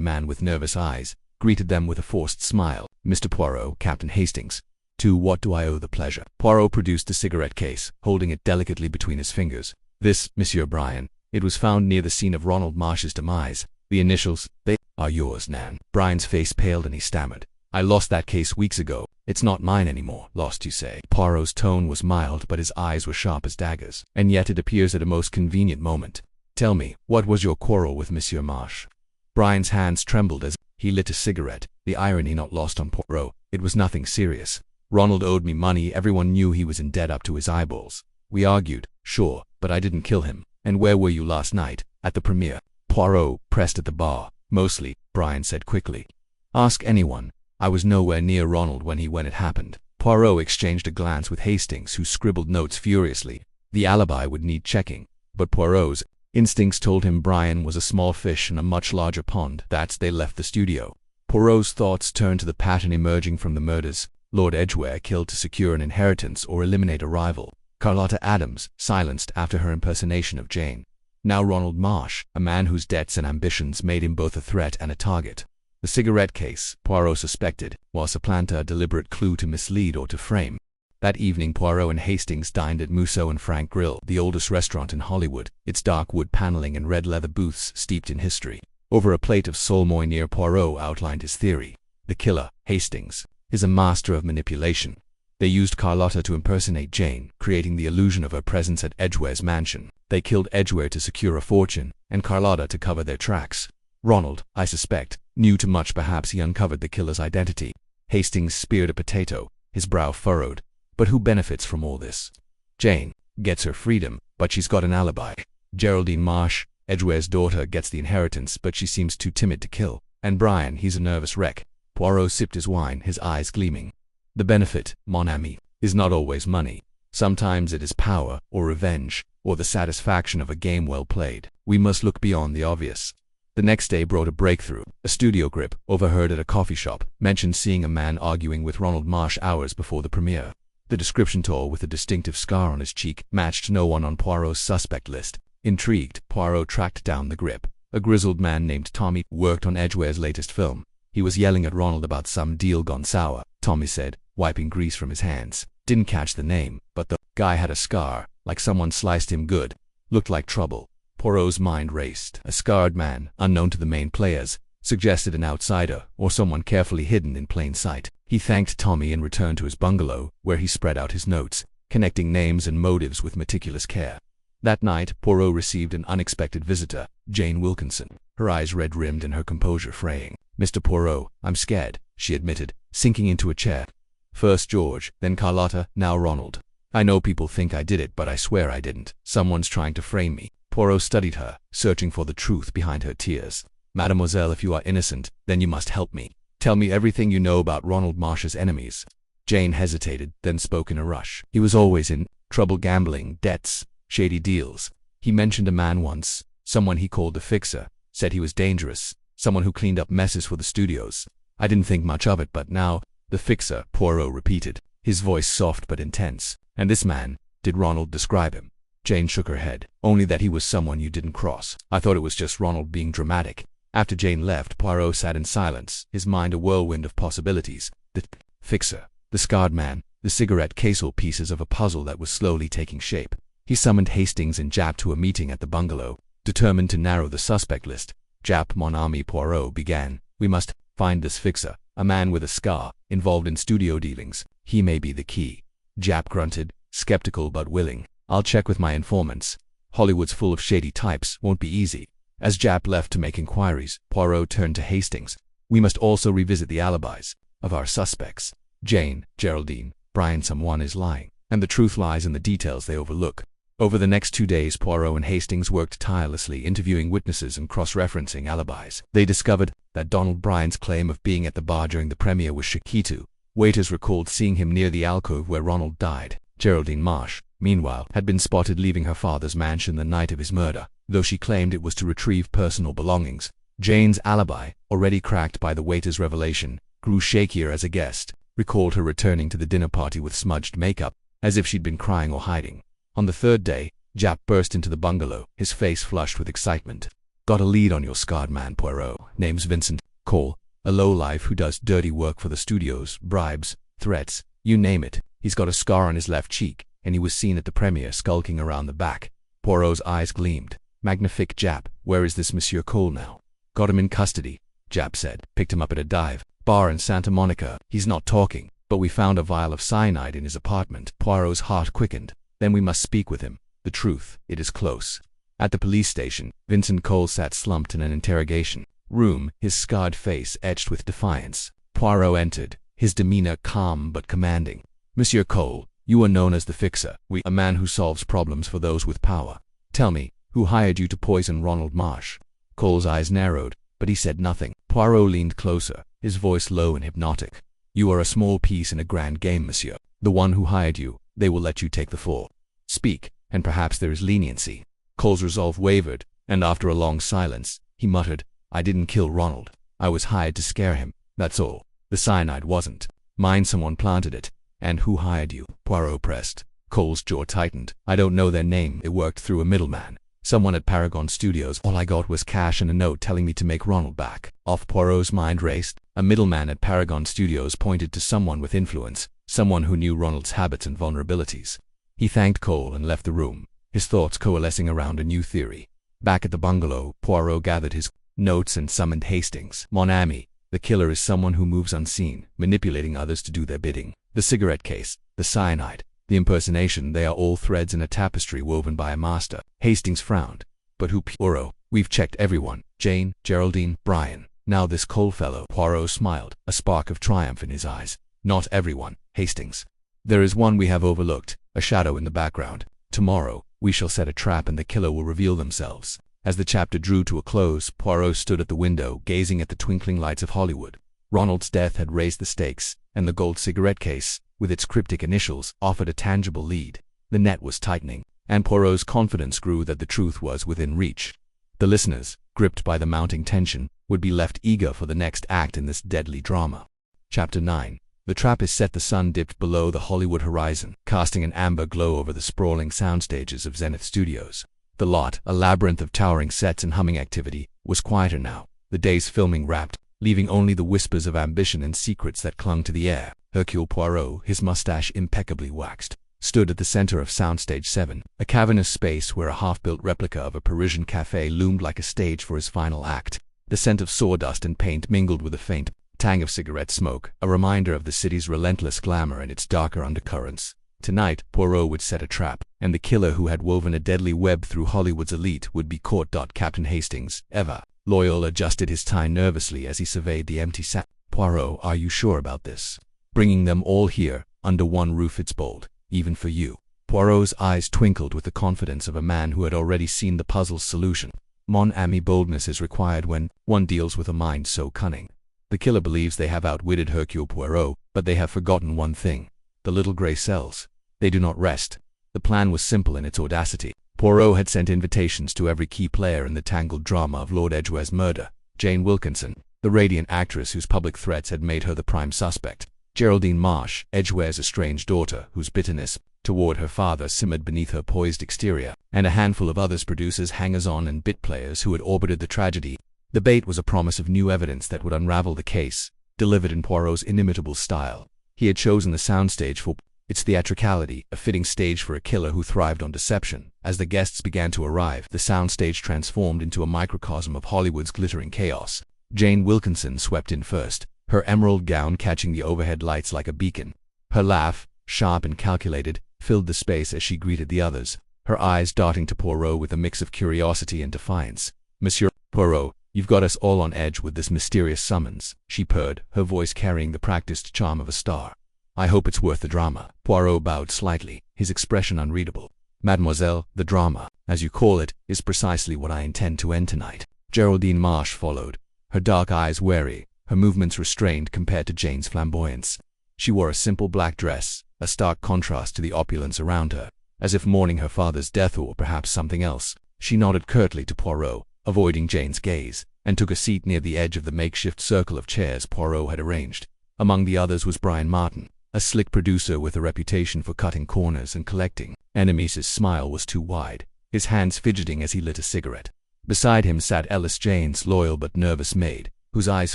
man with nervous eyes, greeted them with a forced smile. Mr. Poirot, Captain Hastings. To what do I owe the pleasure? Poirot produced a cigarette case, holding it delicately between his fingers. This, Monsieur Bryan. It was found near the scene of Ronald Marsh's demise. The initials, they are yours, Nan. Bryan's face paled and he stammered. I lost that case weeks ago. It's not mine anymore. Lost, you say? Poirot's tone was mild, but his eyes were sharp as daggers. And yet it appears at a most convenient moment. Tell me, what was your quarrel with Monsieur Marsh? Bryan's hands trembled as he lit a cigarette, the irony not lost on Poirot. It was nothing serious. Ronald owed me money. Everyone knew he was in debt up to his eyeballs. We argued, sure, but I didn't kill him. And where were you last night? At the premiere. Poirot pressed at the bar. Mostly, Bryan said quickly. Ask anyone. I was nowhere near Ronald when it happened. Poirot exchanged a glance with Hastings, who scribbled notes furiously. The alibi would need checking, but Poirot's instincts told him Bryan was a small fish in a much larger pond. They left the studio. Poirot's thoughts turned to the pattern emerging from the murders. Lord Edgware killed to secure an inheritance or eliminate a rival. Carlotta Adams, silenced after her impersonation of Jane. Now Ronald Marsh, a man whose debts and ambitions made him both a threat and a target. The cigarette case, Poirot suspected, was a supplanter, a deliberate clue to mislead or to frame. That evening Poirot and Hastings dined at Musso and Frank Grill, the oldest restaurant in Hollywood, its dark wood paneling and red leather booths steeped in history. Over a plate of sole moynier, Poirot outlined his theory. The killer, Hastings, is a master of manipulation. They used Carlotta to impersonate Jane, creating the illusion of her presence at Edgware's mansion. They killed Edgware to secure a fortune, and Carlotta to cover their tracks. Ronald, I suspect, knew too much. Perhaps he uncovered the killer's identity. Hastings speared a potato, his brow furrowed. But who benefits from all this? Jane gets her freedom, but she's got an alibi. Geraldine Marsh, Edgware's daughter, gets the inheritance, but she seems too timid to kill. And Bryan, he's a nervous wreck. Poirot sipped his wine, his eyes gleaming. The benefit, mon ami, is not always money. Sometimes it is power, or revenge, or the satisfaction of a game well played. We must look beyond the obvious. The next day brought a breakthrough. A studio grip, overheard at a coffee shop, mentioned seeing a man arguing with Ronald Marsh hours before the premiere. The description, tall with a distinctive scar on his cheek, matched no one on Poirot's suspect list. Intrigued, Poirot tracked down the grip. A grizzled man named Tommy worked on Edgware's latest film. He was yelling at Ronald about some deal gone sour, Tommy said, wiping grease from his hands. Didn't catch the name, but the guy had a scar, like someone sliced him good. Looked like trouble. Poirot's mind raced. A scarred man, unknown to the main players, suggested an outsider, or someone carefully hidden in plain sight. He thanked Tommy and returned to his bungalow, where he spread out his notes, connecting names and motives with meticulous care. That night, Poirot received an unexpected visitor, Jane Wilkinson, her eyes red-rimmed and her composure fraying. Mr. Poirot, I'm scared, she admitted, sinking into a chair. First George, then Carlotta, now Ronald. I know people think I did it, but I swear I didn't. Someone's trying to frame me. Poirot studied her, searching for the truth behind her tears. Mademoiselle, if you are innocent, then you must help me. Tell me everything you know about Ronald Marsh's enemies. Jane hesitated, then spoke in a rush. He was always in trouble, gambling, debts, shady deals. He mentioned a man once, someone he called the fixer, said he was dangerous, someone who cleaned up messes for the studios. I didn't think much of it, but now, the fixer, Poirot repeated. his voice soft but intense. "And this man, did Ronald describe him?" Jane shook her head. "Only that he was someone you didn't cross. I thought it was just Ronald being dramatic." After Jane left, Poirot sat in silence, his mind a whirlwind of possibilities. The fixer, the scarred man, the cigarette case, all pieces of a puzzle that was slowly taking shape. He summoned Hastings and Japp to a meeting at the bungalow, determined to narrow the suspect list. "Japp, mon ami," Poirot began, "we must find this fixer, a man with a scar, involved in studio dealings. He may be the key." Japp grunted, skeptical but willing. "I'll check with my informants. Hollywood's full of shady types, won't be easy." As Japp left to make inquiries, Poirot turned to Hastings. "We must also revisit the alibis of our suspects. Jane, Geraldine, Brian, someone is lying, and the truth lies in the details they overlook." Over the next 2 days, Poirot and Hastings worked tirelessly, interviewing witnesses and cross-referencing alibis. They discovered that Donald Bryan's claim of being at the bar during the premiere was shakitu. Waiters recalled seeing him near the alcove where Ronald died. Geraldine Marsh, meanwhile, had been spotted leaving her father's mansion the night of his murder, though she claimed it was to retrieve personal belongings. Jane's alibi, already cracked by the waiter's revelation, grew shakier as a guest recalled her returning to the dinner party with smudged makeup, as if she'd been crying or hiding. On the third day, Japp burst into the bungalow, his face flushed with excitement. "Got a lead on your scarred man, Poirot. Name's Vincent Cole, a lowlife who does dirty work for the studios, bribes, threats, you name it. He's got a scar on his left cheek, and he was seen at the premiere skulking around the back." Poirot's eyes gleamed. "Magnifique, Japp. Where is this Monsieur Cole now?" "Got him in custody," Japp said. "Picked him up at a dive bar in Santa Monica. He's not talking, but we found a vial of cyanide in his apartment." Poirot's heart quickened. "Then we must speak with him. The truth, it is close." At the police station, Vincent Cole sat slumped in an interrogation room, his scarred face etched with defiance. Poirot entered, his demeanor calm but commanding. "Monsieur Cole, you are known as the Fixer, a man who solves problems for those with power. Tell me, who hired you to poison Ronald Marsh?" Cole's eyes narrowed, but he said nothing. Poirot leaned closer, his voice low and hypnotic. "You are a small piece in a grand game, monsieur. The one who hired you, they will let you take the fall. Speak, and perhaps there is leniency." Cole's resolve wavered, and after a long silence, he muttered, "I didn't kill Ronald. I was hired to scare him, that's all. The cyanide wasn't mine, someone planted it." "And who hired you?" Poirot pressed. Cole's jaw tightened. "I don't know their name. It worked through a middleman. Someone at Paragon Studios. All I got was cash and a note telling me to make Ronald back off." Poirot's mind raced. A middleman at Paragon Studios pointed to someone with influence, someone who knew Ronald's habits and vulnerabilities. He thanked Cole and left the room, his thoughts coalescing around a new theory. Back at the bungalow, Poirot gathered his notes and summoned Hastings. "Mon ami, the killer is someone who moves unseen, manipulating others to do their bidding. The cigarette case, the cyanide, the impersonation, they are all threads in a tapestry woven by a master." Hastings frowned. "But who?" "Poirot, we've checked everyone. Jane, Geraldine, Brian. Now this Cole fellow." Poirot smiled, a spark of triumph in his eyes. "Not everyone, Hastings. There is one we have overlooked, a shadow in the background. Tomorrow, we shall set a trap and the killer will reveal themselves." As the chapter drew to a close, Poirot stood at the window, gazing at the twinkling lights of Hollywood. Ronald's death had raised the stakes, and the gold cigarette case, with its cryptic initials, offered a tangible lead. The net was tightening, and Poirot's confidence grew that the truth was within reach. The listeners, gripped by the mounting tension, would be left eager for the next act in this deadly drama. Chapter 9. The trap is set. The sun dipped below the Hollywood horizon, casting an amber glow over the sprawling soundstages of Zenith Studios. The lot, a labyrinth of towering sets and humming activity, was quieter now, the day's filming wrapped, leaving only the whispers of ambition and secrets that clung to the air. Hercule Poirot, his mustache impeccably waxed, stood at the center of Soundstage 7, a cavernous space where a half-built replica of a Parisian café loomed like a stage for his final act. The scent of sawdust and paint mingled with a faint tang of cigarette smoke, a reminder of the city's relentless glamour and its darker undercurrents. Tonight, Poirot would set a trap, and the killer who had woven a deadly web through Hollywood's elite would be caught. Captain Hastings, ever loyal, adjusted his tie nervously as he surveyed the empty set. "Poirot, are you sure about this? Bringing them all here, under one roof, it's bold, even for you." Poirot's eyes twinkled with the confidence of a man who had already seen the puzzle's solution. "Mon ami, boldness is required when one deals with a mind so cunning. The killer believes they have outwitted Hercule Poirot, but they have forgotten one thing. The little grey cells. They do not rest." The plan was simple in its audacity. Poirot had sent invitations to every key player in the tangled drama of Lord Edgware's murder. Jane Wilkinson, the radiant actress whose public threats had made her the prime suspect. Geraldine Marsh, Edgware's estranged daughter, whose bitterness toward her father simmered beneath her poised exterior, and a handful of others, producers, hangers-on, and bit players who had orbited the tragedy. The bait was a promise of new evidence that would unravel the case, delivered in Poirot's inimitable style. He had chosen the soundstage for its theatricality, a fitting stage for a killer who thrived on deception. As the guests began to arrive, the soundstage transformed into a microcosm of Hollywood's glittering chaos. Jane Wilkinson swept in first, her emerald gown catching the overhead lights like a beacon. Her laugh, sharp and calculated, filled the space as she greeted the others, her eyes darting to Poirot with a mix of curiosity and defiance. "Monsieur Poirot, you've got us all on edge with this mysterious summons," she purred, her voice carrying the practiced charm of a star. "I hope it's worth the drama." Poirot bowed slightly, his expression unreadable. "Mademoiselle, the drama, as you call it, is precisely what I intend to end tonight." Geraldine Marsh followed, her dark eyes wary, her movements restrained compared to Jane's flamboyance. She wore a simple black dress, a stark contrast to the opulence around her, as if mourning her father's death or perhaps something else. She nodded curtly to Poirot, avoiding Jane's gaze, and took a seat near the edge of the makeshift circle of chairs Poirot had arranged. Among the others was Brian Martin, a slick producer with a reputation for cutting corners and collecting enemies. His smile was too wide, his hands fidgeting as he lit a cigarette. Beside him sat Ellis, Jane's loyal but nervous maid, whose eyes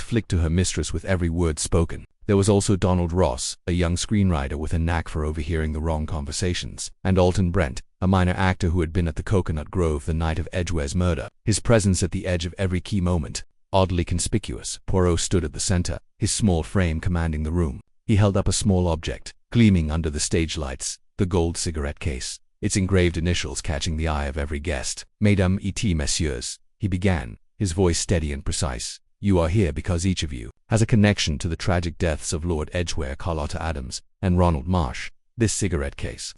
flicked to her mistress with every word spoken. There was also Donald Ross, a young screenwriter with a knack for overhearing the wrong conversations, and Alton Brent, a minor actor who had been at the Coconut Grove the night of Edgware's murder, his presence at the edge of every key moment, oddly conspicuous. Poirot stood at the center, his small frame commanding the room. He held up a small object, gleaming under the stage lights, the gold cigarette case, its engraved initials catching the eye of every guest. "Mesdames et messieurs," he began, his voice steady and precise. "You are here because each of you has a connection to the tragic deaths of Lord Edgware, Carlotta Adams, and Ronald Marsh. This cigarette case,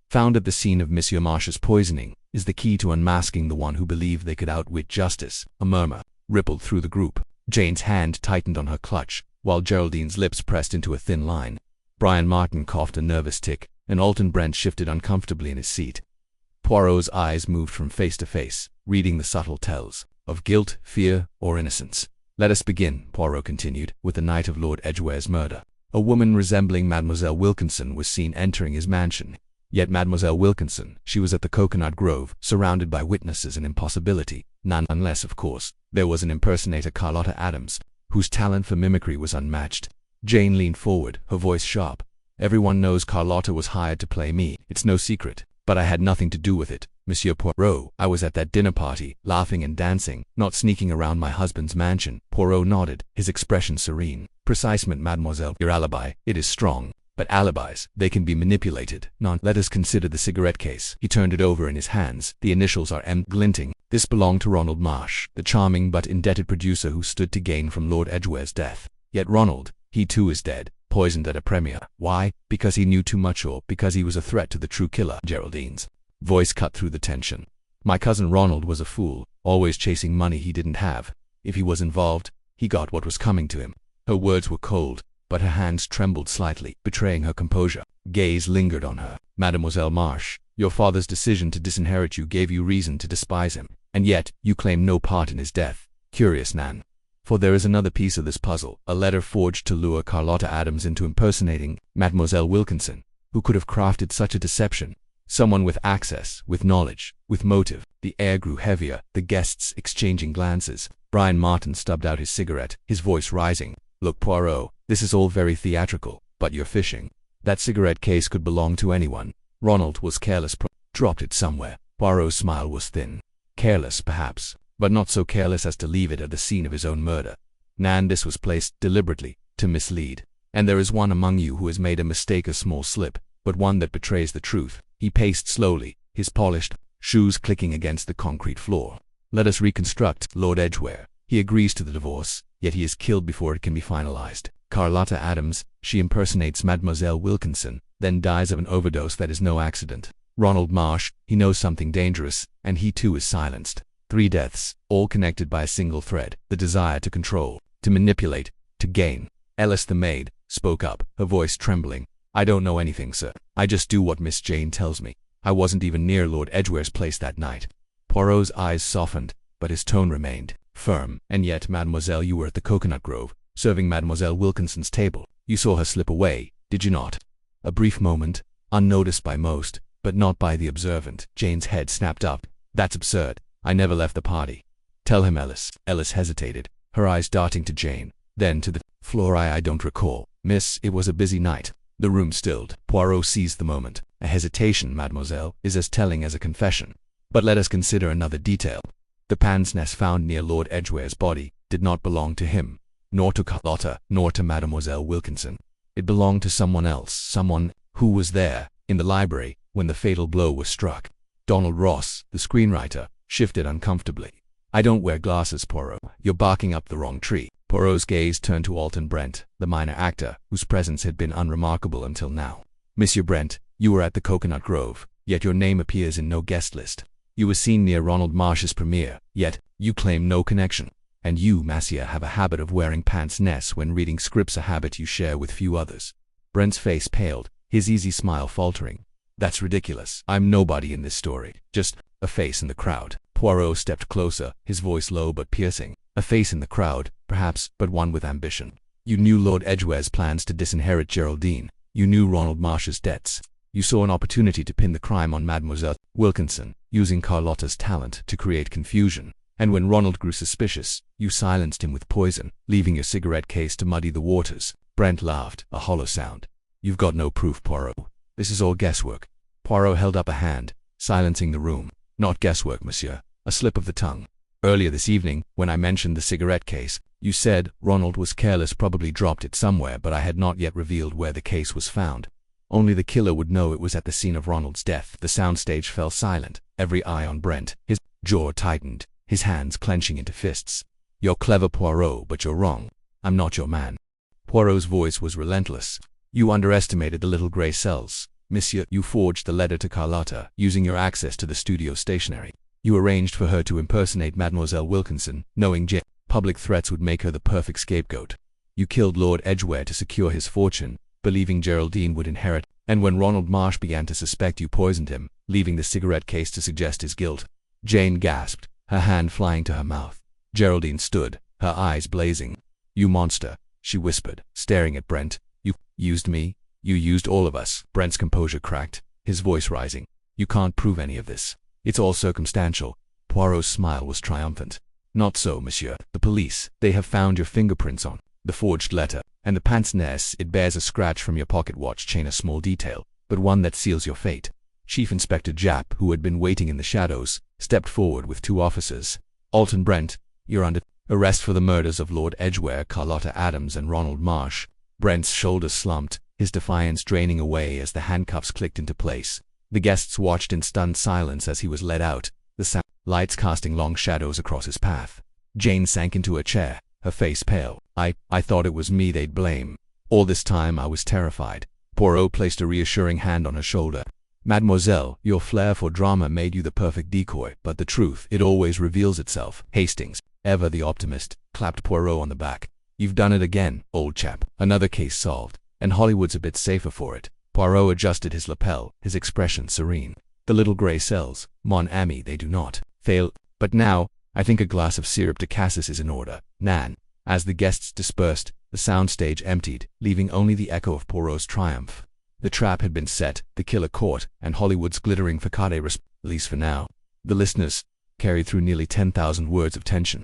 found at the scene of Monsieur Marsh's poisoning, is the key to unmasking the one who believed they could outwit justice." A murmur rippled through the group. Jane's hand tightened on her clutch, while Geraldine's lips pressed into a thin line. Brian Martin coughed a nervous tick, and Alton Brent shifted uncomfortably in his seat. Poirot's eyes moved from face to face, reading the subtle tells of guilt, fear, or innocence. "Let us begin," Poirot continued, "with the night of Lord Edgware's murder. A woman resembling Mademoiselle Wilkinson was seen entering his mansion. Yet Mademoiselle Wilkinson, she was at the Coconut Grove, surrounded by witnesses, an impossibility. None unless, of course, there was an impersonator, Carlotta Adams, whose talent for mimicry was unmatched." Jane leaned forward, her voice sharp. "Everyone knows Carlotta was hired to play me. It's no secret. But I had nothing to do with it, Monsieur Poirot. I was at that dinner party, laughing and dancing, not sneaking around my husband's mansion." Poirot nodded, his expression serene. "Precise, mademoiselle. Your alibi, it is strong. But alibis, they can be manipulated. None. Let us consider the cigarette case." He turned it over in his hands. The initials are M. Glinting. This belonged to Ronald Marsh, the charming but indebted producer who stood to gain from Lord Edgware's death. Yet Ronald, he too is dead, poisoned at a premiere. Why? Because he knew too much, or because he was a threat to the true killer? Geraldine's voice cut through the tension. "My cousin Ronald was a fool, always chasing money he didn't have. If he was involved, he got what was coming to him." Her words were cold, but her hands trembled slightly, betraying her composure. Gaze lingered on her. "Mademoiselle Marsh, your father's decision to disinherit you gave you reason to despise him, and yet you claim no part in his death. Curious, Nan. For there is another piece of this puzzle, a letter forged to lure Carlotta Adams into impersonating Mademoiselle Wilkinson. Who could have crafted such a deception? Someone with access, with knowledge, with motive." The air grew heavier, the guests exchanging glances. Brian Martin stubbed out his cigarette, his voice rising. "Look, Poirot, this is all very theatrical, but you're fishing. That cigarette case could belong to anyone. Ronald was careless, dropped it somewhere." Poirot's smile was thin. "Careless, perhaps, but not so careless as to leave it at the scene of his own murder. Nan, this was placed deliberately, to mislead. And there is one among you who has made a mistake, a small slip, but one that betrays the truth." He paced slowly, his polished shoes clicking against the concrete floor. "Let us reconstruct Lord Edgware. He agrees to the divorce, yet he is killed before it can be finalized. Carlotta Adams, she impersonates Mademoiselle Wilkinson, then dies of an overdose that is no accident. Ronald Marsh, he knows something dangerous, and he too is silenced. 3 deaths, all connected by a single thread, the desire to control, to manipulate, to gain." Ellis, the maid, spoke up, her voice trembling. "I don't know anything, sir. I just do what Miss Jane tells me. I wasn't even near Lord Edgware's place that night." Poirot's eyes softened, but his tone remained firm. "And yet, mademoiselle, you were at the Coconut Grove, serving Mademoiselle Wilkinson's table." You saw her slip away, did you not? A brief moment, unnoticed by most, but not by the observant. Jane's head snapped up. That's absurd. I never left the party. Tell him, Ellis. Ellis hesitated, her eyes darting to Jane, then to the floor. I don't recall. Miss, it was a busy night. The room stilled. Poirot seized the moment. A hesitation, mademoiselle, is as telling as a confession. But let us consider another detail. The pince-nez found near Lord Edgware's body did not belong to him, nor to Carlotta, nor to Mademoiselle Wilkinson. It belonged to someone else, someone who was there, in the library, when the fatal blow was struck. Donald Ross, the screenwriter, shifted uncomfortably. I don't wear glasses, Poirot. You're barking up the wrong tree. Poirot's gaze turned to Alton Brent, the minor actor, whose presence had been unremarkable until now. Monsieur Brent, you were at the Coconut Grove, yet your name appears in no guest list. You were seen near Ronald Marsh's premiere, yet you claim no connection. And you, Monsieur, have a habit of wearing pince-nez when reading scripts, a habit you share with few others. Brent's face paled, his easy smile faltering. That's ridiculous. I'm nobody in this story, just a face in the crowd. Poirot stepped closer, his voice low but piercing. A face in the crowd, perhaps, but one with ambition. You knew Lord Edgware's plans to disinherit Geraldine. You knew Ronald Marsh's debts. You saw an opportunity to pin the crime on Mademoiselle Wilkinson, using Carlotta's talent to create confusion. And when Ronald grew suspicious, you silenced him with poison, leaving your cigarette case to muddy the waters. Brent laughed, a hollow sound. You've got no proof, Poirot. This is all guesswork. Poirot held up a hand, silencing the room. Not guesswork, monsieur. A slip of the tongue. Earlier this evening, when I mentioned the cigarette case, you said Ronald was careless, probably dropped it somewhere, but I had not yet revealed where the case was found. Only the killer would know it was at the scene of Ronald's death. The soundstage fell silent, every eye on Brent. His jaw tightened, his hands clenching into fists. You're clever, Poirot, but you're wrong. I'm not your man. Poirot's voice was relentless. You underestimated the little grey cells. Monsieur, you forged the letter to Carlotta, using your access to the studio stationery. You arranged for her to impersonate Mademoiselle Wilkinson, knowing public threats would make her the perfect scapegoat. You killed Lord Edgware to secure his fortune, believing Geraldine would inherit, and when Ronald Marsh began to suspect, you poisoned him, leaving the cigarette case to suggest his guilt. Jane gasped, her hand flying to her mouth. Geraldine stood, her eyes blazing. You monster, she whispered, staring at Brent. You used me. You used all of us. Brent's composure cracked, his voice rising. You can't prove any of this. It's all circumstantial. Poirot's smile was triumphant. Not so, monsieur. The police, they have found your fingerprints on the forged letter, and the pince-nez, it bears a scratch from your pocket watch chain, a small detail, but one that seals your fate. Chief Inspector Japp, who had been waiting in the shadows, stepped forward with 2 officers. Alton Brent, you're under arrest for the murders of Lord Edgware, Carlotta Adams, and Ronald Marsh. Brent's shoulders slumped, his defiance draining away as the handcuffs clicked into place. The guests watched in stunned silence as he was led out, the lights casting long shadows across his path. Jane sank into a chair, her face pale. I thought it was me they'd blame. All this time I was terrified. Poirot placed a reassuring hand on her shoulder. Mademoiselle, your flair for drama made you the perfect decoy, but the truth, it always reveals itself. Hastings, ever the optimist, clapped Poirot on the back. You've done it again, old chap. Another case solved, and Hollywood's a bit safer for it. Poirot adjusted his lapel, his expression serene. The little grey cells, mon ami, they do not fail. But now, I think a glass of syrup de cassis is in order. Nan. As the guests dispersed, the soundstage emptied, leaving only the echo of Poirot's triumph. The trap had been set, the killer caught, and Hollywood's glittering facade, at least for now. The listeners, carried through nearly 10,000 words of tension,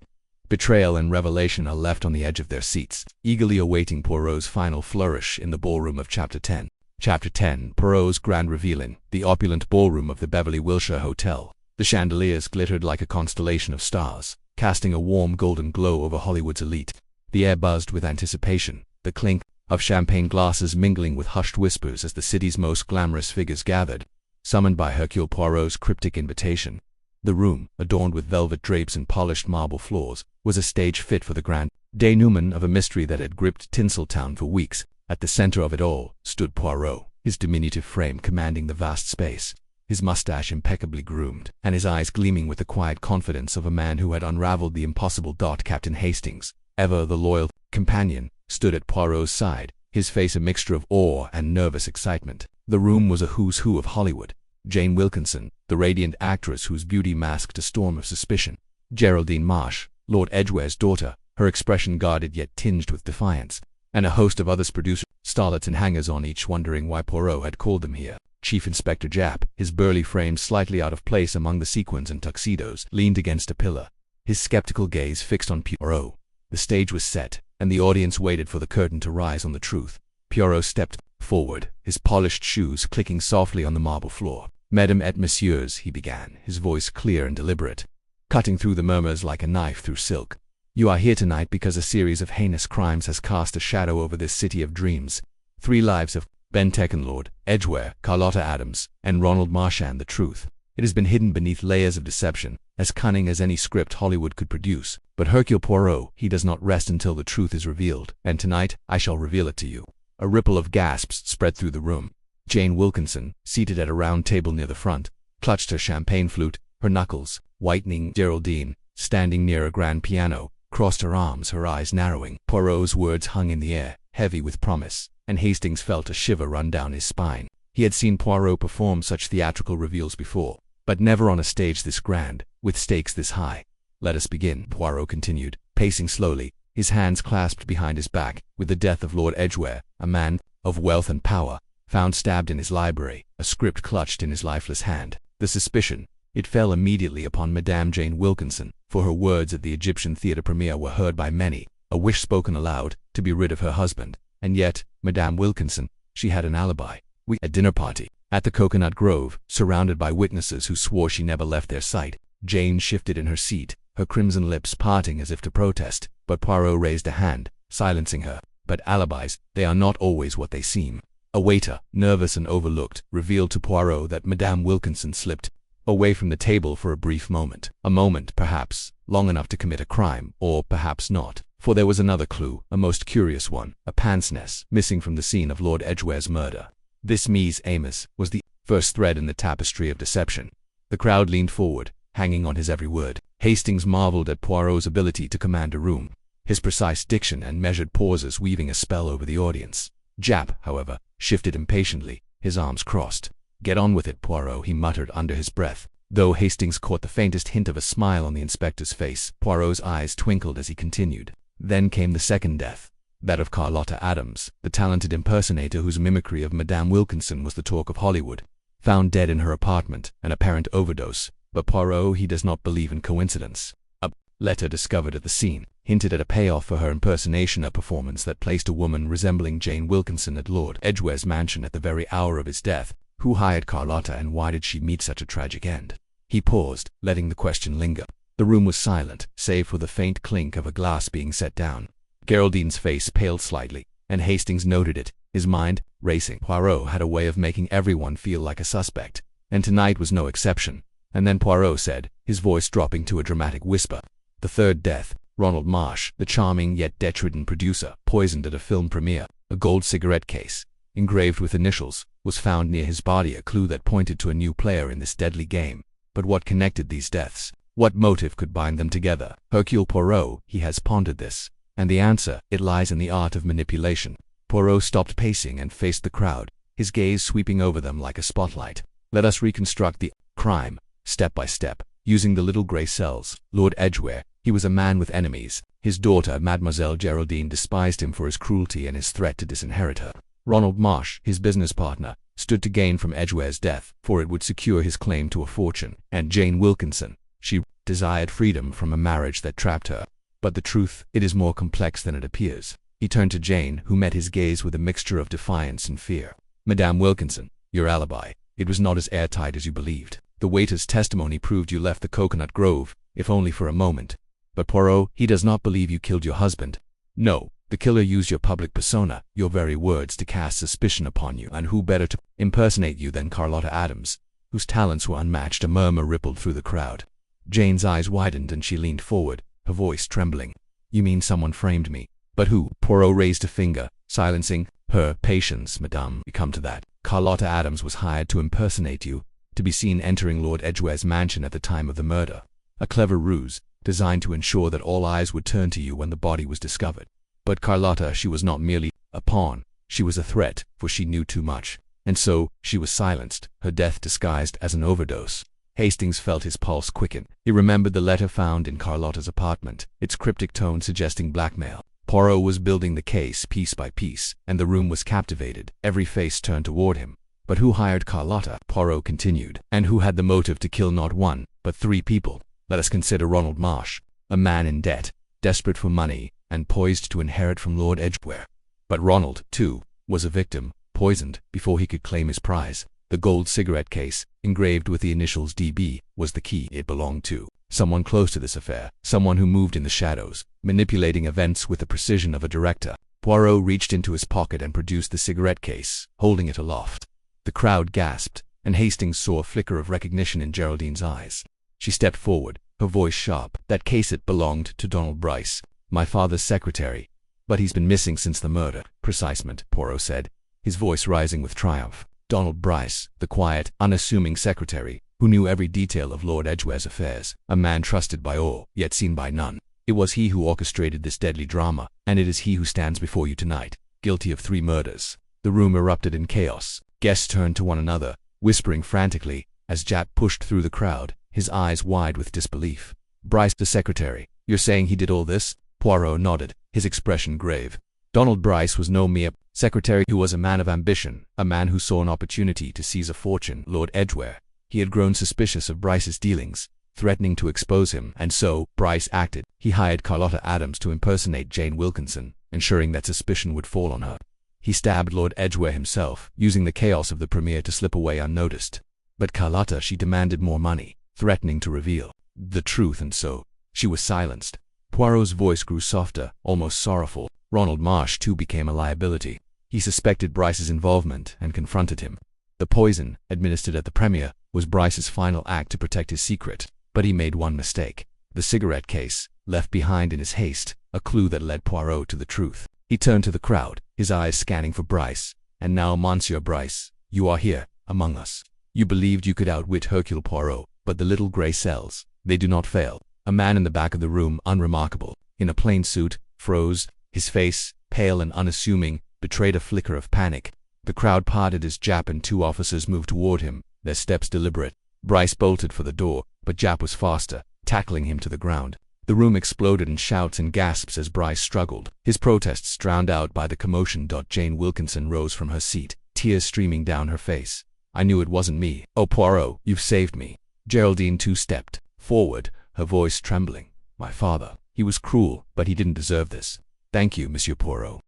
betrayal and revelation, are left on the edge of their seats, eagerly awaiting Poirot's final flourish in the ballroom of Chapter 10. Chapter 10, Poirot's grand reveal in the opulent ballroom of the Beverly Wilshire Hotel. The chandeliers glittered like a constellation of stars, casting a warm golden glow over Hollywood's elite. The air buzzed with anticipation, the clink of champagne glasses mingling with hushed whispers as the city's most glamorous figures gathered, summoned by Hercule Poirot's cryptic invitation. The room, adorned with velvet drapes and polished marble floors, was a stage fit for the grand denouement of a mystery that had gripped Tinseltown for weeks. At the center of it all stood Poirot, his diminutive frame commanding the vast space, his mustache impeccably groomed, and his eyes gleaming with the quiet confidence of a man who had unraveled the impossible. Captain Hastings, ever the loyal companion, stood at Poirot's side, his face a mixture of awe and nervous excitement. The room was a who's who of Hollywood. Jane Wilkinson, the radiant actress whose beauty masked a storm of suspicion. Geraldine Marsh, Lord Edgware's daughter, her expression guarded yet tinged with defiance. And a host of others. Producer starlets and hangers-on each wondering why Poirot had called them here. Chief Inspector Japp, his burly frame slightly out of place among the sequins and tuxedos, leaned against a pillar, his skeptical gaze fixed on Poirot. The stage was set, and the audience waited for the curtain to rise on the truth. Poirot stepped forward, his polished shoes clicking softly on the marble floor. "Mesdames et messieurs," he began, his voice clear and deliberate, cutting through the murmurs like a knife through silk. "You are here tonight because a series of heinous crimes has cast a shadow over this city of dreams. 3 lives have been taken: Lord Edgware, Carlotta Adams, and Ronald Marchand. The truth, it has been hidden beneath layers of deception, as cunning as any script Hollywood could produce. But Hercule Poirot, he does not rest until the truth is revealed, and tonight I shall reveal it to you." A ripple of gasps spread through the room. Jane Wilkinson, seated at a round table near the front, clutched her champagne flute, her knuckles whitening. Geraldine, standing near a grand piano, crossed her arms, her eyes narrowing. Poirot's words hung in the air, heavy with promise, and Hastings felt a shiver run down his spine. He had seen Poirot perform such theatrical reveals before, but never on a stage this grand, with stakes this high. "Let us begin," Poirot continued, pacing slowly, his hands clasped behind his back. "With the death of Lord Edgware, a man of wealth and power, found stabbed in his library, a script clutched in his lifeless hand. The suspicion, it fell immediately upon Madame Jane Wilkinson, for her words at the Egyptian theatre premiere were heard by many, a wish spoken aloud, to be rid of her husband. And yet, Madame Wilkinson, she had an alibi. We at dinner party, at the Coconut Grove, surrounded by witnesses who swore she never left their sight." Jane shifted in her seat, her crimson lips parting as if to protest, but Poirot raised a hand, silencing her. "But alibis, they are not always what they seem." A waiter, nervous and overlooked, revealed to Poirot that Madame Wilkinson slipped away from the table for a brief moment. A moment, perhaps, long enough to commit a crime, or perhaps not, for there was another clue, a most curious one, a pince-nez, missing from the scene of Lord Edgware's murder. This mise Amos was the first thread in the tapestry of deception. The crowd leaned forward, hanging on his every word. Hastings marveled at Poirot's ability to command a room, his precise diction and measured pauses weaving a spell over the audience. Japp, however, shifted impatiently, his arms crossed. "Get on with it, Poirot," he muttered under his breath. Though Hastings caught the faintest hint of a smile on the inspector's face, Poirot's eyes twinkled as he continued. Then came the second death, that of Carlotta Adams, the talented impersonator whose mimicry of Madame Wilkinson was the talk of Hollywood. Found dead in her apartment, an apparent overdose. But Poirot, he does not believe in coincidence. A letter discovered at the scene hinted at a payoff for her impersonation, a performance that placed a woman resembling Jane Wilkinson at Lord Edgware's mansion at the very hour of his death. Who hired Carlotta, and why did she meet such a tragic end? He paused, letting the question linger. The room was silent, save for the faint clink of a glass being set down. Geraldine's face paled slightly, and Hastings noted it, his mind racing. Poirot had a way of making everyone feel like a suspect, and tonight was no exception. And then Poirot said, his voice dropping to a dramatic whisper, "The third death, Ronald Marsh, the charming yet death-ridden producer, poisoned at a film premiere. A gold cigarette case, engraved with initials, was found near his body, a clue that pointed to a new player in this deadly game. But what connected these deaths? What motive could bind them together? Hercule Poirot, he has pondered this, and the answer, it lies in the art of manipulation." Poirot stopped pacing and faced the crowd, his gaze sweeping over them like a spotlight. "Let us reconstruct the crime, step by step, using the little grey cells. Lord Edgware, he was a man with enemies. His daughter, Mademoiselle Geraldine, despised him for his cruelty and his threat to disinherit her. Ronald Marsh, his business partner, stood to gain from Edgware's death, for it would secure his claim to a fortune. And Jane Wilkinson, she desired freedom from a marriage that trapped her. But the truth, it is more complex than it appears." He turned to Jane, who met his gaze with a mixture of defiance and fear. "Madame Wilkinson, your alibi, it was not as airtight as you believed. The waiter's testimony proved you left the Coconut Grove, if only for a moment. But Poirot, he does not believe you killed your husband. No, the killer used your public persona, your very words, to cast suspicion upon you. And who better to impersonate you than Carlotta Adams, whose talents were unmatched?" A murmur rippled through the crowd. Jane's eyes widened and she leaned forward, her voice trembling. "You mean someone framed me? But who?" Poirot raised a finger, silencing her. "Patience, madame, we come to that. Carlotta Adams was hired to impersonate you, to be seen entering Lord Edgware's mansion at the time of the murder. A clever ruse, designed to ensure that all eyes would turn to you when the body was discovered. But Carlotta, she was not merely a pawn, she was a threat, for she knew too much. And so, she was silenced, her death disguised as an overdose." Hastings felt his pulse quicken. He remembered the letter found in Carlotta's apartment, its cryptic tone suggesting blackmail. Poirot was building the case piece by piece, and the room was captivated. Every face turned toward him. But who hired Carlotta? Poirot continued. And who had the motive to kill not one, but 3 people? Let us consider Ronald Marsh, a man in debt, desperate for money, and poised to inherit from Lord Edgware. But Ronald, too, was a victim, poisoned before he could claim his prize. The gold cigarette case, engraved with the initials DB, was the key. It belonged to someone close to this affair, someone who moved in the shadows, manipulating events with the precision of a director. Poirot reached into his pocket and produced the cigarette case, holding it aloft. The crowd gasped, and Hastings saw a flicker of recognition in Geraldine's eyes. She stepped forward, her voice sharp. That case, it belonged to Donald Bryce, my father's secretary. But he's been missing since the murder. Precisement, Poirot said, his voice rising with triumph. Donald Bryce, the quiet, unassuming secretary, who knew every detail of Lord Edgware's affairs, a man trusted by all, yet seen by none. It was he who orchestrated this deadly drama, and it is he who stands before you tonight, guilty of 3 murders. The room erupted in chaos. Guests turned to one another, whispering frantically, as Japp pushed through the crowd, his eyes wide with disbelief. Bryce, the secretary. You're saying he did all this? Poirot nodded, his expression grave. Donald Bryce was no mere secretary who was a man of ambition, a man who saw an opportunity to seize a fortune. Lord Edgware. He had grown suspicious of Bryce's dealings, threatening to expose him, and so Bryce acted. He hired Carlotta Adams to impersonate Jane Wilkinson, ensuring that suspicion would fall on her. He stabbed Lord Edgware himself, using the chaos of the premiere to slip away unnoticed. But Carlotta, she demanded more money, threatening to reveal the truth, and so she was silenced. Poirot's voice grew softer, almost sorrowful. Ronald Marsh, too, became a liability. He suspected Bryce's involvement and confronted him. The poison, administered at the premiere, was Bryce's final act to protect his secret. But he made one mistake. The cigarette case, left behind in his haste, a clue that led Poirot to the truth. He turned to the crowd, his eyes scanning for Bryce. And now, Monsieur Bryce, you are here, among us. You believed you could outwit Hercule Poirot, but the little grey cells, they do not fail. A man in the back of the room, unremarkable, in a plain suit, froze. His face, pale and unassuming, betrayed a flicker of panic. The crowd parted as Japp and 2 officers moved toward him, their steps deliberate. Bryce bolted for the door, but Japp was faster, tackling him to the ground. The room exploded in shouts and gasps as Bryce struggled, his protests drowned out by the commotion. Jane Wilkinson rose from her seat, tears streaming down her face. I knew it wasn't me. Oh, Poirot, you've saved me. Geraldine too stepped forward, her voice trembling. My father. He was cruel, but he didn't deserve this. Thank you, Monsieur Poirot.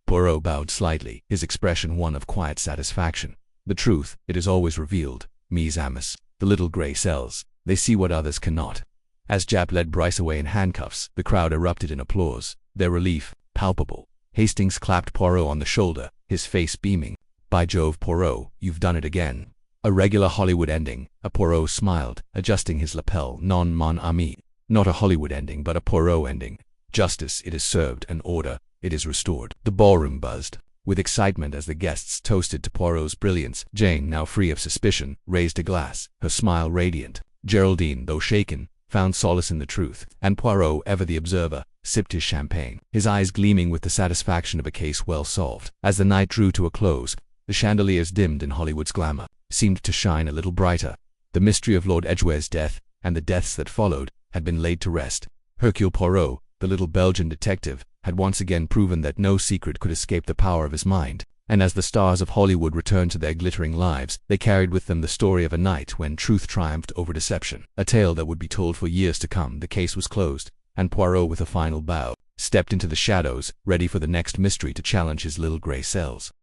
Poirot bowed slightly, his expression one of quiet satisfaction. The truth, it is always revealed. Mes amis. The little grey cells. They see what others cannot. As Japp led Bryce away in handcuffs, the crowd erupted in applause, their relief palpable. Hastings clapped Poirot on the shoulder, his face beaming. By Jove, Poirot, you've done it again. A regular Hollywood ending. A Poirot smiled, adjusting his lapel. Non mon ami. Not a Hollywood ending, but a Poirot ending. Justice, it is served, and order, it is restored. The ballroom buzzed with excitement as the guests toasted to Poirot's brilliance. Jane, now free of suspicion, raised a glass, her smile radiant. Geraldine, though shaken, found solace in the truth, and Poirot, ever the observer, sipped his champagne, his eyes gleaming with the satisfaction of a case well solved. As the night drew to a close, the chandeliers dimmed in Hollywood's glamour, seemed to shine a little brighter. The mystery of Lord Edgware's death, and the deaths that followed, had been laid to rest. Hercule Poirot, the little Belgian detective, had once again proven that no secret could escape the power of his mind. And as the stars of Hollywood returned to their glittering lives, they carried with them the story of a night when truth triumphed over deception, a tale that would be told for years to come. The case was closed, and Poirot, with a final bow, stepped into the shadows, ready for the next mystery to challenge his little grey cells.